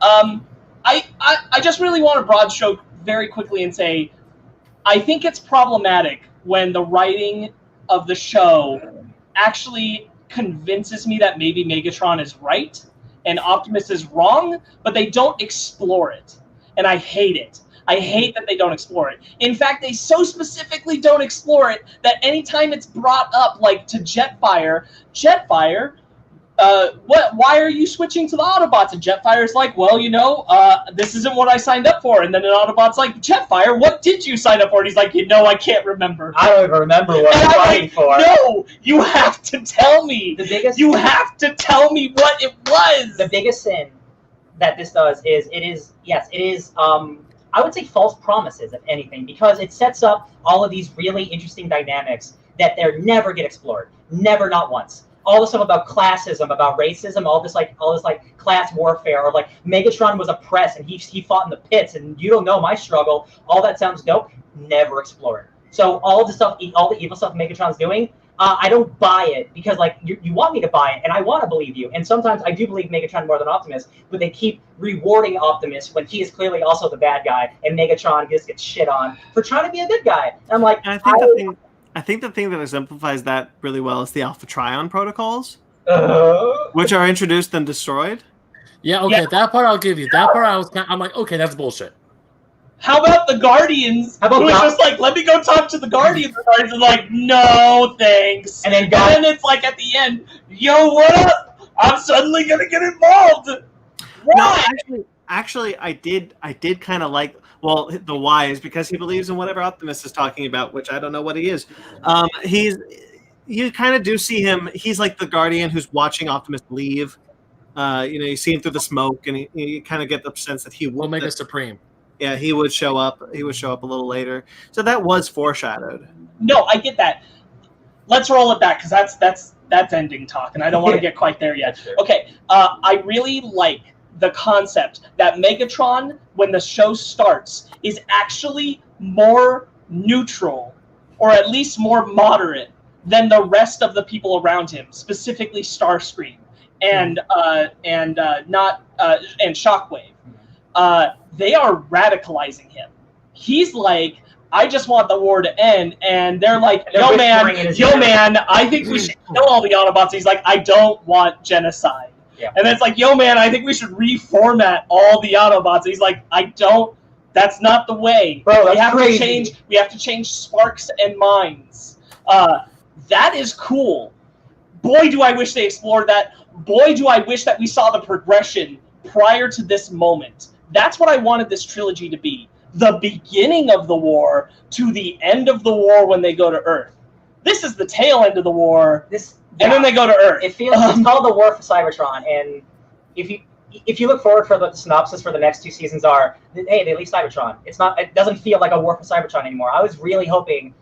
I just really want to broad stroke very quickly and say, I think it's problematic when the writing of the show actually convinces me that maybe Megatron is right and Optimus is wrong, but they don't explore it. And I hate it. I hate that they don't explore it. In fact, they so specifically don't explore it that anytime it's brought up, like to Jetfire, why are you switching to the Autobots? And Jetfire's like, well, this isn't what I signed up for. And then an Autobot's like, Jetfire, what did you sign up for? And he's like, I can't remember. I don't even remember what I'm fighting for. No, you have to tell me. You have to tell me what it was. The biggest sin that this does is it is I would say false promises, if anything, because it sets up all of these really interesting dynamics that they never get explored. Never, not once. All this stuff about classism, about racism, all this class warfare, or like Megatron was oppressed and he fought in the pits, and you don't know my struggle. All that sounds dope. Never explored. So all the evil stuff Megatron's doing, I don't buy it because like you want me to buy it, and I want to believe you. And sometimes I do believe Megatron more than Optimus, but they keep rewarding Optimus when he is clearly also the bad guy, and Megatron just gets shit on for trying to be a good guy. And I'm like, I think the thing that exemplifies that really well is the Alpha Trion protocols, which are introduced and destroyed. Yeah, okay, that part I'll give you. That part I'm like, okay, that's bullshit. How about the Guardians? Who was just like, let me go talk to the Guardians. The Guardians are like, no, thanks. And then it's like at the end, yo, what up? I'm suddenly gonna get involved. Why? No, actually, I did kind of like. Well, the why is because he believes in whatever Optimus is talking about, which I don't know what he is. You kind of do see him. He's like the Guardian who's watching Optimus leave. You see him through the smoke, and you kind of get the sense that he will make us supreme. Yeah, he would show up. He would show up a little later. So that was foreshadowed. No, I get that. Let's roll it back because that's ending talk, and I don't want to get quite there yet. Okay, I really like the concept that Megatron, when the show starts, is actually more neutral, or at least more moderate, than the rest of the people around him, specifically Starscream and Shockwave. They are radicalizing him. He's like, I just want the war to end, and they're like, yo man, I think we should kill all the Autobots. He's like, I don't want genocide. Yeah. And then it's like, yo, man, I think we should reformat all the Autobots. And he's like, that's not the way. Bro, we have to change sparks and minds. That is cool. Boy, do I wish they explored that. Boy, do I wish that we saw the progression prior to this moment. That's what I wanted this trilogy to be. The beginning of the war to the end of the war when they go to Earth. This is the tail end of the war. And then they go to Earth. It's called the War for Cybertron, and if you look forward for the synopsis for the next two seasons are, hey, they leave Cybertron. It doesn't feel like a War for Cybertron anymore. I was really hoping,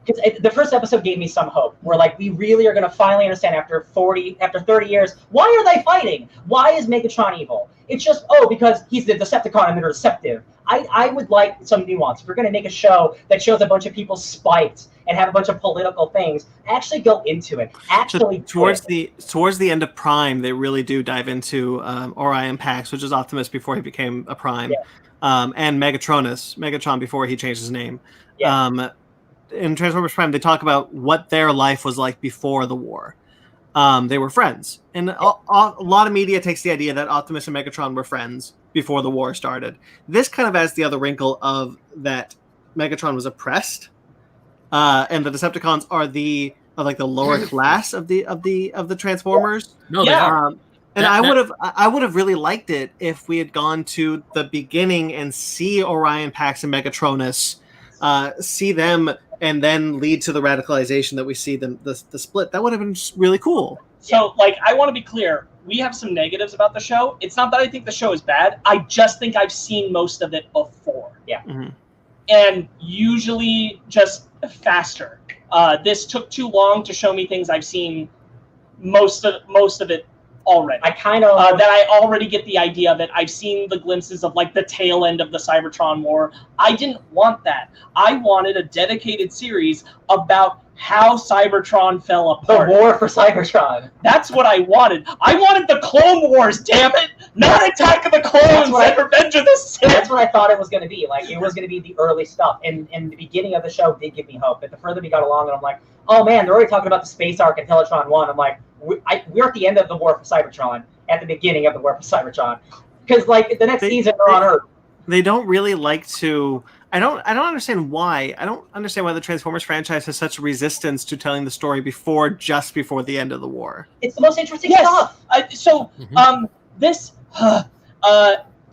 because the first episode gave me some hope. We're like, we really are going to finally understand after 30 years, why are they fighting? Why is Megatron evil? It's just, because he's the Decepticon and they're deceptive. I would like some nuance. If we're going to make a show that shows a bunch of people spiked and have a bunch of political things, actually go into it. Towards the end of Prime, they really do dive into Orion Pax, which is Optimus before he became a Prime, and Megatron before he changed his name. Yeah. In Transformers Prime, they talk about what their life was like before the war. They were friends, and a lot of media takes the idea that Optimus and Megatron were friends before the war started. This kind of adds the other wrinkle of that Megatron was oppressed, and the Decepticons are the lower class of the Transformers. No, they are. And I would have really liked it if we had gone to the beginning and see Orion Pax and Megatronus, see them, and then lead to the radicalization that we see the split. That would have been really cool. So, I want to be clear. We have some negatives about the show. It's not that I think the show is bad. I just think I've seen most of it before. Yeah. Mm-hmm. And usually just faster. This took too long to show me things I've seen most of it already. I kind of that I already get the idea of it. I've seen the glimpses of the tail end of the Cybertron war. I didn't want that. I wanted a dedicated series about how Cybertron fell apart. The war for Cybertron. That's what I wanted. I wanted the Clone Wars, damn it! Not Attack of the Clones and Revenge of the Sith! That's what I thought it was going to be. It was going to be the early stuff. And the beginning of the show did give me hope. But the further we got along, and I'm like, oh man, they're already talking about the space arc in Teletron 1. I'm like, we're at the end of the War for Cybertron, at the beginning of the War for Cybertron, because like the next season we're on Earth. They don't really like to. I don't understand why. I don't understand why the Transformers franchise has such resistance to telling the story just before the end of the war. It's the most interesting stuff. This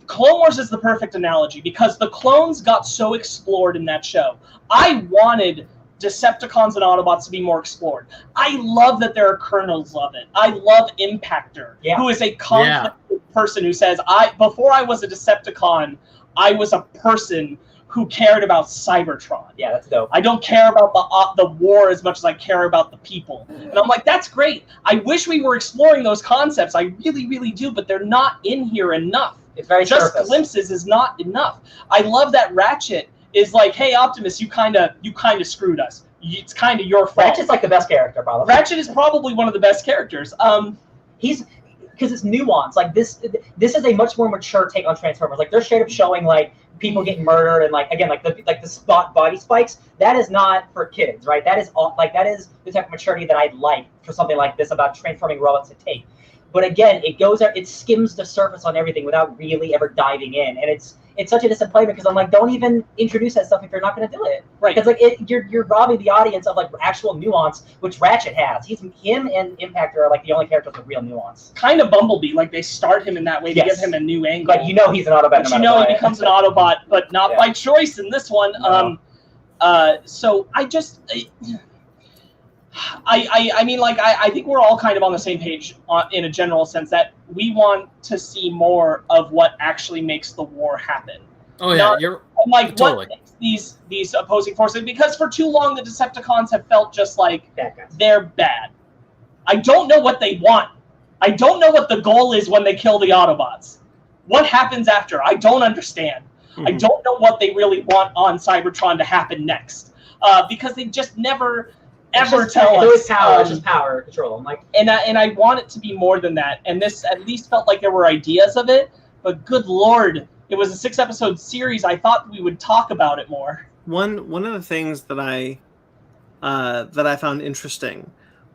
Clone Wars is the perfect analogy because the clones got so explored in that show. I wanted Decepticons and Autobots to be more explored. I love that there are kernels of it. I love Impactor, who is a conflict person who says, before I was a Decepticon, I was a person who cared about Cybertron. Yeah, that's dope. I don't care about the war as much as I care about the people. And I'm like, that's great. I wish we were exploring those concepts. I really, really do, but they're not in here enough. It's very just surface. Glimpses is not enough. I love that Ratchet is like, hey, Optimus, you kind of screwed us. It's kind of your fault. Ratchet's like the best character, probably. Ratchet is probably one of the best characters. He's because it's nuanced. Like this is a much more mature take on Transformers. Like they're straight up showing like people getting murdered and like again like the spot body spikes. That is not for kids, right? That is the type of maturity that I'd like for something like this about transforming robots to take. But again, it skims the surface on everything without really ever diving in, and it's such a disappointment because I'm like, don't even introduce that stuff if you're not going to do it, right? Because like you're robbing the audience of like actual nuance, which Ratchet has. Him and Impactor are like the only characters with real nuance. Kind of Bumblebee, like they start him in that way to give him a new angle. But he's an Autobot. But he becomes an Autobot, but not by choice in this one. No. So I just. I mean, like, I think we're all kind of on the same page in a general sense that we want to see more of what actually makes the war happen. Oh, yeah. What makes these opposing forces? Because for too long, the Decepticons have felt just like they're bad. I don't know what they want. I don't know what the goal is when they kill the Autobots. What happens after? I don't understand. Mm-hmm. I don't know what they really want on Cybertron to happen next. Because they just never... ever tell us. It's just power control. I'm like, and I want it to be more than that. And this at least felt like there were ideas of it. But good Lord, it was a 6-episode series. I thought we would talk about it more. One of the things that I found interesting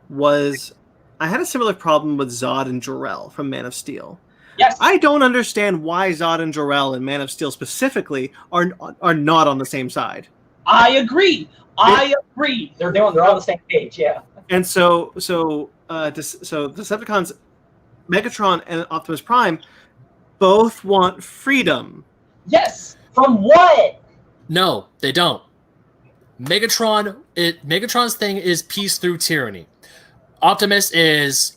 was I had a similar problem with Zod and Jor-El from Man of Steel. Yes. I don't understand why Zod and Jor-El in Man of Steel specifically are not on the same side. I agree. They're on the same page, yeah. And so Decepticons, Megatron and Optimus Prime both want freedom. Yes. From what? No, they don't. Megatron's thing is peace through tyranny. Optimus is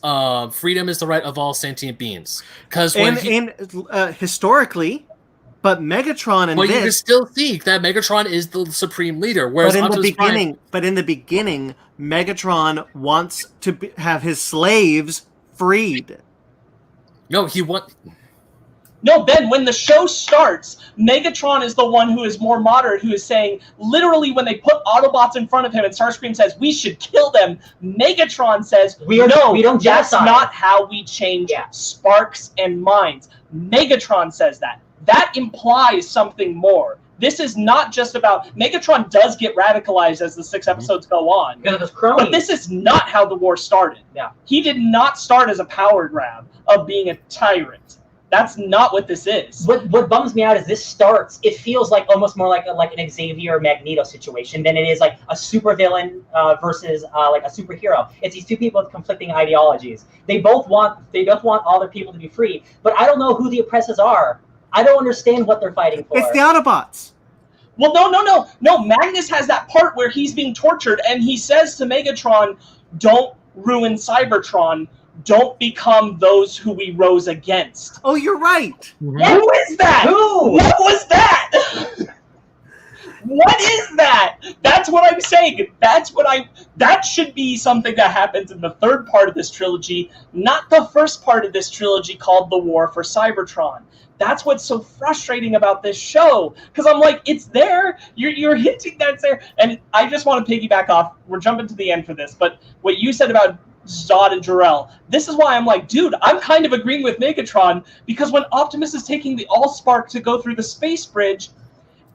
freedom is the right of all sentient beings. Because historically. But Megatron and you can still think that Megatron is the supreme leader. Whereas in the beginning, Megatron wants to have his slaves freed. No, Ben, when the show starts, Megatron is the one who is more moderate, who is saying, literally, when they put Autobots in front of him and Starscream says, we should kill them, Megatron says, we don't that's not how we change sparks and minds. Megatron says that. That implies something more. This is not just about... Megatron does get radicalized as the 6 episodes go on. But this is not how the war started. Yeah. He did not start as a power grab of being a tyrant. That's not what this is. What bums me out is this starts... It feels like almost more like an Xavier Magneto situation than it is like a supervillain versus like a superhero. It's these two people with conflicting ideologies. They both want all their people to be free, but I don't know who the oppressors are. I don't understand what they're fighting for. It's the Autobots. Well, no. Magnus has that part where he's being tortured, and he says to Megatron, don't ruin Cybertron. Don't become those who we rose against. Oh, you're right. Mm-hmm. Who is that? Who? What was that? What is that? That's what I'm saying. That should be something that happens in the third part of this trilogy, not the first part of this trilogy called The War for Cybertron. That's what's so frustrating about this show. Because I'm like, it's there. You're hinting that it's there. And I just want to piggyback off. We're jumping to the end for this. But what you said about Zod and Jor-El, this is why I'm like, dude, I'm kind of agreeing with Megatron. Because when Optimus is taking the Allspark to go through the space bridge,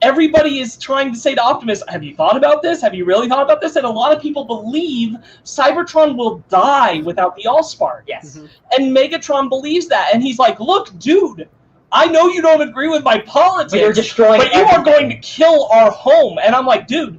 everybody is trying to say to Optimus, have you thought about this? Have you really thought about this? And a lot of people believe Cybertron will die without the Allspark. Yes. And Megatron believes that. And he's like, look, dude, I know you don't agree with my politics, But you're destroying but you are going to kill our home. And I'm like, dude,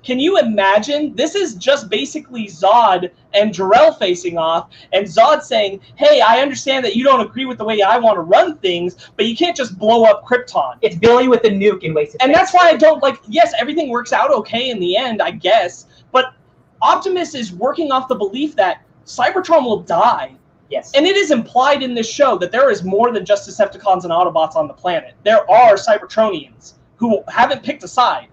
can you imagine? This is just basically Zod and Jor-El facing off, and Zod saying, hey, I understand that you don't agree with the way I want to run things, but you can't just blow up Krypton. It's Billy with the nuke in Wasted And Space. that's why I don't like, yes, everything works out okay in the end, I guess, but Optimus is working off the belief that Cybertron will die. Yes. And it is implied in this show that there is more than just Decepticons and Autobots on the planet. There are Cybertronians who haven't picked a side.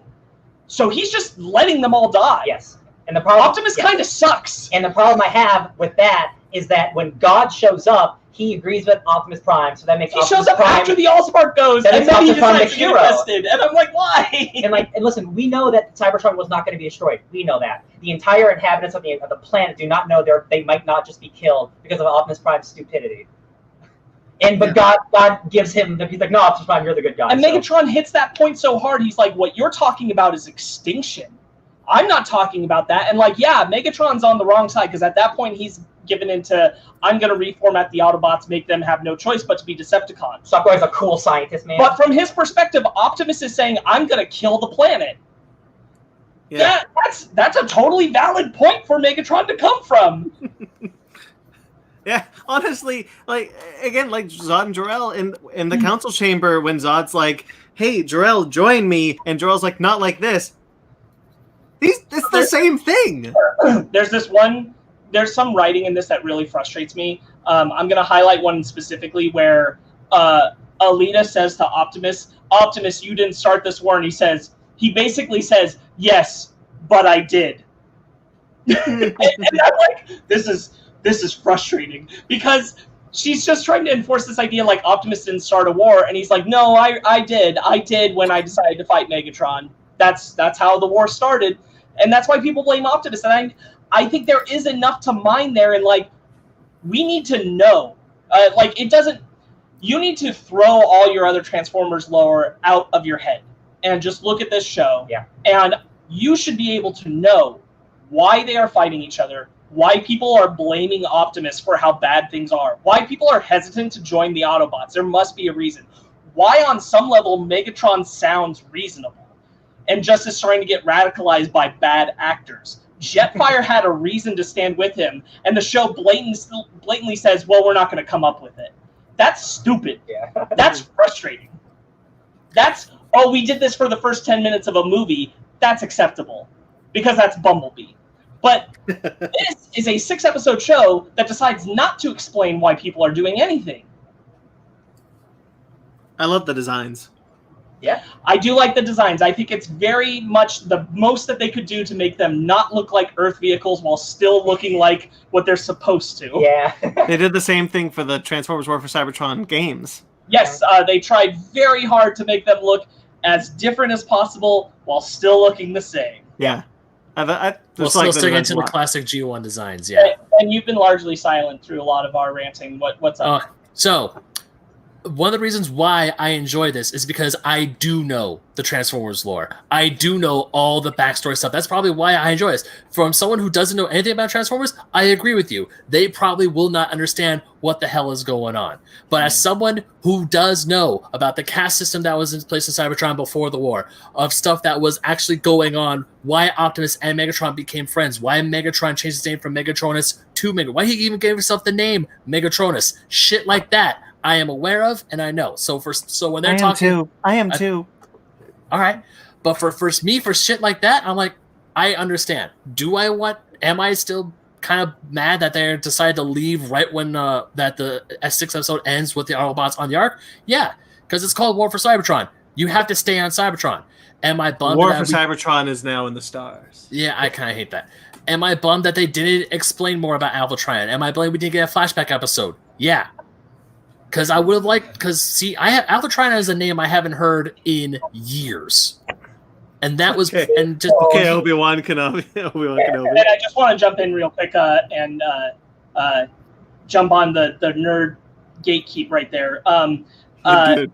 So he's just letting them all die. Yes. And the problem, Optimus kind of sucks. And the problem I have with that is that when God shows up, he agrees with Optimus Prime, so that makes He Optimus shows up Prime, after the Allspark goes, That and makes then he Optimus Prime decides the to get hero. arrested. And I'm like, why? and listen, we know that Cybertron was not going to be destroyed. We know that. The entire inhabitants of the planet do not know they might not just be killed because of Optimus Prime's stupidity. But God gives him he's like, no, Optimus Prime, you're the good guy. And Megatron hits that point so hard, he's like, what you're talking about is extinction. I'm not talking about that. And like, yeah, Megatron's on the wrong side, because at that point he's given into, I'm going to reformat the Autobots, make them have no choice but to be Decepticons. Shockwave is a cool scientist, man. But from his perspective, Optimus is saying, I'm going to kill the planet. Yeah. That's a totally valid point for Megatron to come from. Yeah, honestly, like again, like Zod and Jor-El in the council chamber when Zod's like, "Hey, Jor-El, join me," and Jor-El's like, "Not like this." It's the same thing. There's some writing in this that really frustrates me. I'm going to highlight one specifically where Alita says to Optimus, "Optimus, you didn't start this war," and he basically says, "Yes, but I did." and I'm like, this is frustrating, because she's just trying to enforce this idea like Optimus didn't start a war, and he's like, no, I did when I decided to fight Megatron. That's how the war started, and that's why people blame Optimus. And I think there is enough to mine there, and like, we need to know, you need to throw all your other Transformers lore out of your head and just look at this show. Yeah. And you should be able to know why they are fighting each other, why people are blaming Optimus for how bad things are, why people are hesitant to join the Autobots. There must be a reason. Why, on some level, Megatron sounds reasonable, and just is trying to get radicalized by bad actors. Jetfire had a reason to stand with him, and the show blatantly says, well, we're not going to come up with it. That's stupid. Yeah. That's frustrating. We did this for the first 10 minutes of a movie. That's acceptable, because that's Bumblebee. But this is a 6-episode show that decides not to explain why people are doing anything. I love the designs. Yeah, I do like the designs. I think it's very much the most that they could do to make them not look like Earth vehicles while still looking like what they're supposed to. Yeah. They did the same thing for the Transformers War for Cybertron games. Yes, they tried very hard to make them look as different as possible while still looking the same. Yeah. We'll still stick into the classic G1 designs, yeah. And you've been largely silent through a lot of our ranting. What's up? So, one of the reasons why I enjoy this is because I do know the Transformers lore. I do know all the backstory stuff. That's probably why I enjoy this. From someone who doesn't know anything about Transformers, I agree with you. They probably will not understand what the hell is going on. But as someone who does know about the caste system that was in place in Cybertron before the war, of stuff that was actually going on, why Optimus and Megatron became friends, why Megatron changed his name from Megatronus to Megatron, why he even gave himself the name Megatronus, shit like that, I am aware of and I know. So when they're talking, I am too. All right, but for shit like that, I'm like, I understand. Am I still kind of mad that they decided to leave right when that the S6 episode ends with the Autobots on the Ark? Yeah, because it's called War for Cybertron. You have to stay on Cybertron. Am I bummed? War for Cybertron is now in the stars. Yeah, I kind of hate that. Am I bummed that they didn't explain more about Alpha Trion? Am I bummed we didn't get a flashback episode? Yeah. Because I would have liked, Alpha Trion is a name I haven't heard in years. And that was, okay. Obi-Wan Kenobi. And I just want to jump in real quick and jump on the nerd gatekeep right there. I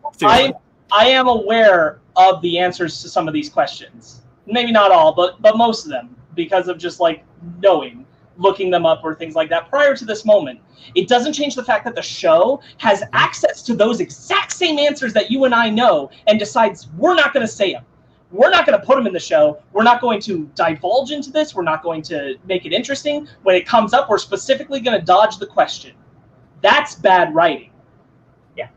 am aware of the answers to some of these questions. Maybe not all, but most of them, because of just like knowing, looking them up or things like that prior to this moment. It doesn't change the fact that the show has access to those exact same answers that you and I know and decides we're not going to say them. We're not going to put them in the show. We're not going to divulge into this. We're not going to make it interesting. When it comes up, we're specifically going to dodge the question. That's bad writing. Yeah.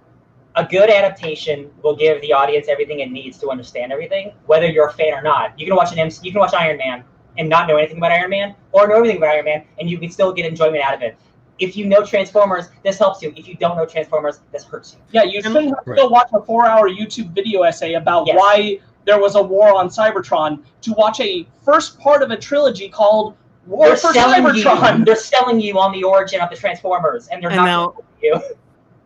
A good adaptation will give the audience everything it needs to understand everything, whether you're a fan or not. You can watch you can watch Iron Man and not know anything about Iron Man, or know everything about Iron Man, and you can still get enjoyment out of it. If you know Transformers, this helps you. If you don't know Transformers, this hurts you. Yeah, you shouldn't have to go watch a 4-hour YouTube video essay about why there was a war on Cybertron to watch a first part of a trilogy called War for Cybertron. They're selling you on the origin of the Transformers, and they're not selling you.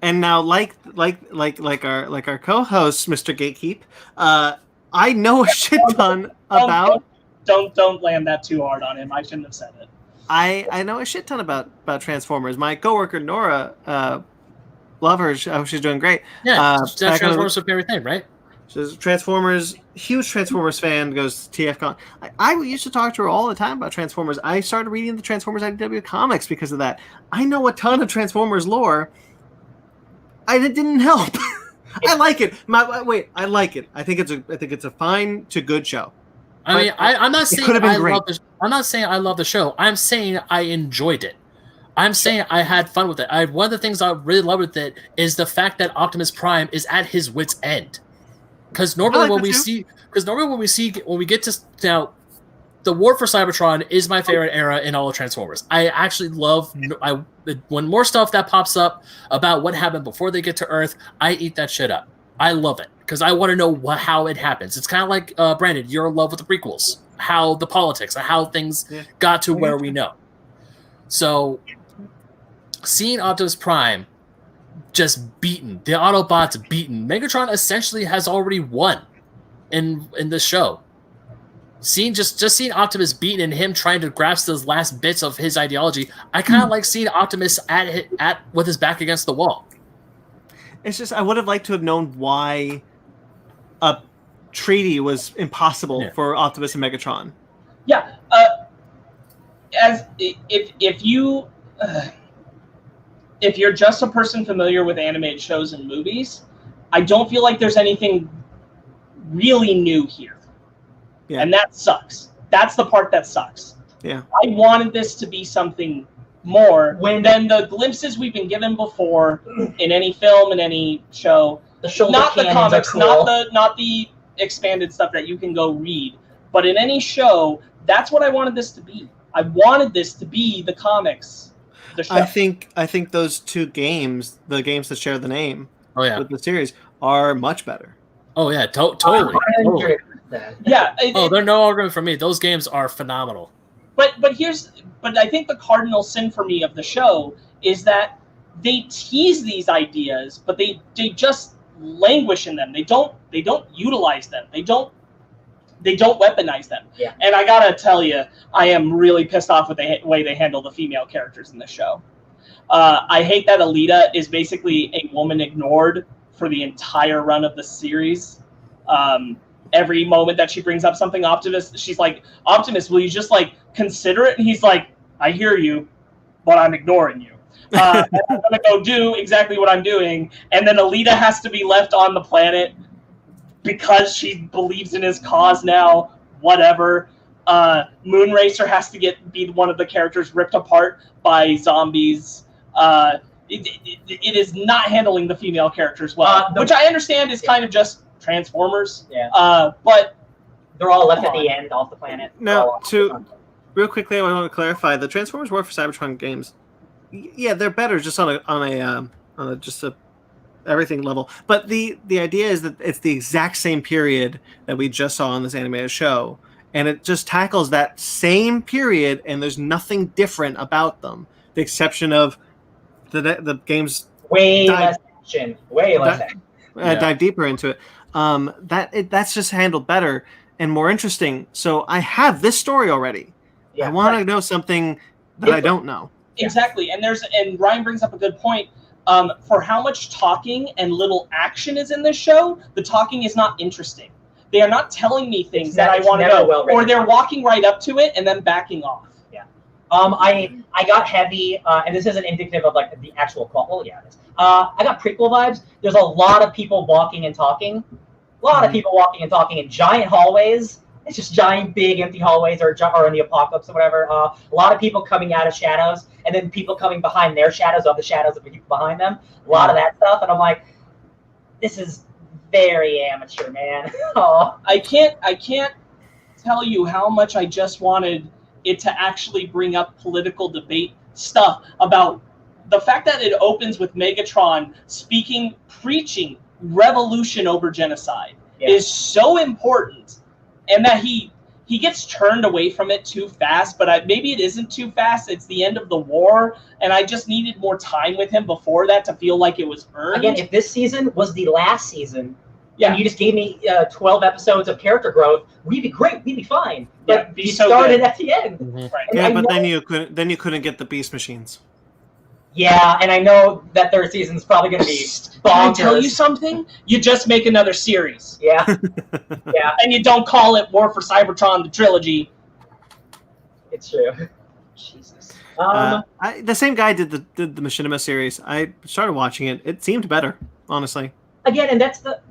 And now, like our co-host, Mr. Gatekeep, I know a shit ton about. Don't land that too hard on him. I shouldn't have said it. I know a shit ton about Transformers. My coworker Nora, love her. She's doing great. Yeah, Transformers with everything, right? She's Transformers, huge Transformers fan. Goes to TFCon. I used to talk to her all the time about Transformers. I started reading the Transformers IDW comics because of that. I know a ton of Transformers lore. It didn't help. I like it. I like it. I think it's a fine to good show. I mean, I'm not saying I'm not saying I love the show. I'm saying I enjoyed it. I'm saying I had fun with it. One of the things I really love with it is the fact that Optimus Prime is at his wit's end. Because normally when we get to now, the War for Cybertron is my favorite era in all of Transformers. I actually love when more stuff that pops up about what happened before they get to Earth. I eat that shit up. I love it because I want to know how it happens. It's kind of like Brandon, you're in love with the prequels, how the politics, how things got to where we know. So seeing Optimus Prime just beaten, the Autobots beaten, Megatron essentially has already won in the show. Seeing seeing Optimus beaten and him trying to grasp those last bits of his ideology, I kind of like seeing Optimus at with his back against the wall. It's just I would have liked to have known why a treaty was impossible for Optimus and Megatron. Yeah, if you're just a person familiar with animated shows and movies, I don't feel like there's anything really new here. Yeah. And that sucks. That's the part that sucks. Yeah. I wanted this to be something more than the glimpses we've been given before in any film, in any show. Not the comics, cool. not the expanded stuff that you can go read, but in any show, that's what I wanted this to be. I wanted this to be the comics. The show. I think those two games, the games that share the name with the series, are much better. Oh yeah, totally. Yeah. They're no argument for me. Those games are phenomenal. But I think the cardinal sin for me of the show is that they tease these ideas, but they just languish in them. They don't utilize them. They don't weaponize them. Yeah. And I gotta tell you, I am really pissed off with the way they handle the female characters in the show. I hate that Alita is basically a woman ignored for the entire run of the series. Every moment that she brings up something, she's like, Optimus, will you just like consider it? And he's like, I hear you, but I'm ignoring you. And I'm gonna go do exactly what I'm doing. And then Alita has to be left on the planet because she believes in his cause now. Whatever. Moonracer has to be one of the characters ripped apart by zombies. It is not handling the female characters well, which I understand is kind of just Transformers. Yeah. But they're all left at the end off the planet. Now, real quickly, I want to clarify the Transformers War for Cybertron games. Yeah, they're better just on a just a everything level. But the idea is that it's the exact same period that we just saw on this animated show, and it just tackles that same period, and there's nothing different about them, the exception of the games less action, less action. Dive deeper into it. That's just handled better and more interesting. So I have this story already. Yeah, I want to know something that I don't know. Exactly, and Ryan brings up a good point. For how much talking and little action is in this show, the talking is not interesting. They are not telling me things It's that I never- want to it's never know, well written. or they're walking right up to it and then backing off. I got heavy, and this isn't indicative of like the actual plot. Well, yeah, it is. I got prequel vibes. There's a lot of people walking and talking. A lot of people walking and talking in giant hallways. It's just giant, big, empty hallways, or in the apocalypse or whatever. A lot of people coming out of shadows, and then people coming behind their shadows of the shadows of the people behind them. A lot of that stuff, and I'm like, this is very amateur, man. Oh. I can't tell you how much I just wanted it to actually bring up political debate stuff about the fact that it opens with Megatron preaching revolution over genocide is so important, and that he gets turned away from it too fast. But maybe it isn't too fast. It's the end of the war, and I just needed more time with him before that to feel like it was earned. Again, if this season was the last season, Yeah. and you just gave me 12 episodes of character growth, we'd be great. We'd be fine. Yeah, But be you so started good. at the end. Right. And Yeah, I but know- then you couldn't get the beast machines. Yeah, and I know that third season's probably going to be Can I tell you bonkers. something? You just make another series, Yeah, yeah, and you don't call it War for Cybertron, the trilogy. it's true. Jesus. The same guy did the Machinima series. I started watching it. It seemed better, honestly. Again, and that's the.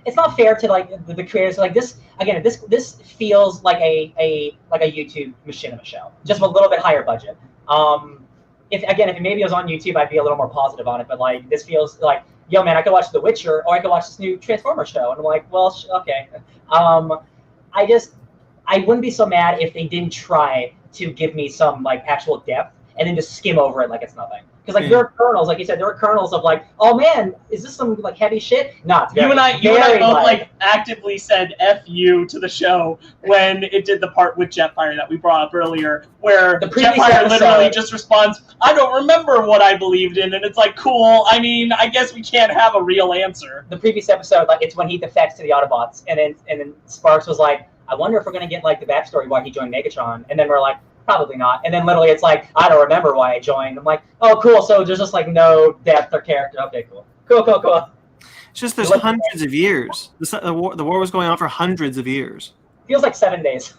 It's not fair to like the creators. Like this again. This feels like a YouTube Machinima show, just with a little bit higher budget. If it maybe was on YouTube, I'd be a little more positive on it. But like this feels like, yo man, I could watch The Witcher, or I could watch this new Transformers show, and I'm like, well, okay. I wouldn't be so mad if they didn't try to give me some like actual depth and then just skim over it like it's nothing. Because like there are kernels, like you said, there are kernels of like, oh man, is this some like heavy shit? No, it's very, You and I very both light. like actively said "F you" to the show when it did the part with Jetfire that we brought up earlier, where The previous Jetfire literally episode- just responds, "I don't remember what I believed in," and it's like, cool. I mean, I guess we can't have a real answer. The previous episode, like it's when he defects to the Autobots, and then Sparks was like, I wonder if we're gonna get like the backstory why he joined Megatron, and then we're like, probably not. And then literally it's like, I don't remember why I joined. I'm like, oh cool, so there's just like no depth or character. Okay, cool. It's just there's hundreds of years. The war was going on for hundreds of years. Feels like 7 days.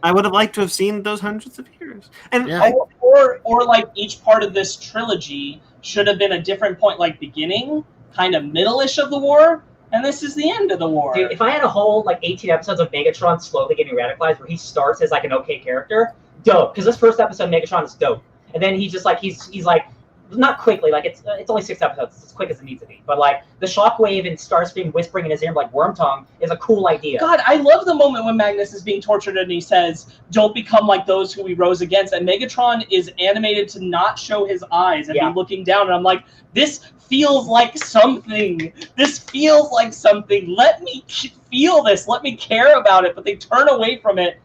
I would have liked to have seen those hundreds of years. And Yeah. Or like each part of this trilogy should have been a different point, like beginning, kind of middle-ish of the war, and this is the end of the war. Dude, if I had a whole like 18 episodes of Megatron slowly getting radicalized, where he starts as like an okay character, dope. Because this first episode, Megatron is dope, and then he's just like he's like not quickly, like it's only 6 episodes, it's as quick as it needs to be. But like the Shockwave and Starscream whispering in his ear like Worm Tongue is a cool idea. God, I love the moment when Magnus is being tortured and he says, "Don't become like those who we rose against." And Megatron is animated to not show his eyes and be looking down. And I'm like, this feels like something. This feels like something. Let me feel this. Let me care about it. But they turn away from it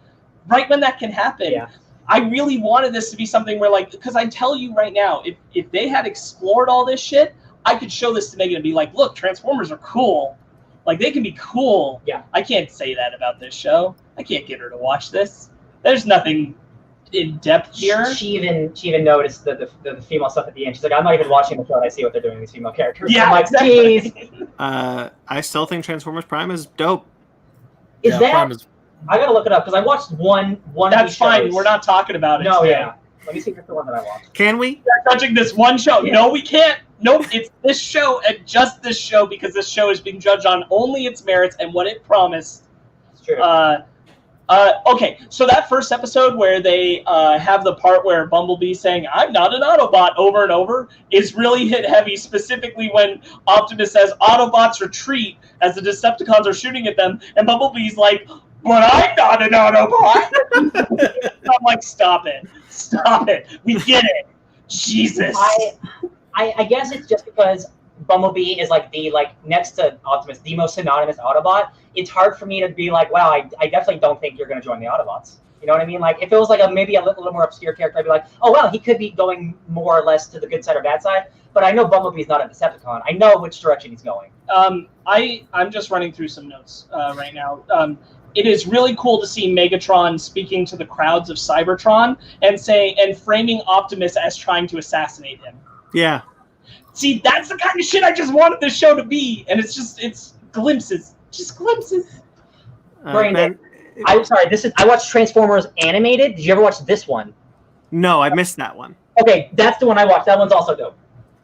right when that can happen. Yeah. I really wanted this to be something where, like, because I tell you right now, if they had explored all this shit, I could show this to Megan and be like, look, Transformers are cool. Like, they can be cool. Yeah. I can't say that about this show. I can't get her to watch this. There's nothing in depth here. She even noticed the female stuff at the end. She's like, I'm not even watching the show, and I see what they're doing with these female characters. Yeah, I'm like, exactly. geez. I still think Transformers Prime is dope. Is Yeah, that? Prime is- I gotta look it up because I watched one. That's of these fine. shows. We're not talking about it No, today. yeah. Let me see if it's the one that I watched. Can we? We're touching this one show. Yeah. No, we can't. No, it's this show and just this show, because this show is being judged on only its merits and what it promised. It's true. Okay, so that first episode where they have the part where Bumblebee's saying, "I'm not an Autobot," over and over, is really hit heavy, specifically when Optimus says, "Autobots retreat," as the Decepticons are shooting at them, and Bumblebee's like, "But I'm not an Autobot!" I'm like, stop it. Stop it. We get it. Jesus. I guess it's just because Bumblebee is like the next to Optimus, the most synonymous Autobot. It's hard for me to be like, wow, I definitely don't think you're going to join the Autobots. You know what I mean? Like, if it was like maybe a little more obscure character, I'd be like, oh well, he could be going more or less to the good side or bad side. But I know Bumblebee's not a Decepticon. I know which direction he's going. I'm just running through some notes right now. It is really cool to see Megatron speaking to the crowds of Cybertron and framing Optimus as trying to assassinate him. Yeah. See, that's the kind of shit I just wanted this show to be, and it's glimpses, just glimpses. Brandon, I'm sorry. I watched Transformers animated. Did you ever watch this one? No, I missed that one. Okay, that's the one I watched. That one's also dope.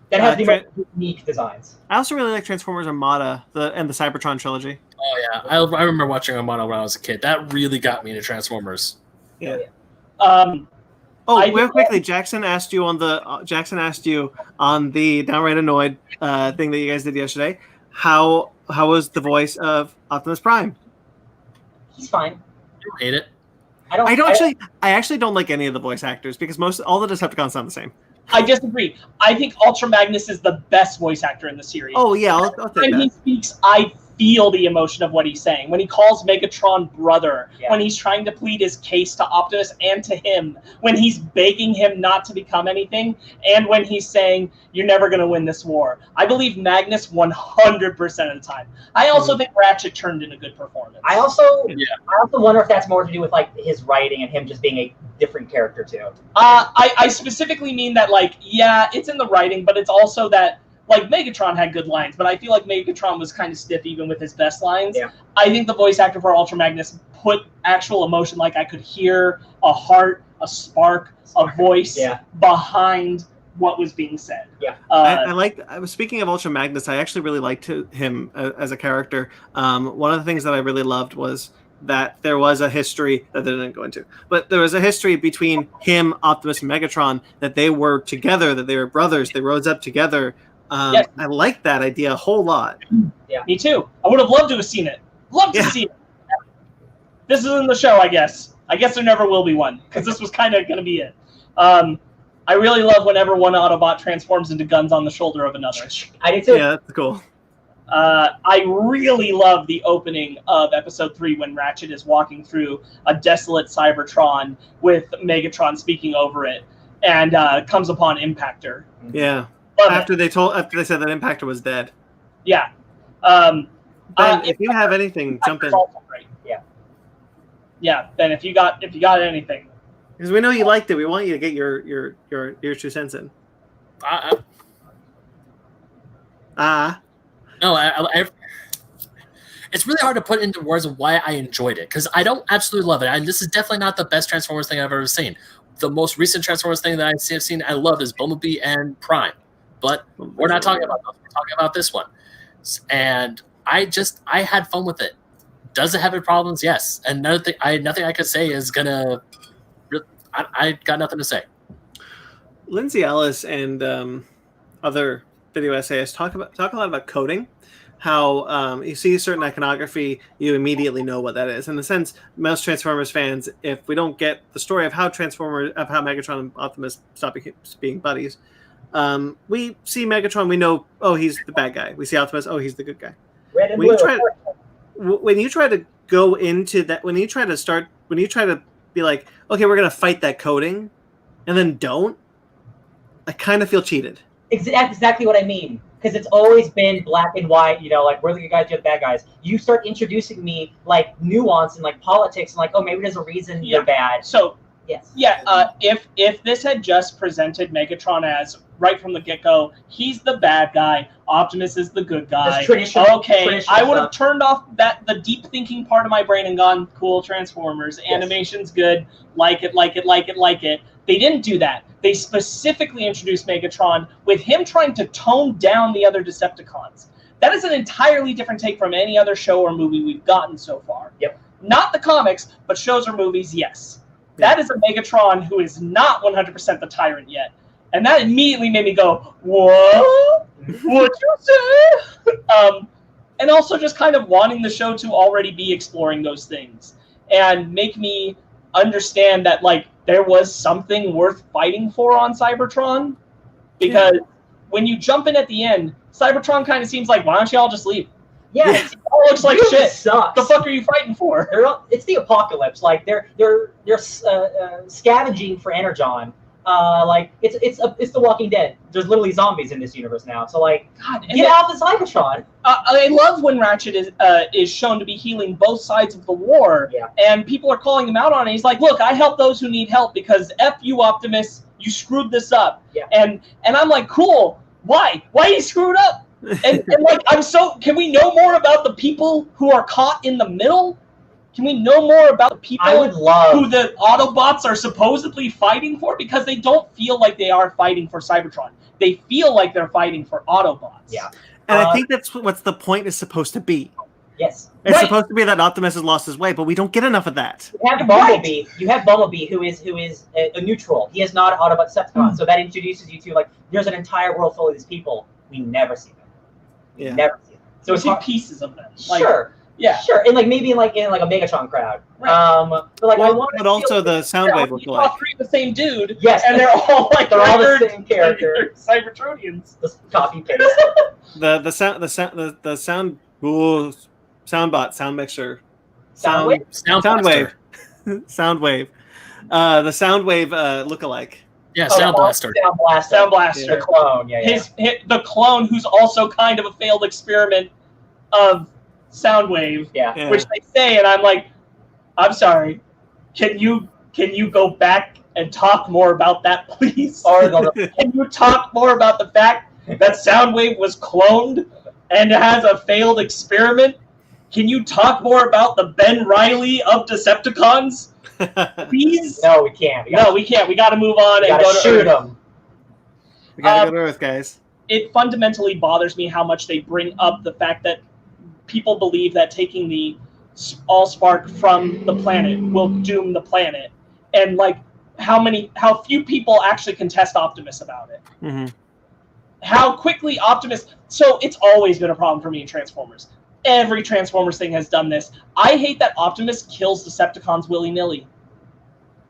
That has the most unique designs. I also really like Transformers Armada and the Cybertron trilogy. Oh yeah, I remember watching Armada when I was a kid. That really got me into Transformers. Yeah. Real quickly, Jackson asked you on the Downright Annoyed thing that you guys did yesterday. How was the voice of Optimus Prime? He's fine. I don't hate it. I actually don't like any of the voice actors because all the Decepticons sound the same. I disagree. I think Ultra Magnus is the best voice actor in the series. Oh yeah, I'll take when that. he speaks, I feel the emotion of what he's saying. When he calls Megatron brother, when he's trying to plead his case to Optimus and to him, when he's begging him not to become anything, and when he's saying, you're never going to win this war. I believe Magnus 100% of the time. I also think Ratchet turned in a good performance. I also wonder if that's more to do with like his writing and him just being a different character too. I specifically mean that, like, yeah, it's in the writing, but it's also that, like, Megatron had good lines, but I feel like Megatron was kind of stiff even with his best lines. Yeah. I think the voice actor for Ultra Magnus put actual emotion, like I could hear a heart, a spark, a voice behind what was being said. Yeah. I was speaking of Ultra Magnus. I actually really liked him as a character. One of the things that I really loved was that there was a history that they didn't go into, but there was a history between him, Optimus, and Megatron, that they were together, that they were brothers, they rose up together. I like that idea a whole lot. Yeah, me too. I would have loved to have seen it. Loved to see it. This is in the show, I guess. I guess there never will be one, because this was kind of going to be it. I really love whenever one Autobot transforms into guns on the shoulder of another. I do too. Yeah, that's cool. I really love the opening of Episode 3 when Ratchet is walking through a desolate Cybertron with Megatron speaking over it, and comes upon Impactor. Yeah. After they said that Impactor was dead. Yeah. Ben, if you have anything, jump in. Great. Yeah. Yeah, Ben, if you got anything. Because we know you liked it. We want you to get your 2 cents in. No, it's really hard to put into words of why I enjoyed it, because I don't absolutely love it. And this is definitely not the best Transformers thing I've ever seen. The most recent Transformers thing that I've seen I loved is Bumblebee and Prime. But we're not talking about those. We're talking about this one. And I had fun with it. Does it have its problems? Yes. And nothing I could say is gonna. I got nothing to say. Lindsay Ellis and other video essayists talk a lot about coding. How you see certain iconography, you immediately know what that is. In the sense, most Transformers fans, if we don't get the story of how Megatron and Optimus stop being buddies, we see Megatron, we know, oh, he's the bad guy. We see Optimus, oh, he's the good guy. Red and when blue. When you try to go into that, when you try to be like, okay, we're gonna fight that coding, and then don't, I kind of feel cheated. Exactly what I mean. Because it's always been black and white, like, we're the good guys, you're the bad guys. You start introducing me, like, nuance and, like, politics, and, like, oh, maybe there's a reason you're bad. So, yes. Yeah, if this had just presented Megatron as, right from the get-go, he's the bad guy, Optimus is the good guy. Okay, I would have turned off the deep thinking part of my brain and gone, cool, Transformers, animation's good, like it. They didn't do that. They specifically introduced Megatron with him trying to tone down the other Decepticons. That is an entirely different take from any other show or movie we've gotten so far. Yep. Not the comics, but shows or movies, yes. That is a Megatron who is not 100% the tyrant yet. And that immediately made me go, what? What'd you say? And also just kind of wanting the show to already be exploring those things. And make me understand that, like, there was something worth fighting for on Cybertron. Because when you jump in at the end, Cybertron kind of seems like, why don't you all just leave? Yeah, it all looks like really shit. Sucks. The fuck are you fighting for? It's the apocalypse. Like they're scavenging for Energon. Like it's The Walking Dead. There's literally zombies in this universe now. So like, God, get off the Cybertron. I love when Ratchet is shown to be healing both sides of the war, and people are calling him out on it. He's like, look, I help those who need help because F you, Optimus, you screwed this up. Yeah. And I'm like, cool. Why? Why he screwed up? And like, can we know more about the people who are caught in the middle? Can we know more about the people who the Autobots are supposedly fighting for? Because they don't feel like they are fighting for Cybertron. They feel like they're fighting for Autobots. Yeah. And I think that's what the point is supposed to be. Yes. It's supposed to be that Optimus has lost his way, but we don't get enough of that. You have Bumblebee. You have Bumblebee, who is a neutral. He is not Autobot Decepticon. So that introduces you to, like, there's an entire world full of these people. We never see them. We never see them. So we see pieces of them. Like, sure. Yeah. Sure. And like maybe in a Megatron crowd. Right. But like but also the Soundwave look alike. Three the same dude. Yes. And they're all like all the same character. Cybertronians. Just copy paste. the soundbot, sound mixer. Soundwave. Soundwave. Soundwave. The Soundwave look-alike. Yeah, Sound Blaster. Sound Blaster. The clone. Yeah. The clone, who's also kind of a failed experiment of Soundwave. Yeah. Which they say, and I'm like, I'm sorry. Can you go back and talk more about that, please? Or can you talk more about the fact that Soundwave was cloned and has a failed experiment? Can you talk more about the Ben Reilly of Decepticons? Please? No, we can't. We can't. We got to move on and go to shoot them. We got to go to Earth, guys. It fundamentally bothers me how much they bring up the fact that people believe that taking the Allspark from the planet will doom the planet, and like how few people actually contest Optimus about it. Mm-hmm. How quickly Optimus. So it's always been a problem for me in Transformers. Every Transformers thing has done this. I hate that Optimus kills Decepticons willy-nilly.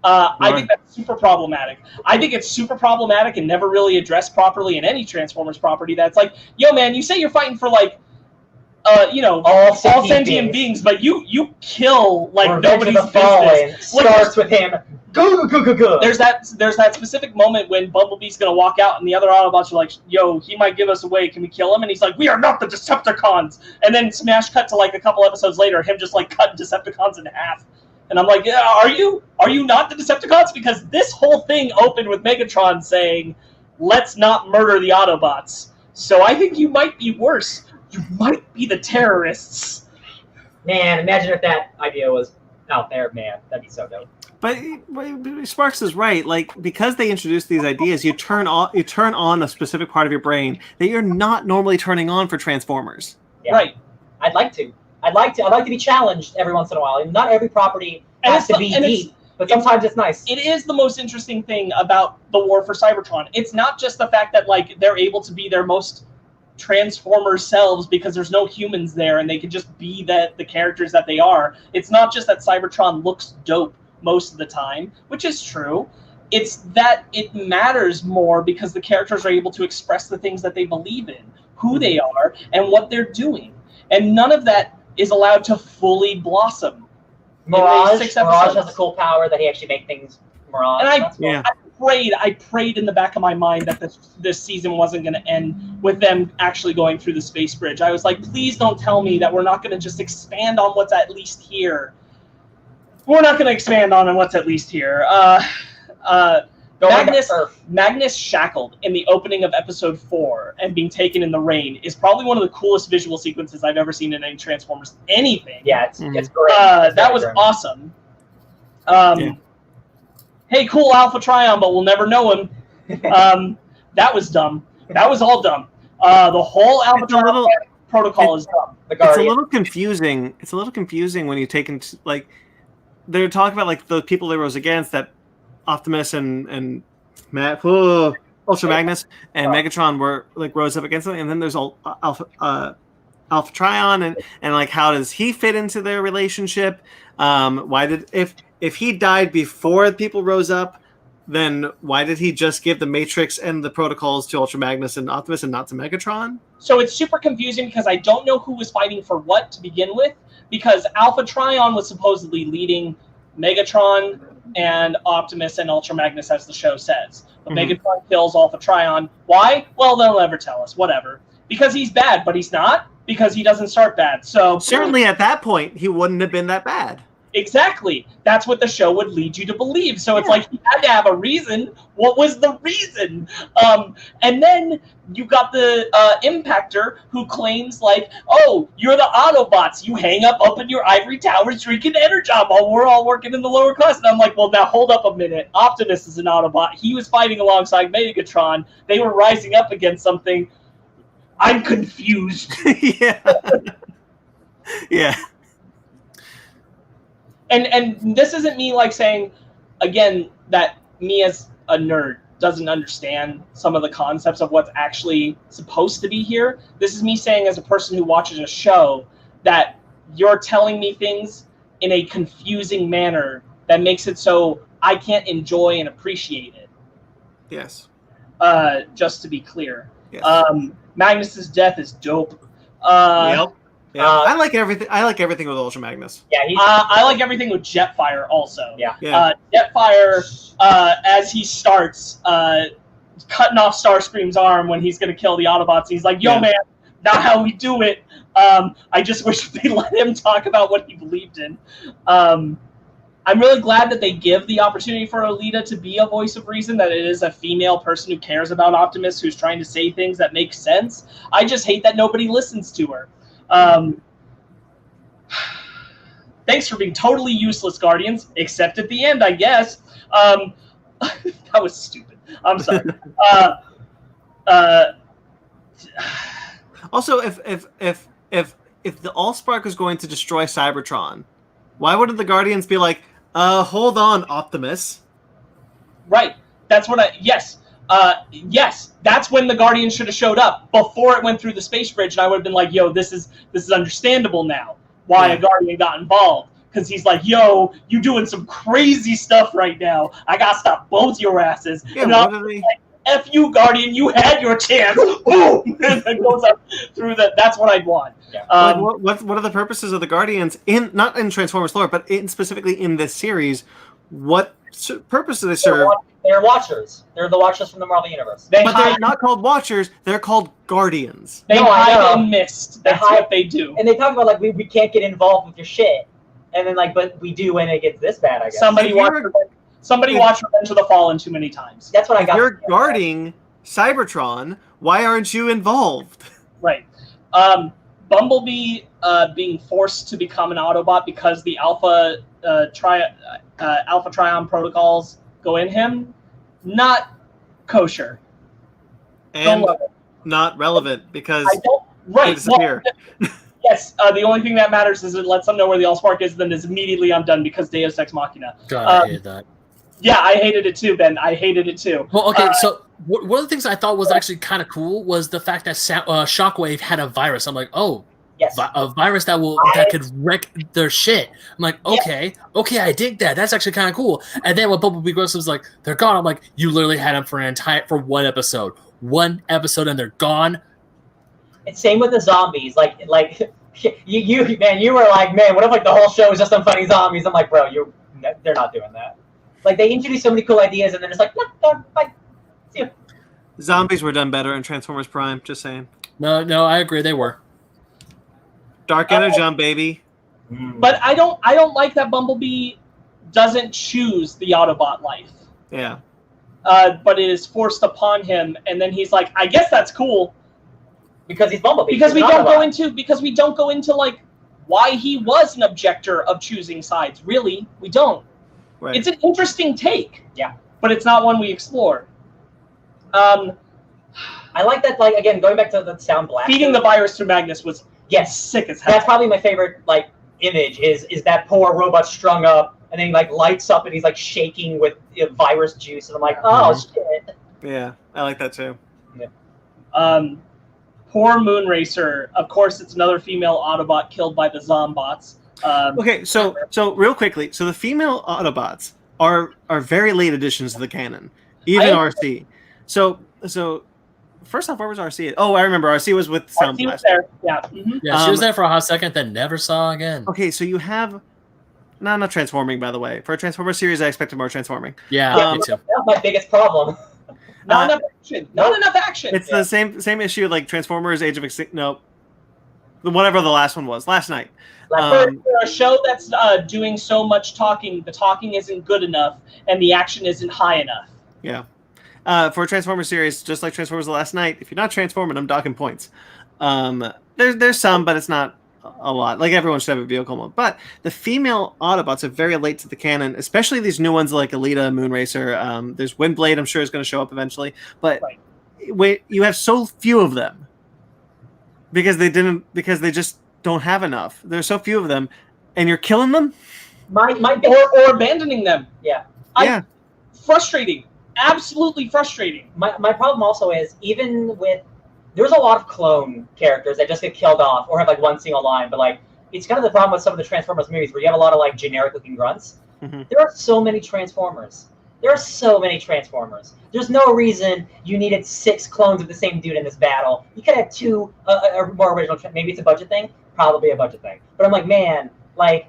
I think that's super problematic. I think it's super problematic and never really addressed properly in any Transformers property. That's like, yo, man, you say you're fighting for like, all sentient beings, but you kill like nobody's business. Starts with him. Go. There's that specific moment when Bumblebee's gonna walk out, and the other Autobots are like, "Yo, he might give us away. Can we kill him?" And he's like, "We are not the Decepticons." And then smash cut to like a couple episodes later, him just like cutting Decepticons in half. And I'm like, yeah, are you not the Decepticons? Because this whole thing opened with Megatron saying, "Let's not murder the Autobots." So I think you might be worse. You might be the terrorists. Man, imagine if that idea was out there, man. That'd be so dope. But Sparks is right. Like, because they introduced these ideas, you turn on a specific part of your brain that you're not normally turning on for Transformers. Yeah. Right. I'd like to be challenged every once in a while. And not every property has to be deep, but sometimes it's nice. It is the most interesting thing about the war for Cybertron. It's not just the fact that like they're able to be their most Transformer selves because there's no humans there and they can just be the characters that they are. It's not just that Cybertron looks dope most of the time, which is true. It's that it matters more because the characters are able to express the things that they believe in, who they are, and what they're doing. And none of that is allowed to fully blossom. Mirage has a cool power that he actually makes things Mirage. And I prayed in the back of my mind that this season wasn't going to end with them actually going through the space bridge. I was like, please don't tell me that we're not going to just expand on what's at least here. We're not going to expand on what's at least here. Magnus shackled in the opening of episode 4 and being taken in the rain is probably one of the coolest visual sequences I've ever seen in any Transformers anything. Yeah, it's great. That was awesome. Hey, cool Alpha Trion, but we'll never know him. That was dumb. That was all dumb. The whole Alpha Trion protocol is dumb. It's a little confusing. It's a little confusing when you take into, like, they're talking about like the people they rose against, that Optimus and Ultra Magnus and Megatron were like rose up against them, and then there's Alpha Trion and like how does he fit into their relationship? If he died before people rose up, then why did he just give the Matrix and the protocols to Ultra Magnus and Optimus and not to Megatron? So it's super confusing because I don't know who was fighting for what to begin with, because Alpha Trion was supposedly leading Megatron and Optimus and Ultra Magnus, as the show says. But Megatron kills Alpha Trion. Why? Well, they'll never tell us. Whatever. Because he's bad, but he's not. Because he doesn't start bad. So certainly at that point, he wouldn't have been that bad. Exactly. That's what the show would lead you to believe. So it's like he had to have a reason. What was the reason? And then you got the Impactor who claims like, oh, you're the Autobots. You hang up in your ivory towers drinking Energon while we're all working in the lower class. And I'm like, well, now hold up a minute. Optimus is an Autobot. He was fighting alongside Megatron. They were rising up against something. I'm confused. Yeah. And this isn't me like saying, again, that me as a nerd doesn't understand some of the concepts of what's actually supposed to be here. This is me saying as a person who watches a show that you're telling me things in a confusing manner that makes it so I can't enjoy and appreciate it. Yes. Just to be clear. Yes. Magnus's death is dope. Yep. Yeah, I like everything. I like everything with Ultra Magnus. Yeah, I like everything with Jetfire also. Yeah. Jetfire, as he starts cutting off Starscream's arm when he's going to kill the Autobots, he's like, "Yo, man, not how we do it." I just wish they let him talk about what he believed in. I'm really glad that they give the opportunity for Alita to be a voice of reason, that it is a female person who cares about Optimus, who's trying to say things that make sense. I just hate that nobody listens to her. Thanks for being totally useless, Guardians, except at the end, I guess. That was stupid. I'm sorry. Also, if the Allspark was going to destroy Cybertron, why wouldn't the Guardians be like, hold on, Optimus? Right. That's what yes, that's when the Guardians should have showed up, before it went through the space bridge, and I would have been like, yo, this is understandable now why a Guardian got involved, because he's like, yo, you doing some crazy stuff right now. I gotta stop both your asses. Yeah, and I'm like, F you, Guardian, you had your chance. Boom! And it goes up through that. That's what I'd want. Yeah. What are the purposes of the Guardians not in Transformers lore, but specifically in this series? What purpose do they serve? They're Watchers. They're the Watchers from the Marvel Universe. But they're not called Watchers. They're called Guardians. They hide in mist. That's what they do. And they talk about, like, we can't get involved with your shit. And then, like, but we do when it gets this bad, I guess. Somebody watched Revenge of the Fallen too many times. That's what I got. If you're guarding Cybertron, why aren't you involved? Right. Bumblebee being forced to become an Autobot because the Alpha Trion protocols go in him, not kosher. And not relevant because they disappear. Well, yes, the only thing that matters is it lets them know where the Allspark is, then is immediately undone because Deus Ex Machina. God, I hated that. Yeah, I hated it too, Ben. I hated it too. Well, okay, so one of the things I thought was actually kind of cool was the fact that Shockwave had a virus. I'm like, oh, yes. A virus that could wreck their shit. I'm like, okay, I dig that. That's actually kind of cool. And then when Bumblebee Gross was like, they're gone. I'm like, you literally had them for one episode, and they're gone. It's same with the zombies. Like you man, you were like, man, what if like the whole show is just on funny zombies? I'm like, bro, they're not doing that. Like, they introduced so many cool ideas, and then it's like, no, bye. See you. Zombies were done better in Transformers Prime. Just saying. No, I agree. They were. Dark Energon, baby. But I don't like that Bumblebee doesn't choose the Autobot life. Yeah. But it is forced upon him, and then he's like, I guess that's cool. Because he's Bumblebee. Because we don't go into like why he was an objector of choosing sides. Really, we don't. Right. It's an interesting take. Yeah. But it's not one we explore. I like that, like, again, going back to the sound blast. Feeding the virus to Magnus was sick as hell. That's probably my favorite, like, image is that poor robot strung up, and then he, like, lights up, and he's, like, shaking with virus juice, and I'm like, oh, shit. Yeah, I like that, too. Yeah. Poor Moonracer. Of course, it's another female Autobot killed by the Zombots. Okay, so real quickly, so the female Autobots are very late additions to the canon, even RC. So first off, where was RC? Oh, I remember RC was with Sound RC was Blaster. there. Yeah. Mm-hmm. Yeah, she was there for a hot second, then never saw again. Okay, so you have not transforming, by the way. For a Transformer series, I expected more transforming. Yeah, me too. That's my biggest problem. Not enough action. Not enough action. It's the same issue like Transformers: Age of Extinction. No. whatever the last one was, last night. For a show that's doing so much talking, the talking isn't good enough, and the action isn't high enough. Yeah. For a Transformers series, just like Transformers the Last Night, if you're not transforming, I'm docking points. There's some, but it's not a lot. Like, everyone should have a vehicle mode. But the female Autobots are very late to the canon, especially these new ones like Alita, Moonracer. There's Windblade, I'm sure is going to show up eventually. But you have so few of them because they just don't have enough. There's so few of them, and you're killing them. Or abandoning them. Yeah. Frustrating. Absolutely frustrating. My problem also is, even with, there's a lot of clone characters that just get killed off or have like one single line, but like it's kind of the problem with some of the Transformers movies where you have a lot of like generic looking grunts. Mm-hmm. There are so many Transformers. There's no reason you needed 6 clones of the same dude in this battle. You could have 2 more original. Maybe it's a budget thing. Probably a budget thing. But I'm like, man, like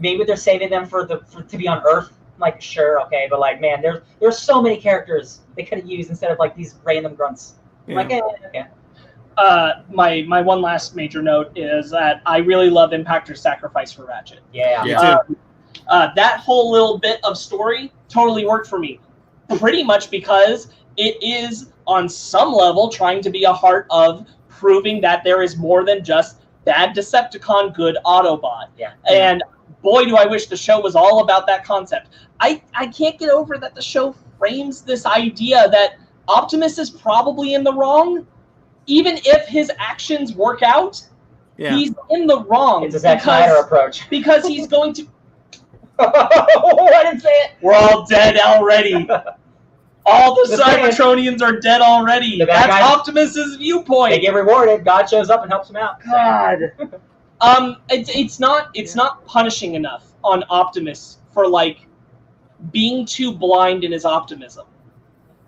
maybe they're saving them to be on Earth. I'm like, sure, okay, but like, man, there's so many characters they could have used instead of like these random grunts. Yeah. Like, okay. My one last major note is that I really love Impactor's sacrifice for Ratchet. Yeah. That whole little bit of story totally worked for me, pretty much because it is on some level trying to be a heart of proving that there is more than just bad Decepticon, good Autobot. Yeah. And boy, do I wish the show was all about that concept. I can't get over that the show frames this idea that Optimus is probably in the wrong. Even if his actions work out, he's in the wrong. It's a Zack Snyder approach. Because he's going to... I didn't say it. We're all dead already. All the Cybertronians are dead already. That's Optimus's viewpoint. They get rewarded. God shows up and helps them out. God. It's not punishing enough on Optimus for like being too blind in his optimism.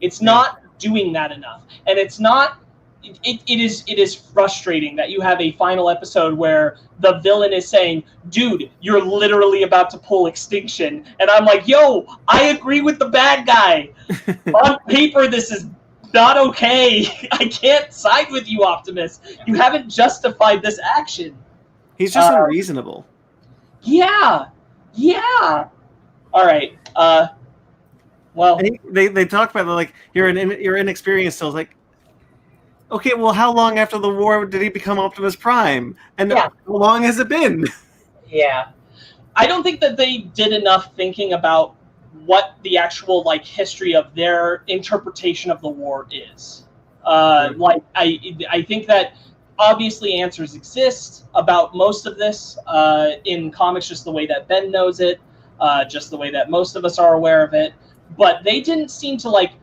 It's not doing that enough, and it's not. It is frustrating that you have a final episode where the villain is saying, "Dude, you're literally about to pull extinction," and I'm like, "Yo, I agree with the bad guy. On paper, this is not okay. I can't side with you, Optimus. You haven't justified this action." He's just unreasonable. Yeah. All right. Well, they talk about like you're inexperienced still. It's like, okay, well, how long after the war did he become Optimus Prime? And how long has it been? Yeah. I don't think that they did enough thinking about what the actual like history of their interpretation of the war is. Like I think that obviously answers exist about most of this in comics, just the way that Ben knows it, just the way that most of us are aware of it. But they didn't seem to like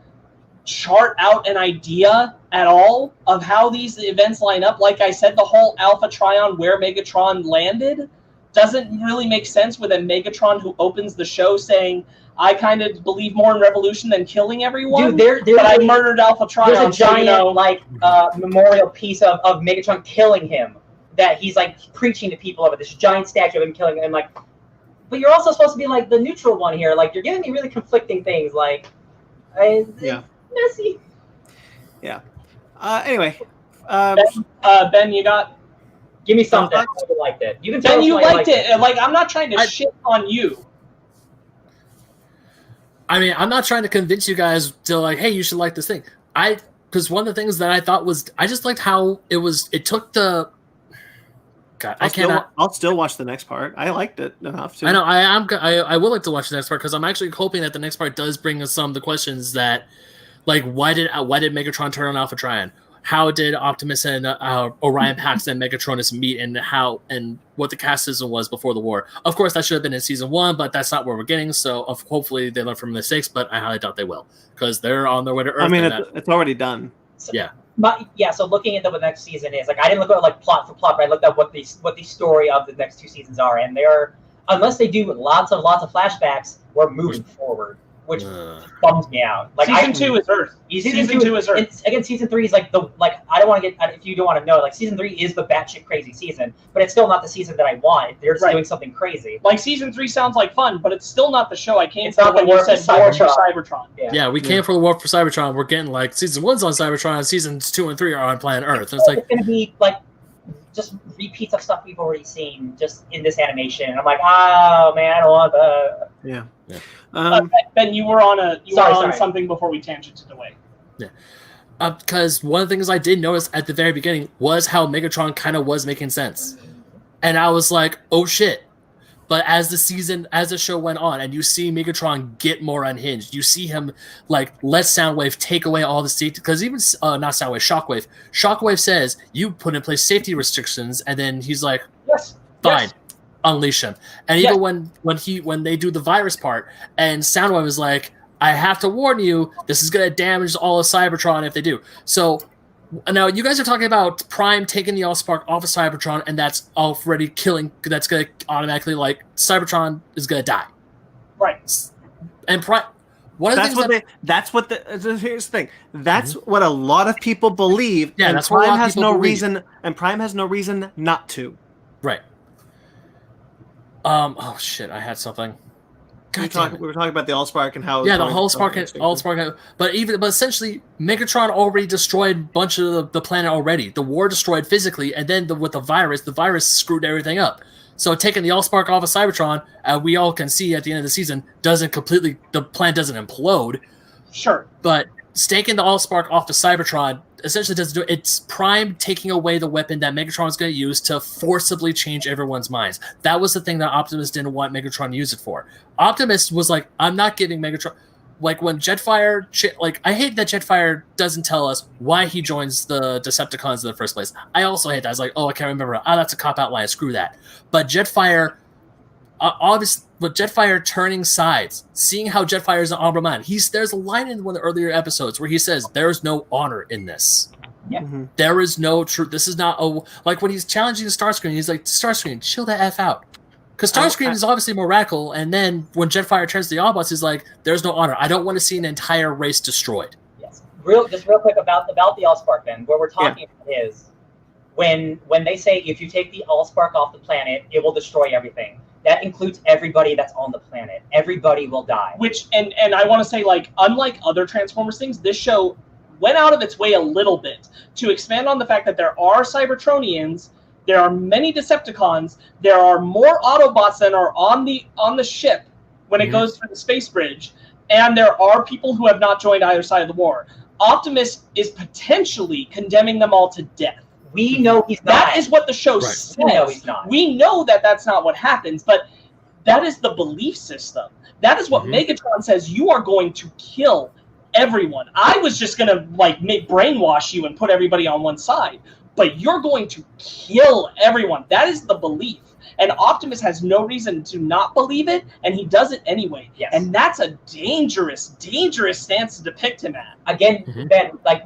chart out an idea at all of how these events line up. Like I said, the whole Alpha Trion where Megatron landed doesn't really make sense with a Megatron who opens the show saying, "I kind of believe more in revolution than killing everyone." Dude, but I murdered Alpha Trion. There's a giant memorial piece of Megatron killing him that he's like preaching to people over this giant statue of him killing him. Like, but you're also supposed to be like the neutral one here. Like, you're giving me really conflicting things. Like, messy. Yeah. Anyway, Ben, you got. Give me something. You liked it. You can tell Ben, you liked it. Like, I'm not trying to shit on you. I mean, I'm not trying to convince you guys to like, hey, you should like this thing. Because one of the things that I thought was, I just liked how it took the. God, I'll still watch the next part. I liked it enough to. I know. I will like to watch the next part because I'm actually hoping that the next part does bring us some of the questions that, like, why did Megatron turn on Alpha Trion? How did Optimus and Orion Pax and Megatronus meet, and how and what the caste system was before the war? Of course, that should have been in season 1, but that's not where we're getting. So, hopefully, they learn from mistakes. But I highly doubt they will because they're on their way to Earth. I mean, it's already done. So, so looking into what the next season is, like, I didn't look at like plot for plot, but I looked at what the story of the next 2 seasons are, and they're, unless they do lots of flashbacks, we're moving forward, which bums me out. Like, season 2 is Earth. Season 2 is Earth. Again, season 3 is like I don't want to get, if you don't want to know, like, season 3 is the batshit crazy season, but it's still not the season that I want. They're just doing something crazy. Like, season 3 sounds like fun, but it's still not the show I came for when you said Cybertron. Yeah, we came for the war for Cybertron. We're getting like season 1's on Cybertron, seasons 2 and 3 are on planet Earth. It's like going to be like just repeats of stuff we've already seen just in this animation. And I'm like, oh man, I don't want that. Yeah. Ben, you were on Sorry. something before we tangented away. Yeah. Because one of the things I did notice at the very beginning was how Megatron kind of was making sense. And I was like, oh shit. But as the show went on, and you see Megatron get more unhinged, you see him like let Soundwave take away all the safety. Because even not Soundwave, Shockwave. Shockwave says you put in place safety restrictions, and then he's like, Yes. fine, Yes. unleash him. And even when they do the virus part, and Soundwave is like, I have to warn you, this is going to damage all of Cybertron if they do. So now you guys are talking about Prime taking the Allspark off of Cybertron, and that's already killing. That's going to automatically, like, Cybertron is going to die. Right. And Prime. Here's the thing. That's what a lot of people believe. Yeah, and that's what a lot of people believe. Prime has no reason not to. Right. Oh shit! I had something. We were talking about the Allspark and how the Allspark, but essentially Megatron already destroyed a bunch of the planet already. The war destroyed physically, and then with the virus screwed everything up. So taking the Allspark off of Cybertron, we all can see at the end of the season, the planet doesn't implode. Sure. But taking the Allspark off of Cybertron essentially doesn't do it. It's Prime taking away the weapon that Megatron is going to use to forcibly change everyone's minds. That was the thing that Optimus didn't want Megatron to use it for. Optimus was like, I'm not giving Megatron... Like, when Jetfire... I hate that Jetfire doesn't tell us why he joins the Decepticons in the first place. I also hate that. I was like, I can't remember. That's a cop-out line. Screw that. But Jetfire... obviously, with Jetfire turning sides, seeing how Jetfire is an honorable man, there's a line in one of the earlier episodes where he says, there is no honor in this. Yeah. Mm-hmm. There is no truth. This is not like when he's challenging Starscream, he's like, Starscream, chill the F out. Because Starscream is obviously more radical, and then when Jetfire turns to the Autobots, he's like, there's no honor. I don't want to see an entire race destroyed. Yes. Just real quick about the Allspark then. What we're talking about is when they say if you take the Allspark off the planet, it will destroy everything. That includes everybody that's on the planet. Everybody will die. Which, and I want to say, like, unlike other Transformers things, this show went out of its way a little bit to expand on the fact that there are Cybertronians, there are many Decepticons, there are more Autobots than are on the ship when it goes through the space bridge, and there are people who have not joined either side of the war. Optimus is potentially condemning them all to death. We know he's not. That is what the show says. We know he's not. We know that that's not what happens, but that is the belief system. That is what Megatron says. You are going to kill everyone. I was just going to brainwash you and put everybody on one side, but you're going to kill everyone. That is the belief. And Optimus has no reason to not believe it, and he does it anyway. Yes. And that's a dangerous, dangerous stance to depict him at. Again, Ben, like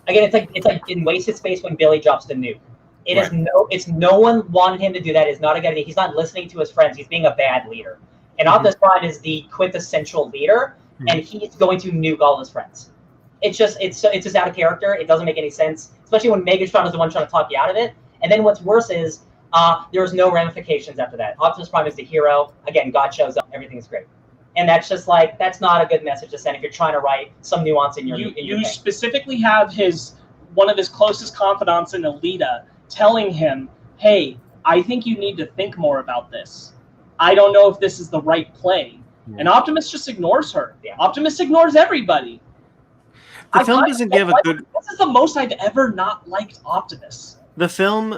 Again, it's like in Wasted Space when Billy drops the nuke. It's no one wanted him to do that. It's not a good idea. He's not listening to his friends. He's being a bad leader. And Optimus Prime is the quintessential leader, and he's going to nuke all his friends. It's just out of character. It doesn't make any sense, especially when Megatron is the one trying to talk you out of it. And then what's worse is there's no ramifications after that. Optimus Prime is the hero. Again, God shows up. Everything's great. And that's just that's not a good message to send if you're trying to write some nuance in your You specifically have one of his closest confidants in Alita telling him, hey, I think you need to think more about this. I don't know if this is the right play. And Optimus just ignores her. Yeah. Optimus ignores everybody. The film doesn't give a good... This is the most I've ever not liked Optimus. The film,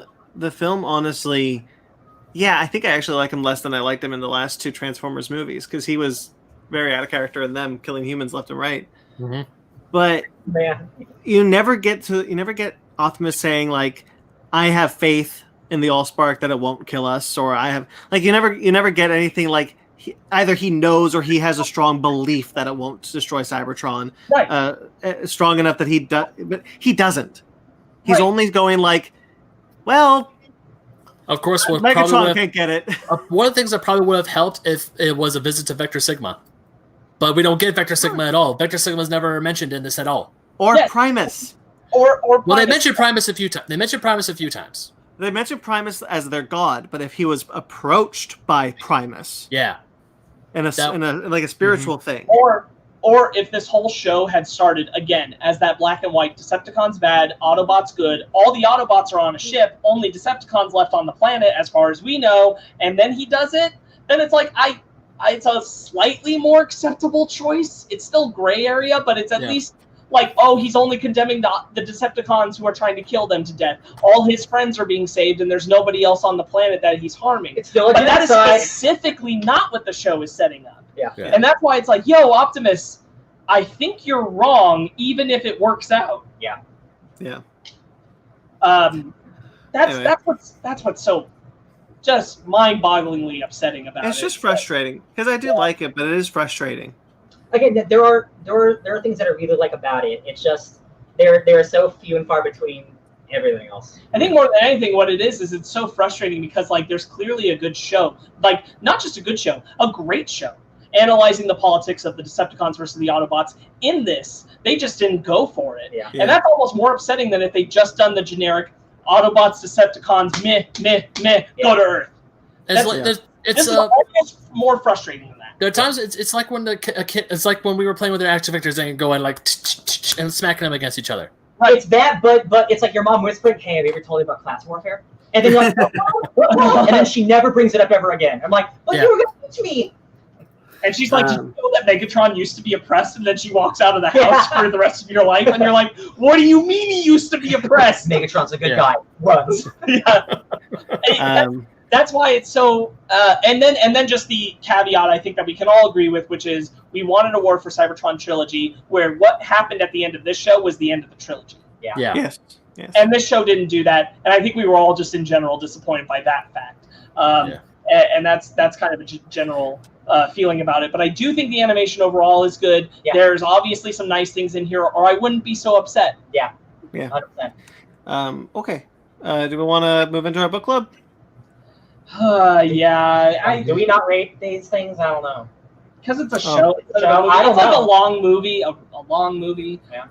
honestly... Yeah, I think I actually like him less than I liked him in the last two Transformers movies, because he was very out of character in them, killing humans left and right. But you never get Optimus saying, like, I have faith in the Allspark that it won't kill us, or I have, like, you never get anything like either he knows or he has a strong belief that it won't destroy Cybertron, strong enough that he does, but he doesn't. He's only going like, well. Of course, Megatron can't get it. One of the things that probably would have helped if it was a visit to Vector Sigma. But we don't get Vector Sigma at all. Vector Sigma is never mentioned in this at all. Or Primus. Or Primus. Well, they mentioned Primus a few times. They mentioned Primus as their god, but if he was approached by Primus. Yeah. In a spiritual thing. Or or if this whole show had started again as that black and white, Decepticons bad, Autobots good, all the Autobots are on a ship, only Decepticons left on the planet as far as we know, and then he does it, then it's like it's a slightly more acceptable choice. It's still gray area, but it's at least like, oh, he's only condemning the Decepticons who are trying to kill them to death. All his friends are being saved, and there's nobody else on the planet that he's harming. It's still a but that is genocide. specifically not what the show is setting up. Yeah. And that's why it's like, yo, Optimus, I think you're wrong, even if it works out. Yeah. Yeah. That's what's so just mind-bogglingly upsetting about it. It's just frustrating because I do like it, but it is frustrating. Again, there are things that I really like about it. It's just there are so few and far between everything else. I think more than anything, what it is it's so frustrating because like there's clearly a good show, like not just a good show, a great show, analyzing the politics of the Decepticons versus the Autobots. In this, they just didn't go for it, and that's almost more upsetting than if they just done the generic Autobots, Decepticons, go to Earth. It's almost more frustrating than that. There are times it's like when it's like when we were playing with their action vectors and going like and smacking them against each other. Right. It's that, but it's like your mom whispering, "Hey, have you ever told me about class warfare?" And then you're like, and then she never brings it up ever again. I'm like, "But you were gonna teach me." And she's like, "Did you know that Megatron used to be oppressed?" And then she walks out of the house for the rest of your life, and you're like, "What do you mean he used to be oppressed?" Megatron's a good guy. Runs. That's why it's so. And then just the caveat I think that we can all agree with, which is we wanted a War for Cybertron trilogy, where what happened at the end of this show was the end of the trilogy. Yeah. Yes. And this show didn't do that, and I think we were all just in general disappointed by that fact. And that's kind of a general feeling about it. But I do think the animation overall is good. Yeah. There's obviously some nice things in here, or I wouldn't be so upset. Yeah. 100%. Okay. Do we want to move into our book club? Do we not rate these things? I don't know. Because it's a show. I don't know. Like a long movie. A long movie. Yeah.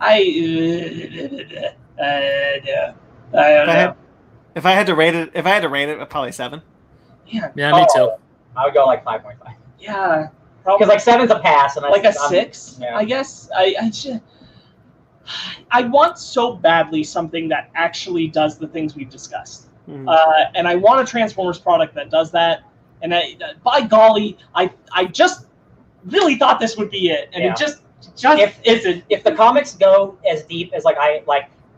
I don't know. If I had to rate it, probably 7. Yeah. Yeah, me too. I would go like 5.5. Yeah. Probably. Because like 7's a pass, and like a 6. I guess. I want so badly something that actually does the things we've discussed. Mm-hmm. And I want a Transformers product that does that. And by golly, I just really thought this would be it, and it just isn't. If the comics go as deep as like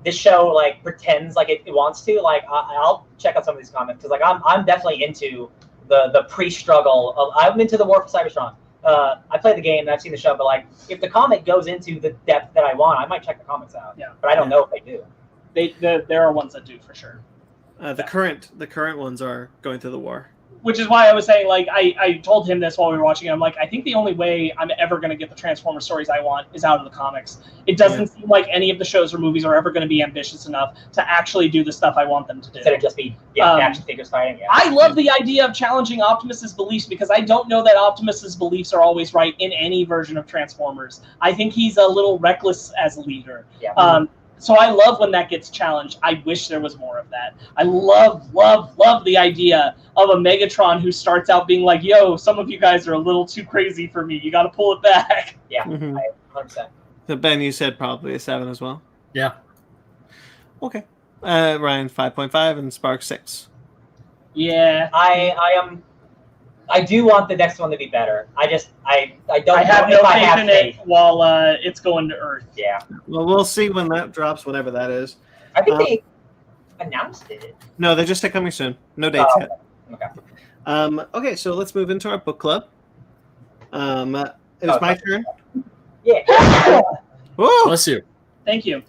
this show like pretends like it wants to, like I'll check out some of these comics because like I'm definitely into the pre-struggle of I'm into the War for Cybertron. I played the game and I've seen the show, but like if the comic goes into the depth that I want, I might check the comics out. Yeah, but I don't know if they do. There are ones that do for sure. The current ones are going through the war. Which is why I was saying, like, I told him this while we were watching it. I'm like, I think the only way I'm ever going to get the Transformers stories I want is out of the comics. It doesn't seem like any of the shows or movies are ever going to be ambitious enough to actually do the stuff I want them to do. Instead of just be action figures fighting. Yeah. I love the idea of challenging Optimus's beliefs because I don't know that Optimus's beliefs are always right in any version of Transformers. I think he's a little reckless as a leader. Yeah. So I love when that gets challenged. I wish there was more of that. I love the idea of a Megatron who starts out being like, yo, some of you guys are a little too crazy for me. You got to pull it back. Yeah, 100%. So Ben, you said probably a 7 as well? Yeah. Okay. Ryan, 5.5 and Spark 6. Yeah. I do want the next one to be better. I don't have no faith in it while it's going to Earth. Yeah. Well, we'll see when that drops, whenever that is. I think they announced it. No, they just said coming soon. No dates yet. Okay. Okay, so let's move into our book club. It was my turn. Yeah. Woo! Bless you. Thank you.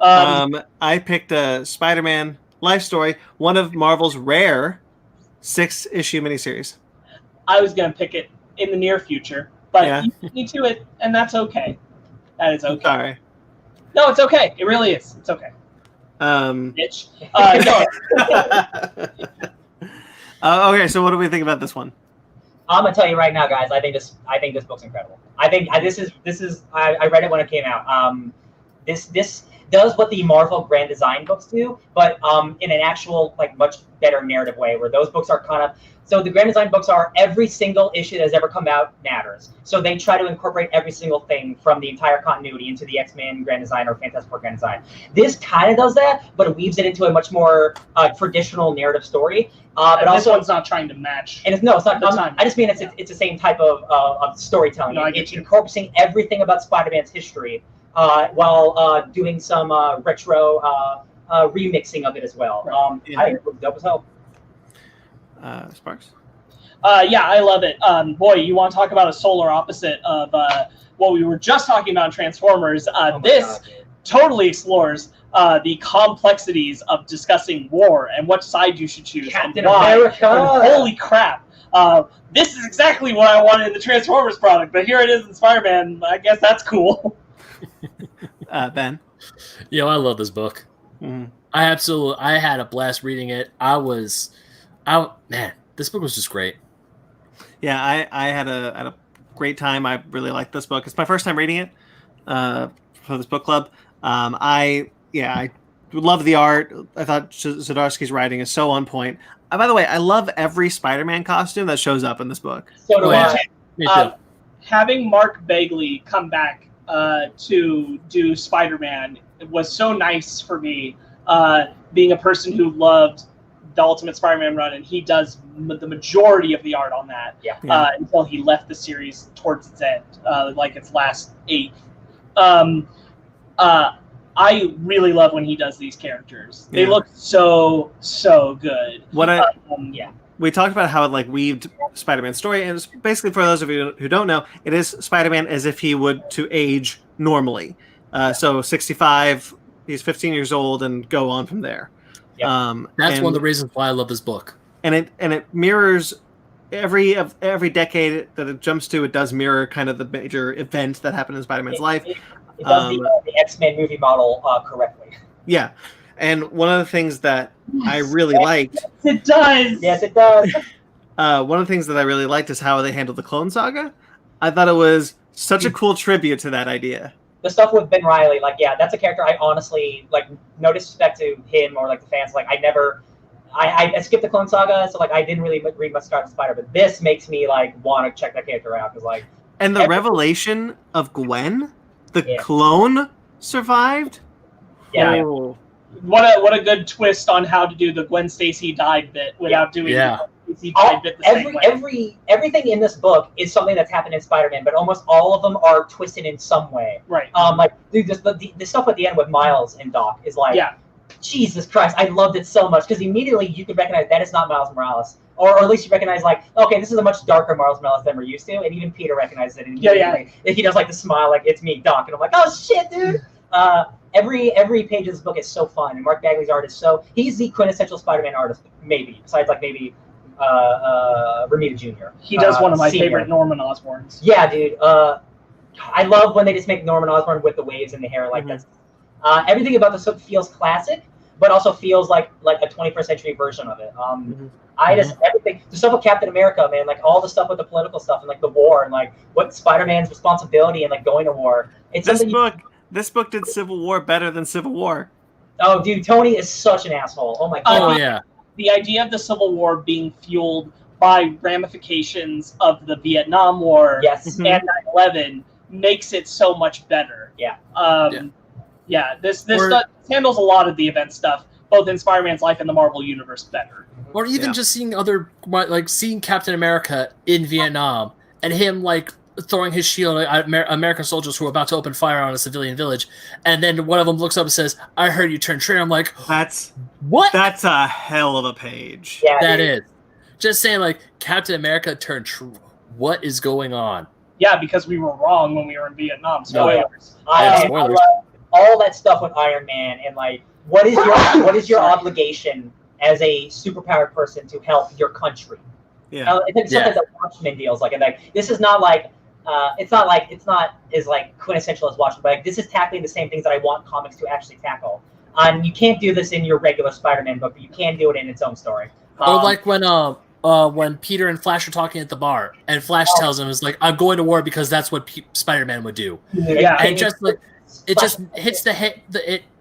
I picked a Spider-Man life story, one of Marvel's rare 6-issue miniseries. I was going to pick it in the near future, but you beat me to it, and that's okay. That is okay. Sorry. No, it's okay. It really is. It's okay. Bitch. No. Okay, so what do we think about this one? I'm gonna tell you right now, guys. I think this book's incredible. I think this is. I read it when it came out. This does what the Marvel Grand Design books do, but in an actual like much better narrative way, where those books are kind of. So the Grand Design books are every single issue that has ever come out matters. So they try to incorporate every single thing from the entire continuity into the X-Men Grand Design or Fantastic Four Grand Design. This kind of does that, but it weaves it into a much more traditional narrative story. But this also, one's not trying to match. And it's not. the time. I just mean it's the same type of storytelling. No, It's incorporating everything about Spider-Man's history while doing some retro remixing of it as well. Right. I think it was dope as hell. Sparks? Yeah, I love it. Boy, you want to talk about a solar opposite of what we were just talking about in Transformers. This totally explores the complexities of discussing war and what side you should choose. Captain and why. America! And holy crap. This is exactly what I wanted in the Transformers product, but here it is in Spider-Man. I guess that's cool. Ben? Yo, I love this book. Mm-hmm. I had a blast reading it. Man, this book was just great. Yeah, I had a great time. I really liked this book. It's my first time reading it for this book club. I love the art. I thought Zdarsky's writing is so on point. By the way, I love every Spider-Man costume that shows up in this book. So do I. Me too. Having Mark Bagley come back to do Spider-Man was so nice for me, being a person who loved the Ultimate Spider-Man run, and he does the majority of the art on that until he left the series towards its end, like its last 8th. I really love when he does these characters. They look so good. We talked about how it like weaved Spider-Man's story, and it's basically, for those of you who don't know, it is Spider-Man as if he would to age normally. So 65, he's 15 years old, and go on from there. Yep. That's one of the reasons why I love this book. And it mirrors every decade that it jumps to. It does mirror kind of the major events that happen in Spider-Man's life. It does the X-Men movie model correctly. Yeah, and one of the things that I really liked. Yes, it does. Yes, it does. One of the things that I really liked is how they handled the Clone Saga. I thought it was such a cool tribute to that idea. The stuff with Ben Reilly, that's a character I honestly no disrespect to him or the fans. I skipped the Clone Saga, so I didn't really read much Scarlet Spider, but this makes me want to check that character out because And the revelation of Gwen, the clone survived. Yeah. Oh. What a good twist on how to do the Gwen Stacy died bit without doing the Gwen Stacy died bit the same way. Everything in this book is something that's happened in Spider-Man, but almost all of them are twisted in some way. Right. Dude, the stuff at the end with Miles and Doc is Jesus Christ, I loved it so much because immediately you could recognize that is not Miles Morales. Or at least you recognize okay, this is a much darker Miles Morales than we're used to, and even Peter recognizes it immediately. He does the smile it's me, Doc, and I'm oh shit, dude. Every page of this book is so fun, and Mark Bagley's art is he's the quintessential Spider-Man artist, maybe, besides maybe Romita Jr. He does one of my Senior. favorite Norman Osborns. Yeah, dude. I love when they just make Norman Osborn with the waves in the hair this. Everything about this book feels classic, but also feels like a 21st century version of it. Everything, the stuff with Captain America, man, all the stuff with the political stuff and the war and what Spider-Man's responsibility and going to war. It's This book did Civil War better than Civil War. Oh, dude, Tony is such an asshole. Oh my god. Oh yeah. The idea of the Civil War being fueled by ramifications of the Vietnam War and 9/11 makes it so much better. Yeah. This stuff handles a lot of the event stuff, both in Spider-Man's life and the Marvel Universe, better. Or even just seeing seeing Captain America in Vietnam and him throwing his shield at American soldiers who are about to open fire on a civilian village, and then one of them looks up and says, "I heard you turned traitor." I'm like, That's what? a hell of a page. Yeah, that is. Just saying, Captain America turned true. What is going on? Yeah, because we were wrong when we were in Vietnam. Spoilers. I love all that stuff with Iron Man and what is your obligation as a superpowered person to help your country? Yeah. It's something that Watchmen deals and this is not it's not as quintessential as Watchmen, but this is tackling the same things that I want comics to actually tackle. And you can't do this in your regular Spider-Man book, but you can do it in its own story. Or when Peter and Flash are talking at the bar, and Flash tells him, "I'm going to war because that's what Spider-Man would do." Yeah. And it just hits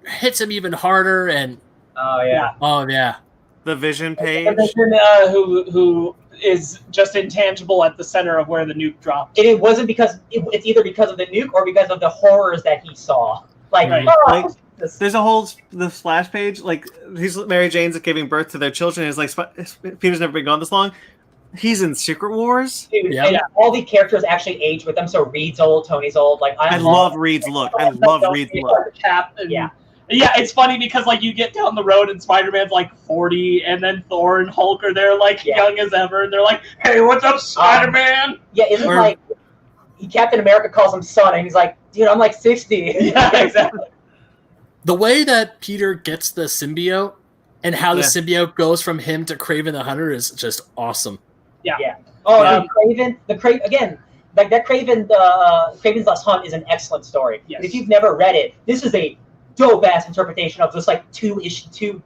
hits him even harder. And Oh yeah. oh yeah, The Vision page. And then, who is just intangible at the center of where the nuke dropped. It wasn't because it's either because of the nuke or because of the horrors that he saw. Like, Right. Like, there's a whole the splash page. Like, Mary Jane's giving birth to their children. It's like Peter's never been gone this long. He's in Secret Wars. dude, Yeah. and all the characters actually age with them. So Reed's old, Tony's old. Like I love Reed's look. I love Reed's look. Cap and, Yeah. Yeah, it's funny because like you get down the road and Spider-Man's like 40, and then Thor and Hulk are there like young as ever, and they're like, "Hey, what's up, Spider-Man?" Yeah, isn't Or- like Captain America calls him son, and he's like, "Dude, I'm like 60." Yeah, exactly. the way that Peter gets the symbiote and how the Yeah. symbiote goes from him to Kraven the Hunter is just awesome. Oh, Yeah. and Craven again. Like that Craven's Last Hunt is an excellent story. Yes. If you've never read it, this is a dope ass interpretation of just like two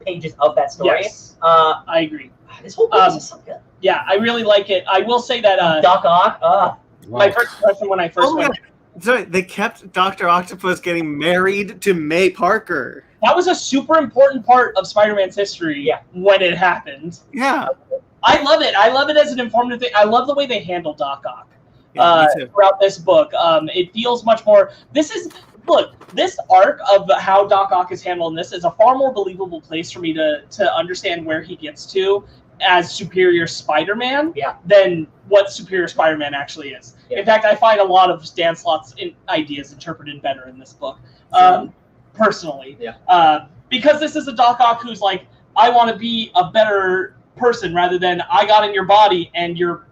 pages of that story. Yes, Uh, I agree. this whole book is so good. Yeah, I really like it. I will say that Doc Ock. my first impression when I first Oh my went, God. Sorry, they kept Dr. Octopus getting married to May Parker. that was a super important part of Spider-Man's history. Yeah. When it happened, Yeah. I love it. I love it as an informative thing. I love the way they handle Doc Ock. Yeah, me too. Throughout this book. It feels much more. This arc of how Doc Ock is handled in this is a far more believable place for me to understand where he gets to as Superior Spider-Man than what Superior Spider-Man actually is. Yeah. In fact, I find a lot of Dan Slott's ideas interpreted better in this book, personally. Yeah. Because this is a Doc Ock who's like, I want to be a better person rather than I got in your body and your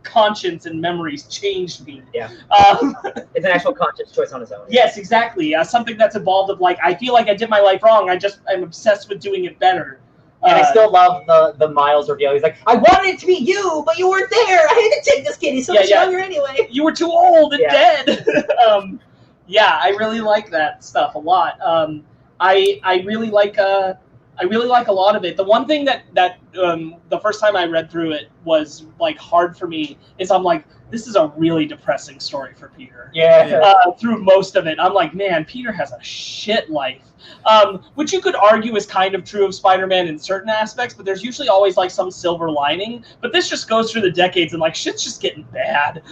conscience and memories changed me. Yeah. Um, It's an actual conscious choice on his own. yes, exactly. Something that's evolved of like, I feel like I did my life wrong. I'm obsessed with doing it better. And I still love the Miles reveal. He's like, I wanted it to be you, but you weren't there. I had to take this kid. He's so much younger anyway. You were too old and Yeah. dead. I really like that stuff a lot. I really like a lot of it. The one thing that the first time I read through it was like hard for me is I'm like, this is a really depressing story for Peter. Yeah. Through most of it, I'm like, man, Peter has a shit life. Which you could argue is kind of true of Spider-Man in certain aspects, but there's usually always like some silver lining. But this just goes through the decades and like shit's just getting bad,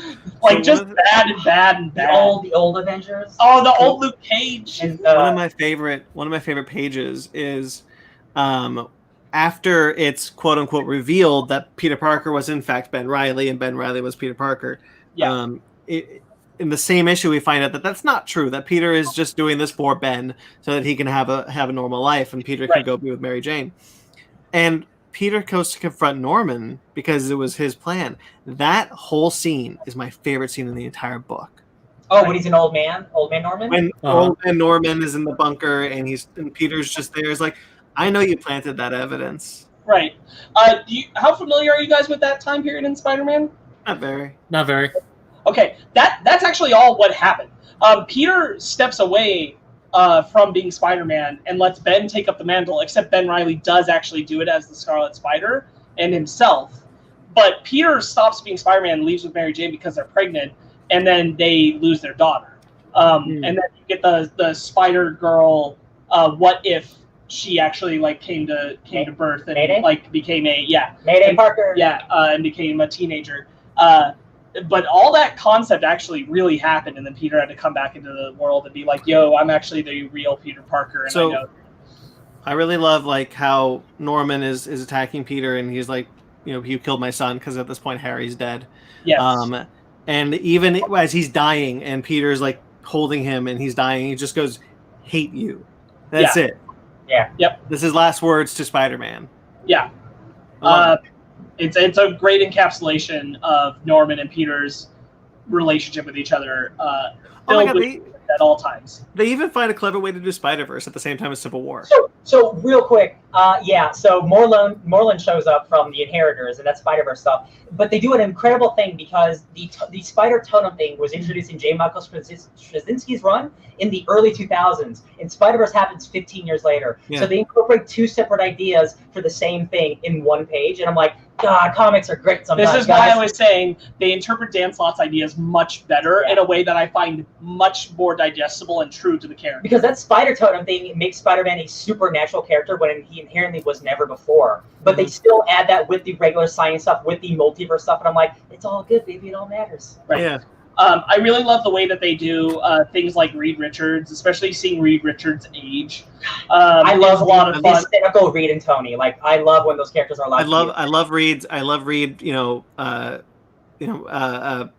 like So just bad and bad and bad. The old Avengers. Oh, the old Luke Cage. And, one of my favorite pages is after it's quote unquote revealed that Peter Parker was in fact Ben Reilly and Ben Reilly was Peter Parker. Yeah. In the same issue, we find out that that's not true. That Peter is just doing this for Ben so that he can have a normal life, and Peter can go be with Mary Jane. And Peter goes to confront Norman because it was his plan. That whole scene is my favorite scene in the entire book. Oh, when he's an old man Norman. When old man Norman is in the bunker and Peter's just there, it's like, I know you planted that evidence. Right. How familiar are you guys with that time period in Spider-Man? Not very. Not very. Okay, that's actually all what happened. Peter steps away from being Spider-Man and lets Ben take up the mantle, except Ben Reilly does actually do it as the Scarlet Spider and himself. But Peter stops being Spider-Man and leaves with Mary Jane because they're pregnant, and then they lose their daughter. And then you get the Spider-Girl, what if she actually like came to birth and Mayday? like became Mayday Parker. and became a teenager. But all that concept actually really happened, and then Peter had to come back into the world and be like, "Yo, I'm actually the real Peter Parker." And So, I know. I really love like how Norman is attacking Peter, and he's like, you killed my son, because at this point Harry's dead. Yes. And even as he's dying, and Peter's like holding him, and he's dying, he just goes, "Hate you." That's it. Yeah. Yep. This is last words to Spider-Man. Yeah. It's a great encapsulation of Norman and Peter's relationship with each other. Oh my God, At all times. they even find a clever way to do Spider-Verse at the same time as Civil War. So real quick, so Moreland shows up from the Inheritors, and that's Spider-Verse stuff. But they do an incredible thing because the Spider Totem thing was introduced in J. Michael Straczynski's run in the early 2000s, and Spider-Verse happens 15 years later. Yeah. So they incorporate two separate ideas for the same thing in one page, and I'm like, God, comics are great sometimes. This is why I was saying they interpret Dan Slott's ideas much better in a way that I find much more digestible and true to the character. Because that Spider Totem thing makes Spider-Man a supernatural character when he inherently was never before. But they still add that with the regular science stuff, with the multiverse stuff, and I'm like, it's all good, baby. It all matters. Right. Yeah. I really love the way that they do things like Reed Richards, especially seeing Reed Richards age. I love a lot of fun. Cynical Reed and Tony. Like, I love when those characters are allowed. I love Reed.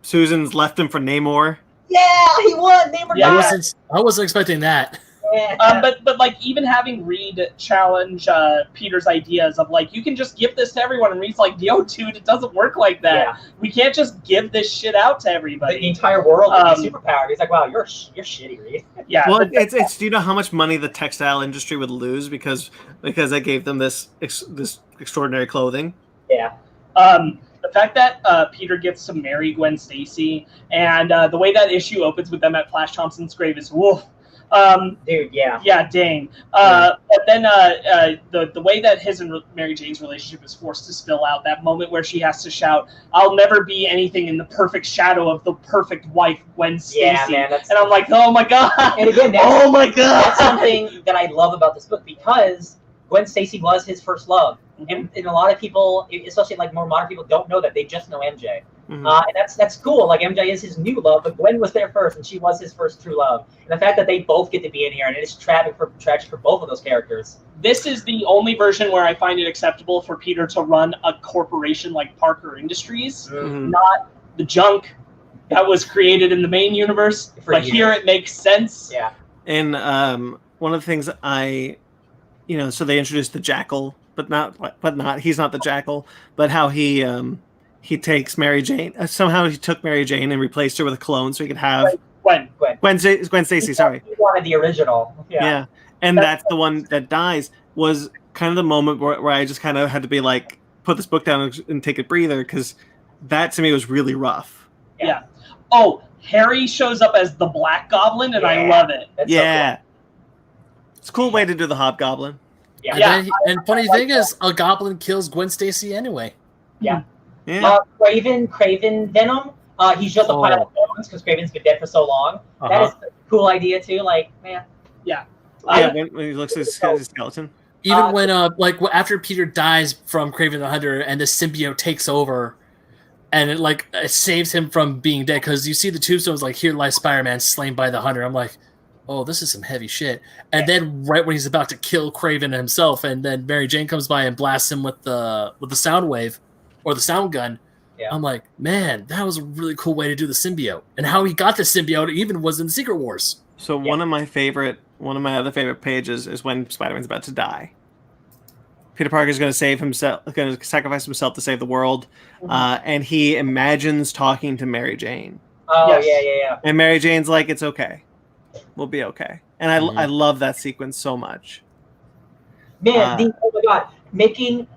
Susan's left him for Namor. Yeah, he won. Namor. Yeah, I wasn't expecting that. Yeah. But like even having Reed challenge Peter's ideas of like, you can just give this to everyone, and Reed's like, yo, dude, it doesn't work like that. Yeah. We can't just give this shit out to everybody. The entire world is superpowered. He's like, wow, you're shitty, Reed. Yeah. Well, it's do you know how much money the textile industry would lose because they gave them this extraordinary clothing? Yeah. The fact that Peter gets to marry Gwen Stacy, and the way that issue opens with them at Flash Thompson's grave is woof. Dude, yeah. Yeah, dang. But then the way that his and Mary Jane's relationship is forced to spill out, that moment where she has to shout, "I'll never be anything in the perfect shadow of the perfect wife, Gwen Stacy." Yeah, man, and I'm like, oh my god. And again, oh my god. That's something that I love about this book, because Gwen Stacy was his first love. And a lot of people, especially like more modern people, don't know that. They just know MJ. Mm-hmm. And that's cool. Like, MJ is his new love, but Gwen was there first, and she was his first true love. And the fact that they both get to be in here, and it is tragic for both of those characters. This is the only version where I find it acceptable for Peter to run a corporation like Parker Industries, not the junk that was created in the main universe. But here it makes sense. Yeah. And one of the things so they introduced the Jackal, but not he's not the Jackal, but how he takes Mary Jane. Somehow he took Mary Jane and replaced her with a clone so he could have Gwen Stacy. Sorry, he wanted the original. Yeah, and that's the one that dies. Was kind of the moment where I just kind of had to be like, put this book down and take a breather, because that to me was really rough. Yeah. Oh, Harry shows up as the Black Goblin, and I love it. That's so cool. It's a cool way to do the Hobgoblin. Yeah. And funny thing is, a goblin kills Gwen Stacy anyway. Yeah. Yeah. Craven Venom. He's just a pile of bones because Craven's been dead for so long. That is a cool idea too. Like, man. Yeah. When he looks at his skeleton. Even when after Peter dies from Kraven the Hunter and the symbiote takes over, and it saves him from being dead, because you see the tombstones like, here lies Spider-Man slain by the Hunter. I'm like, oh, this is some heavy shit. And then right when he's about to kill Kraven himself, and then Mary Jane comes by and blasts him with the sound wave or the sound gun. Yeah. I'm like, man, that was a really cool way to do the symbiote. And how he got the symbiote even was in Secret Wars. So one of my other favorite pages is when Spider-Man's about to die. Peter Parker's going to sacrifice himself to save the world, and he imagines talking to Mary Jane. Oh, yeah. And Mary Jane's like, it's okay. We'll be okay. And I love that sequence so much. Man, oh my god, making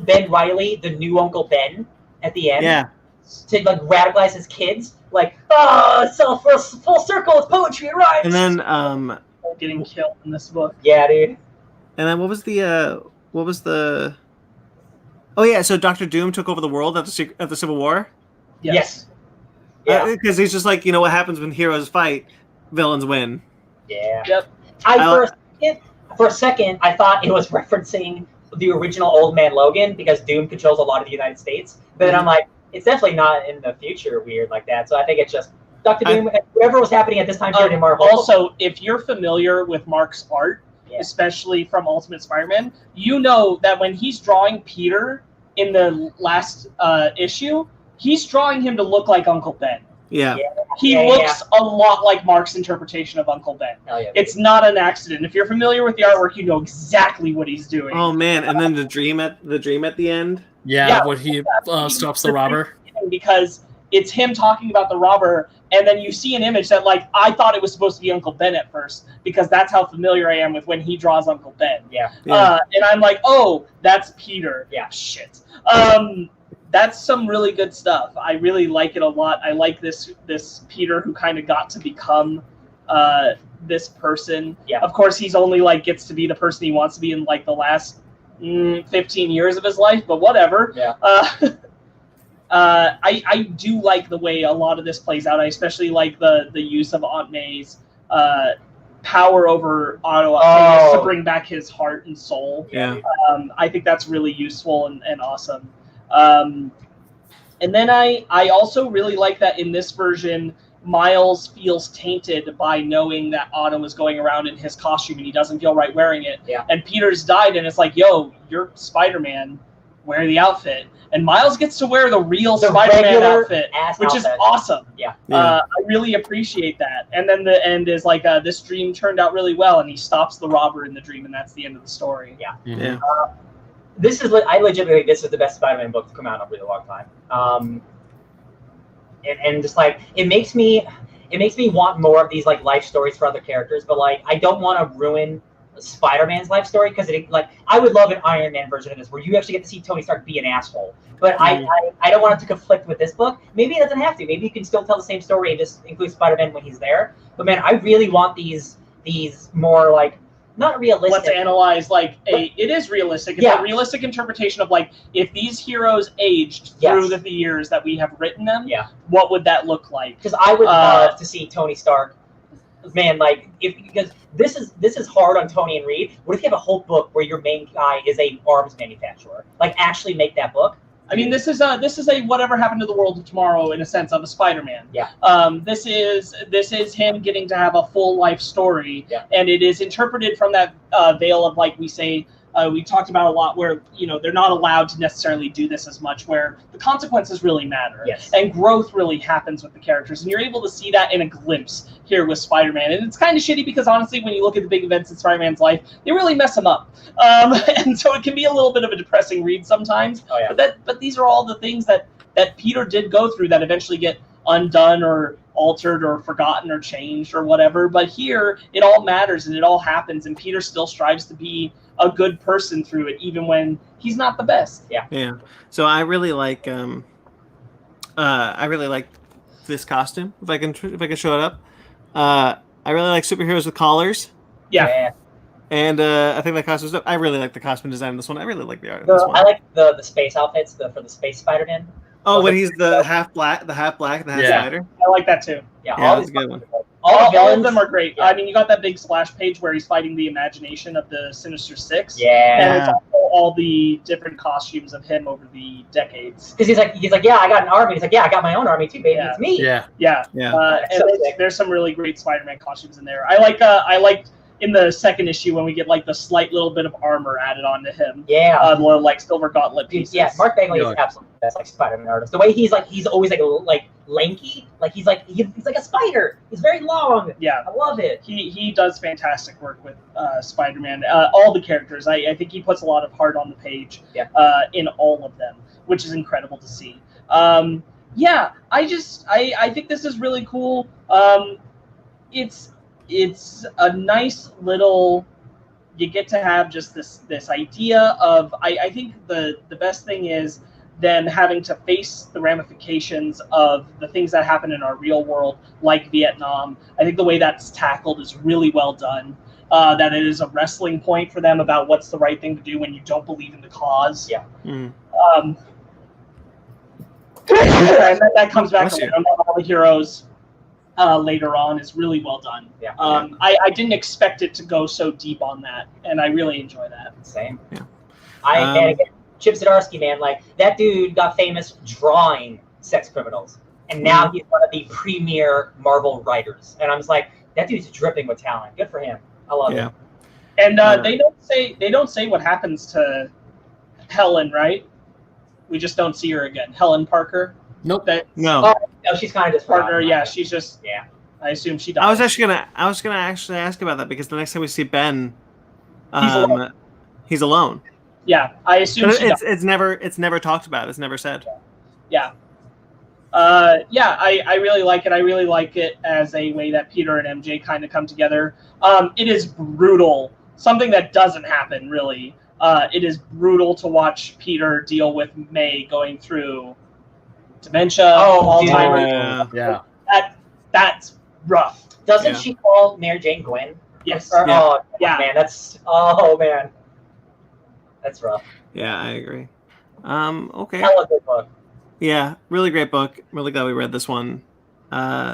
Ben Reilly the new Uncle Ben at the end. Yeah. To like radicalize his kids, like, so full circle, it's poetry, right? And then getting killed in this book. Yeah, dude. And then what was the? Oh yeah, so Dr. Doom took over the world at the Civil War. Yes. Yeah. Because he's just like, what happens when heroes fight, villains win. Yeah. Yep. For a second, I thought it was referencing the original Old Man Logan, because Doom controls a lot of the United States. But then I'm like, it's definitely not in the future weird like that. So I think it's just Dr. Doom, whatever was happening at this time period in Marvel. Also, if you're familiar with Mark's art, especially from Ultimate Spider-Man, you know that when he's drawing Peter in the last issue, he's drawing him to look like Uncle Ben. Yeah. He looks a lot like Mark's interpretation of Uncle Ben. It's not an accident. If you're familiar with the artwork, you know exactly what he's doing. Oh man, and then the dream at the end. Yeah, when he stops the robber. Because it's him talking about the robber, and then you see an image that, like, I thought it was supposed to be Uncle Ben at first, because that's how familiar I am with when he draws Uncle Ben. Yeah. And I'm like, oh, that's Peter. Yeah, shit. That's some really good stuff. I really like it a lot. I like this Peter who kind of got to become this person. Yeah. Of course, he's only gets to be the person he wants to be in like the last 15 years of his life, but whatever. Yeah. I do like the way a lot of this plays out. I especially like the use of Aunt May's power over Otto Octavius to bring back his heart and soul. Yeah. I think that's really useful and awesome. And then I also really like that in this version, Miles feels tainted by knowing that Otto is going around in his costume and he doesn't feel right wearing it. Yeah. And Peter's died, and it's like, yo, you're Spider-Man, wear the outfit. And Miles gets to wear the real Spider-Man outfit, which is awesome. Yeah. I really appreciate that. And then the end is like, this dream turned out really well, and he stops the robber in the dream, and that's the end of the story. Yeah. Yeah. I legitimately think this is the best Spider-Man book to come out in a really long time. And just like it makes me want more of these like life stories for other characters, but like I don't want to ruin Spider-Man's life story because I would love an Iron Man version of this where you actually get to see Tony Stark be an asshole. But I don't want it to conflict with this book. Maybe it doesn't have to. Maybe you can still tell the same story and just include Spider-Man when he's there. But man, I really want these more like not realistic. Let's analyze it is realistic. It's a realistic interpretation of like if these heroes aged through the years that we have written them, what would that look like? Because I would love to see Tony Stark, man, like because this is hard on Tony and Reed. What if you have a whole book where your main guy is a arms manufacturer? Like actually make that book. I mean, this is a whatever happened to the world of tomorrow in a sense of a Spider-Man. Yeah. This is him getting to have a full life story, and it is interpreted from that veil of like we say. We talked about a lot where they're not allowed to necessarily do this as much, where the consequences really matter, and growth really happens with the characters, and you're able to see that in a glimpse here with Spider-Man. And it's kind of shitty because honestly, when you look at the big events in Spider-Man's life, they really mess him up, and so it can be a little bit of a depressing read sometimes. Oh, yeah. But these are all the things that Peter did go through that eventually get undone or altered or forgotten or changed or whatever. But here, it all matters and it all happens, and Peter still strives to be a good person through it, even when he's not the best. Yeah. So I really like this costume. If I can show it up. I really like superheroes with collars. Yeah. And I think that costume's dope. I really like the costume design in this one. I really like the art in this one. I like the space outfits for the space Spider-Man. Oh, when he's the half black, the half spider. I like that too. Yeah, that's a good one. All of them are great. Yeah. I mean, you got that big splash page where he's fighting the imagination of the Sinister Six. Yeah. And it's also all the different costumes of him over the decades. Because he's like, yeah, I got an army. He's like, yeah, I got my own army too, baby. It's me. Yeah. There's some really great Spider-Man costumes in there. I like in the second issue when we get like the slight little bit of armor added onto him. Yeah. Like silver gauntlet pieces. Yeah, Mark Bagley is absolutely the best like Spider-Man artist. The way he's always like lanky, like he's like a spider. He's very long. Yeah. I love it. He does fantastic work with Spider-Man. All the characters. I think he puts a lot of heart on the page. Yeah. In all of them, which is incredible to see. I think this is really cool. It's a nice little, you get to have just this idea of, I think the best thing is them having to face the ramifications of the things that happen in our real world, like Vietnam. I think the way that's tackled is really well done. That it is a wrestling point for them about what's the right thing to do when you don't believe in the cause. Yeah. And that comes back to all the heroes. Later on is really well done. Yeah. I didn't expect it to go so deep on that, and I really enjoy that. Same. Yeah. And again, Chip Zdarsky, man, like that dude got famous drawing sex criminals, and now he's one of the premier Marvel writers. And I'm just like, that dude's dripping with talent. Good for him. I love it. And they don't say what happens to Helen, right? We just don't see her again. Helen Parker. Nope. No. Oh, she's kind of just partner. Yeah, she's just. Yeah. I assume she died. I was gonna actually ask about that because the next time we see Ben, he's alone. Yeah, I assume it's never talked about. It's never said. Yeah. I really like it. I really like it as a way that Peter and MJ kind of come together. It is brutal. Something that doesn't happen really. It is brutal to watch Peter deal with May going through dementia, Alzheimer's. Yeah. That's rough. Doesn't she call Mary Jane Gwen? Yes. Man, that's man. That's rough. Yeah, I agree. Okay. Hella good book. Yeah, really great book. Really glad we read this one.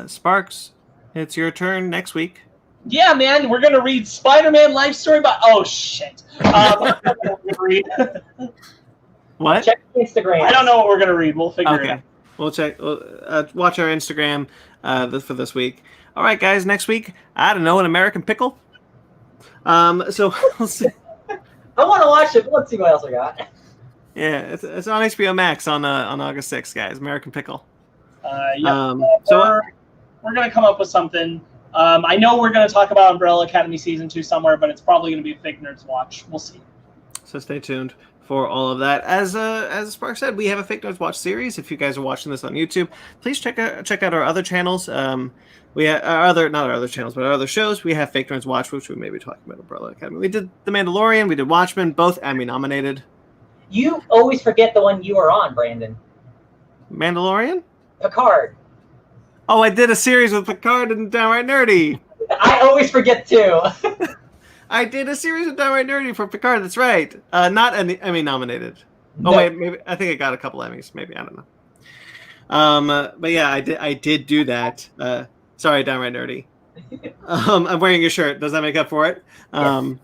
Sparks, it's your turn next week. Yeah, man, we're gonna read Spider-Man Life Story by. Oh shit! What? Check Instagram. I don't know what we're gonna read. We'll figure it out. Okay, we'll check. Watch our Instagram for this week. All right, guys. Next week, I don't know, an American Pickle. So we'll see. I want to watch it, but let's see what else we got. Yeah, it's on HBO Max on August 6th, guys. American Pickle. Yeah. So we're gonna come up with something. I know we're gonna talk about Umbrella Academy season 2 somewhere, but it's probably gonna be a Fake Nerds watch. We'll see. So stay tuned for all of that. As Spark said, we have a Fake Nerds Watch series. If you guys are watching this on YouTube, please check out our other channels. We have not our other channels, but our other shows. We have Fake Nerds Watch, which we may be talking about Umbrella Academy. We did The Mandalorian. We did Watchmen, both Emmy nominated. You always forget the one you were on, Brandon. Mandalorian? Picard. Oh, I did a series with Picard and Downright Nerdy. I always forget too. I did a series with Downright Nerdy for Picard. That's right. Not Emmy nominated. No. Oh wait, maybe I think it got a couple Emmys. Maybe, I don't know. But yeah, I did do that. Sorry, Downright Nerdy. I'm wearing your shirt. Does that make up for it? Yes.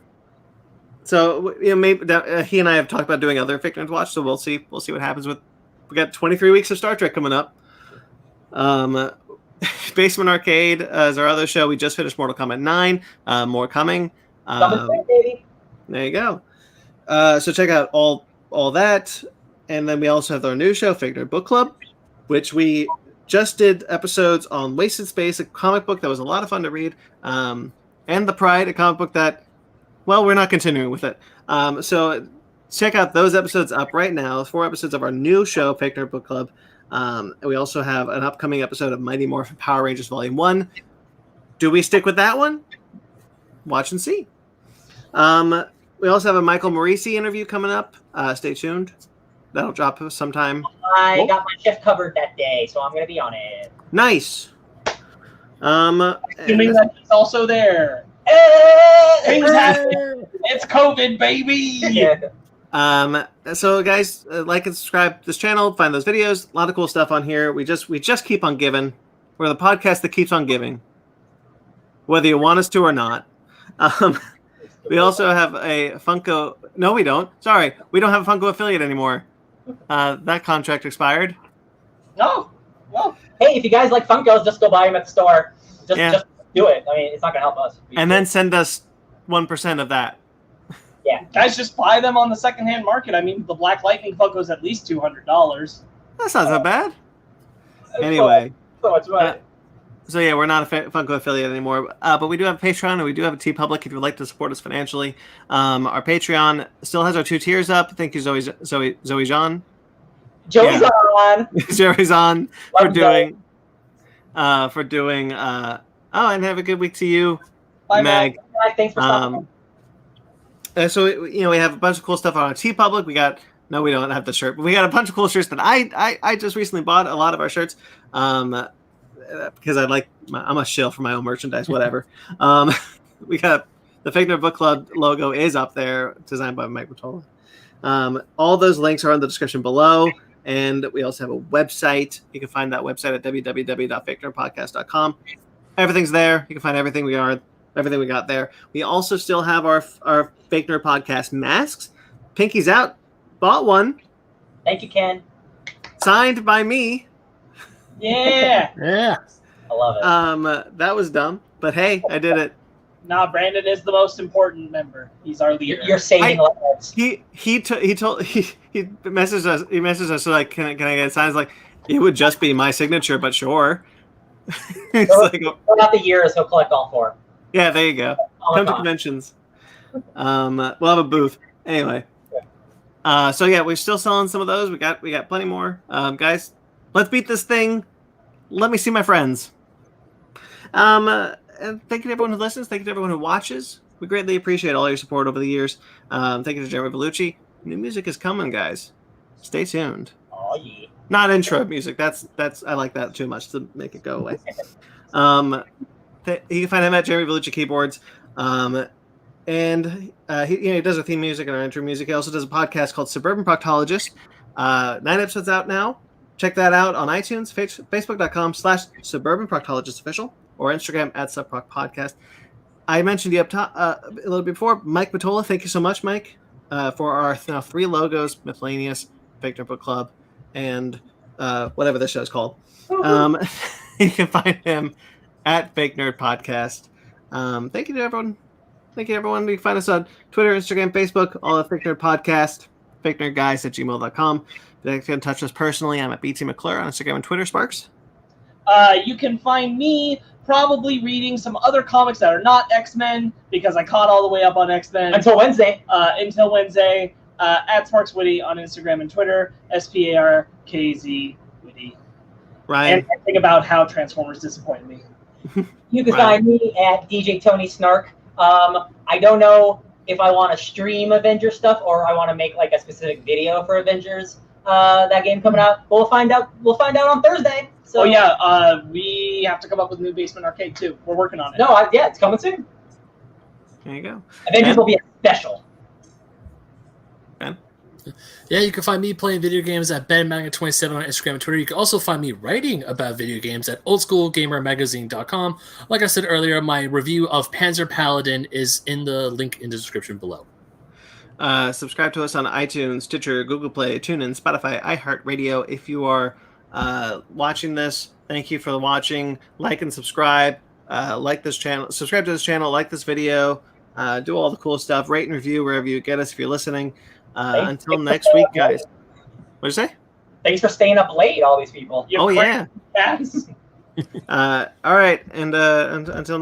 So maybe he and I have talked about doing other Fake Nerds Watch. So we'll see. We'll see what happens with. We got 23 weeks of Star Trek coming up. Basement Arcade is our other show. We just finished Mortal Kombat 9. More coming. Baby. There you go. So check out all that, and then we also have our new show, Fake Nerd Book Club, which we just did episodes on Wasted Space, a comic book that was a lot of fun to read, and The Pride, a comic book that, well, we're not continuing with it. So check out those episodes up right now. 4 episodes of our new show, Fake Nerd Book Club. And we also have an upcoming episode of Mighty Morphin Power Rangers Volume 1. Do we stick with that one? Watch and see. We also have a Michael Morisi interview coming up. Stay tuned. That'll drop sometime. I got my shift covered that day, so I'm going to be on it. Nice. Assuming that he's also there. Things happen. It's COVID, baby. So guys, like and subscribe to this channel. Find those videos. A lot of cool stuff on here. We just keep on giving. We're the podcast that keeps on giving, whether you want us to or not. We also have a Funko. No, we don't. Sorry, we don't have a Funko affiliate anymore. That contract expired. No. Hey, if you guys like Funkos, just go buy them at the store. Just do it. I mean, it's not going to help us. And then send us 1% of that. Yeah. Guys, just buy them on the secondhand market. I mean, the Black Lightning Funko is at least $200. That's not so bad. Anyway. So much money. So yeah, we're not a Funko affiliate anymore, but we do have Patreon and we do have a TeePublic if you'd like to support us financially. Our Patreon still has our 2 tiers up. Thank you, Zoe Jean. Joey's on. Joey's on for doing. And have a good week to you, Bye, Meg. Bye. Thanks for stopping. So we have a bunch of cool stuff on our TeePublic. We don't have the shirt, but we got a bunch of cool shirts that I just recently bought a lot of our shirts. Because I'm a shill for my own merchandise, whatever. We got the Fake Nerd Book Club logo is up there, designed by Mike Matola. All those links are in the description below, and we also have a website. You can find that website at www.fakenerdpodcast.com. Everything's there. You can find everything we got there. We also still have our Fake Nerd Podcast masks. Pinky's out. Bought one. Thank you, Ken. Signed by me. Yeah. Yeah. I love it. That was dumb, but hey, I did it. Nah, Brandon is the most important member. He's our leader. You're saving lives. He messaged us. He messaged us like, can I get it signed? Like, it would just be my signature, but sure. It's like, Throughout the years, he'll collect all 4. yeah, there you go. Come to conventions. We'll have a booth anyway. So yeah, we're still selling some of those. We got plenty more. Guys, let's beat this thing. Let me see my friends. And thank you to everyone who listens. Thank you to everyone who watches. We greatly appreciate all your support over the years. Thank you to Jeremy Bellucci. New music is coming, guys. Stay tuned. Oh yeah. Not intro music. That's I like that too much to make it go away. You can find him at Jeremy Bellucci Keyboards. And And he does our theme music and our intro music. He also does a podcast called Suburban Proctologist. 9 episodes out now. Check that out on iTunes, facebook.com/suburbanproctologistofficial, or Instagram @subprocpodcast. I mentioned you up top a little bit before. Mike Matola, thank you so much, Mike, for our now 3 logos, Miscellaneous, Fake Nerd Book Club, and whatever this show is called. You can find him at Fake Nerd Podcast. Thank you to everyone. You can find us on Twitter, Instagram, Facebook, all at Fake Nerd Podcast, fakenerdguys@gmail.com. If you can touch us personally, I'm at BT McClure on Instagram and Twitter. Sparks? You can find me probably reading some other comics that are not X-Men, because I caught all the way up on X-Men. Until Wednesday. Until Wednesday. At SparksWitty on Instagram and Twitter. SparkZ Witty. Ryan? And think about how Transformers disappointed me. You can find me at DJ Tony Snark. I don't know if I want to stream Avengers stuff or I want to make like a specific video for Avengers. That game coming out. We'll find out on Thursday. So we have to come up with a new Basement Arcade too. We're working on it. No, it's coming soon. There you go. Avengers will be a special. Ben? Yeah, you can find me playing video games at BenManga27 on Instagram and Twitter. You can also find me writing about video games at oldschoolgamermagazine.com. Like I said earlier, my review of Panzer Paladin is in the link in the description below. Subscribe to us on iTunes, Stitcher, Google Play, TuneIn, Spotify, iHeartRadio. If you are watching this, thank you for watching. Like and subscribe. Like this channel. Subscribe to this channel. Like this video. Do all the cool stuff. Rate and review wherever you get us if you're listening. Until next week, guys. What'd you say? Thanks for staying up late, all these people. Yeah. Yes. All right. And until